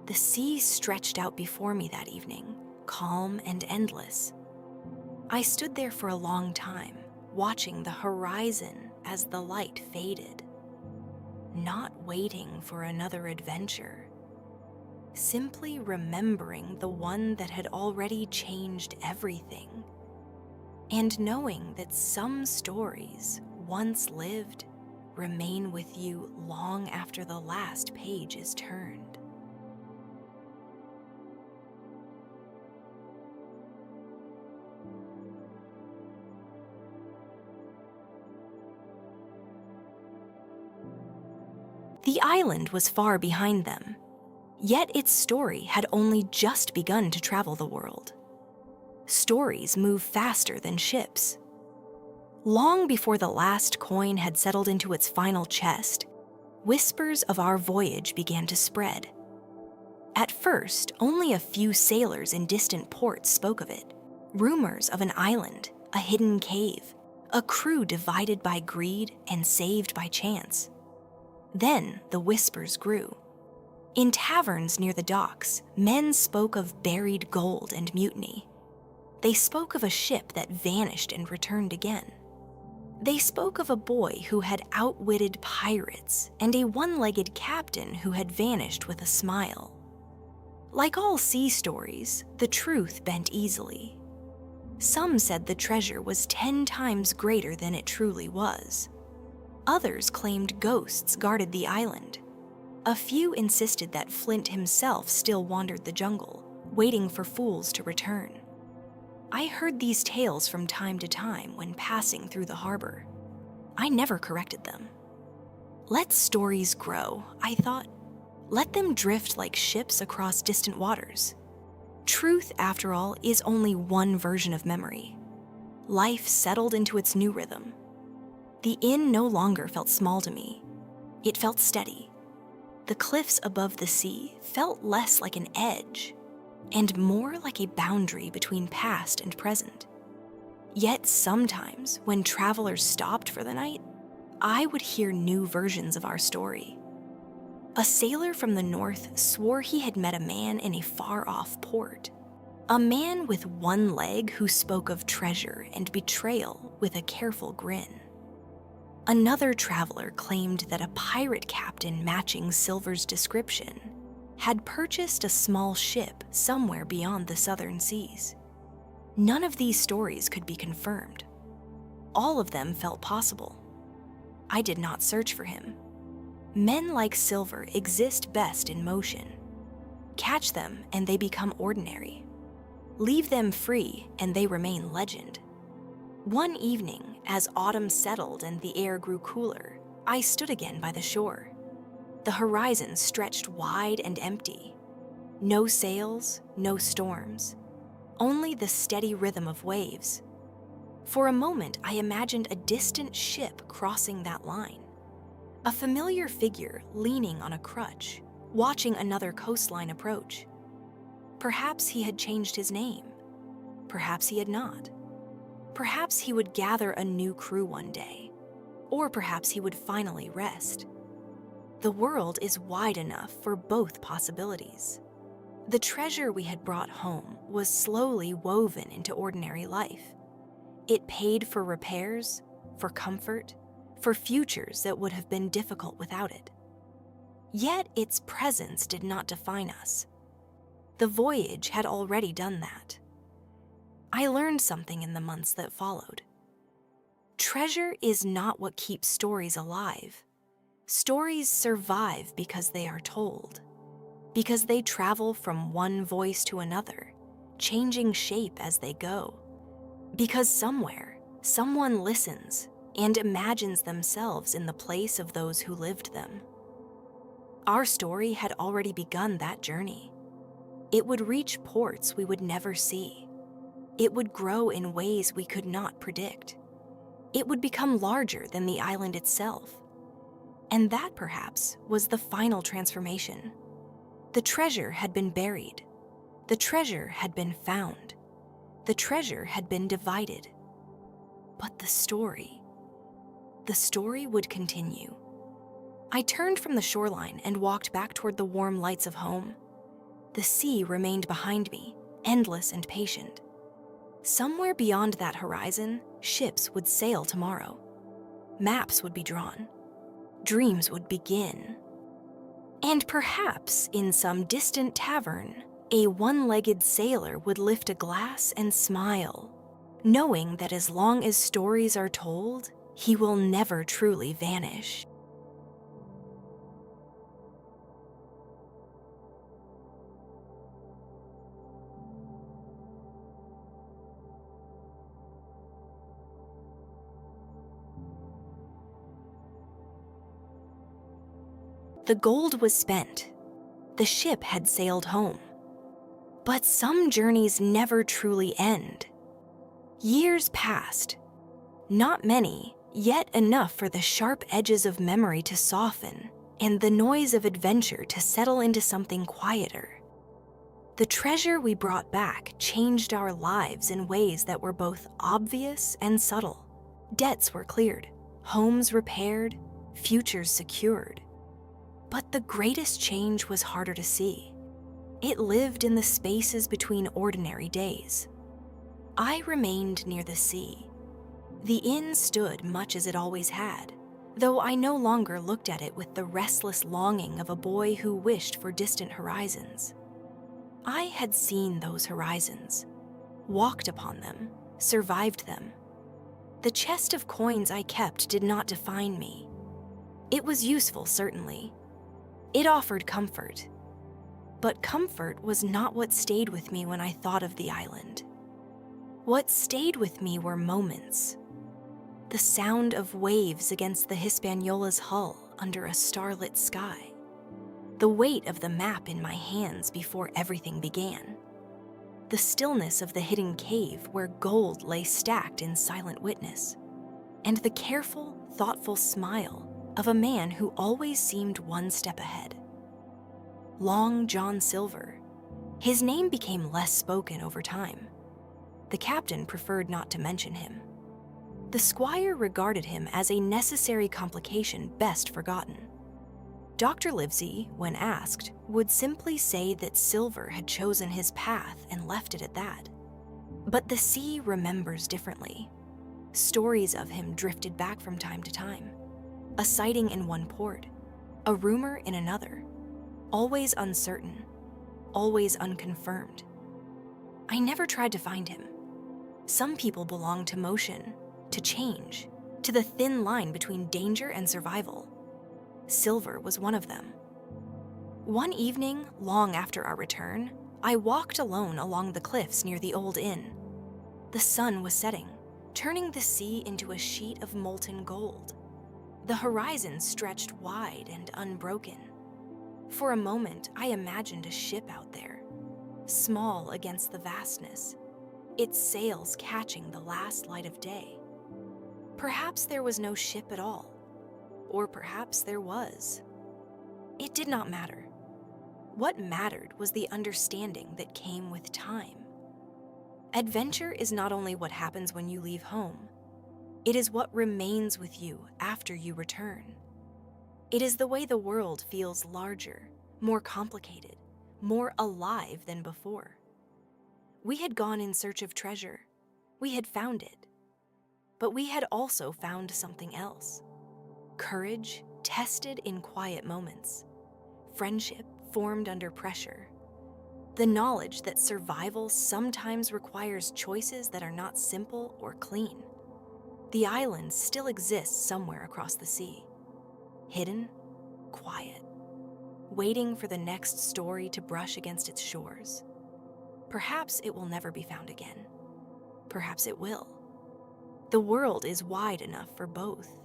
The sea stretched out before me that evening, calm and endless. I stood there for a long time, watching the horizon as the light faded, not waiting for another adventure, simply remembering the one that had already changed everything, and knowing that some stories, once lived, remain with you long after the last page is turned. The island was far behind them, yet its story had only just begun to travel the world. Stories move faster than ships. Long before the last coin had settled into its final chest, whispers of our voyage began to spread. At first, only a few sailors in distant ports spoke of it. Rumors of an island, a hidden cave, a crew divided by greed and saved by chance. Then the whispers grew. In taverns near the docks, men spoke of buried gold and mutiny. They spoke of a ship that vanished and returned again. They spoke of a boy who had outwitted pirates and a one-legged captain who had vanished with a smile. Like all sea stories, the truth bent easily. Some said the treasure was 10 times greater than it truly was. Others claimed ghosts guarded the island. A few insisted that Flint himself still wandered the jungle, waiting for fools to return. I heard these tales from time to time when passing through the harbor. I never corrected them. Let stories grow, I thought. Let them drift like ships across distant waters. Truth, after all, is only one version of memory. Life settled into its new rhythm. The inn no longer felt small to me. It felt steady. The cliffs above the sea felt less like an edge and more like a boundary between past and present. Yet sometimes, when travelers stopped for the night, I would hear new versions of our story. A sailor from the north swore he had met a man in a far-off port. A man with one leg who spoke of treasure and betrayal with a careful grin. Another traveler claimed that a pirate captain matching Silver's description had purchased a small ship somewhere beyond the southern seas. None of these stories could be confirmed. All of them felt possible. I did not search for him. Men like Silver exist best in motion. Catch them and they become ordinary. Leave them free and they remain legend. One evening, as autumn settled and the air grew cooler, I stood again by the shore. The horizon stretched wide and empty. No sails, no storms. Only the steady rhythm of waves. For a moment, I imagined a distant ship crossing that line. A familiar figure leaning on a crutch, watching another coastline approach. Perhaps he had changed his name. Perhaps he had not. Perhaps he would gather a new crew one day. Or perhaps he would finally rest. The world is wide enough for both possibilities. The treasure we had brought home was slowly woven into ordinary life. It paid for repairs, for comfort, for futures that would have been difficult without it. Yet its presence did not define us. The voyage had already done that. I learned something in the months that followed. Treasure is not what keeps stories alive. Stories survive because they are told, because they travel from one voice to another, changing shape as they go, because somewhere, someone listens and imagines themselves in the place of those who lived them. Our story had already begun that journey. It would reach ports we would never see. It would grow in ways we could not predict. It would become larger than the island itself. And that, perhaps, was the final transformation. The treasure had been buried. The treasure had been found. The treasure had been divided. But the story would continue. I turned from the shoreline and walked back toward the warm lights of home. The sea remained behind me, endless and patient. Somewhere beyond that horizon, ships would sail tomorrow. Maps would be drawn. Dreams would begin. And perhaps in some distant tavern, a one-legged sailor would lift a glass and smile, knowing that as long as stories are told, he will never truly vanish. The gold was spent. The ship had sailed home. But some journeys never truly end. Years passed. Not many, yet enough for the sharp edges of memory to soften and the noise of adventure to settle into something quieter. The treasure we brought back changed our lives in ways that were both obvious and subtle. Debts were cleared, homes repaired, futures secured. But the greatest change was harder to see. It lived in the spaces between ordinary days. I remained near the sea. The inn stood much as it always had, though I no longer looked at it with the restless longing of a boy who wished for distant horizons. I had seen those horizons, walked upon them, survived them. The chest of coins I kept did not define me. It was useful, certainly. It offered comfort. But comfort was not what stayed with me when I thought of the island. What stayed with me were moments. The sound of waves against the Hispaniola's hull under a starlit sky. The weight of the map in my hands before everything began. The stillness of the hidden cave where gold lay stacked in silent witness. And the careful, thoughtful smile of a man who always seemed one step ahead. Long John Silver. His name became less spoken over time. The captain preferred not to mention him. The squire regarded him as a necessary complication best forgotten. Dr. Livesey, when asked, would simply say that Silver had chosen his path and left it at that. But the sea remembers differently. Stories of him drifted back from time to time. A sighting in one port, a rumor in another, always uncertain, always unconfirmed. I never tried to find him. Some people belong to motion, to change, to the thin line between danger and survival. Silver was one of them. One evening, long after our return, I walked alone along the cliffs near the old inn. The sun was setting, turning the sea into a sheet of molten gold. The horizon stretched wide and unbroken. For a moment, I imagined a ship out there, small against the vastness, its sails catching the last light of day. Perhaps there was no ship at all, or perhaps there was. It did not matter. What mattered was the understanding that came with time. Adventure is not only what happens when you leave home, it is what remains with you after you return. It is the way the world feels larger, more complicated, more alive than before. We had gone in search of treasure. We had found it. But we had also found something else. Courage tested in quiet moments. Friendship formed under pressure. The knowledge that survival sometimes requires choices that are not simple or clean. The island still exists somewhere across the sea. Hidden, quiet, waiting for the next story to brush against its shores. Perhaps it will never be found again. Perhaps it will. The world is wide enough for both.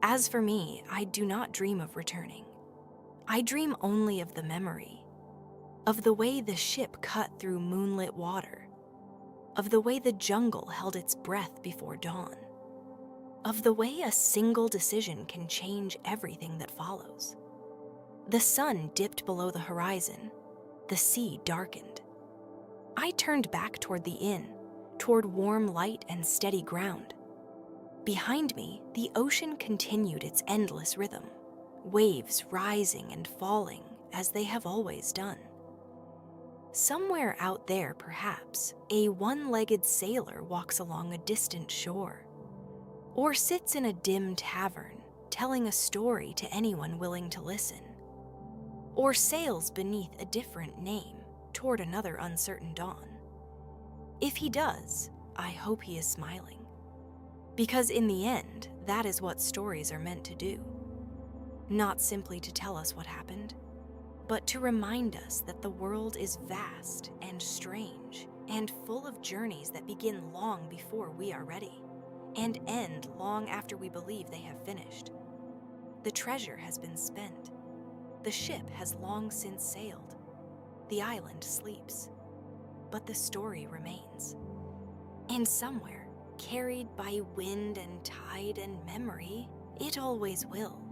As for me, I do not dream of returning. I dream only of the memory, of the way the ship cut through moonlit water, of the way the jungle held its breath before dawn, of the way a single decision can change everything that follows. The sun dipped below the horizon, the sea darkened. I turned back toward the inn, toward warm light and steady ground. Behind me, the ocean continued its endless rhythm, waves rising and falling as they have always done. Somewhere out there, perhaps, a one-legged sailor walks along a distant shore, or sits in a dim tavern, telling a story to anyone willing to listen, or sails beneath a different name toward another uncertain dawn. If he does, I hope he is smiling. Because in the end, that is what stories are meant to do. Not simply to tell us what happened, but to remind us that the world is vast and strange and full of journeys that begin long before we are ready and end long after we believe they have finished. The treasure has been spent. The ship has long since sailed. The island sleeps. But the story remains. And somewhere, carried by wind and tide and memory, it always will.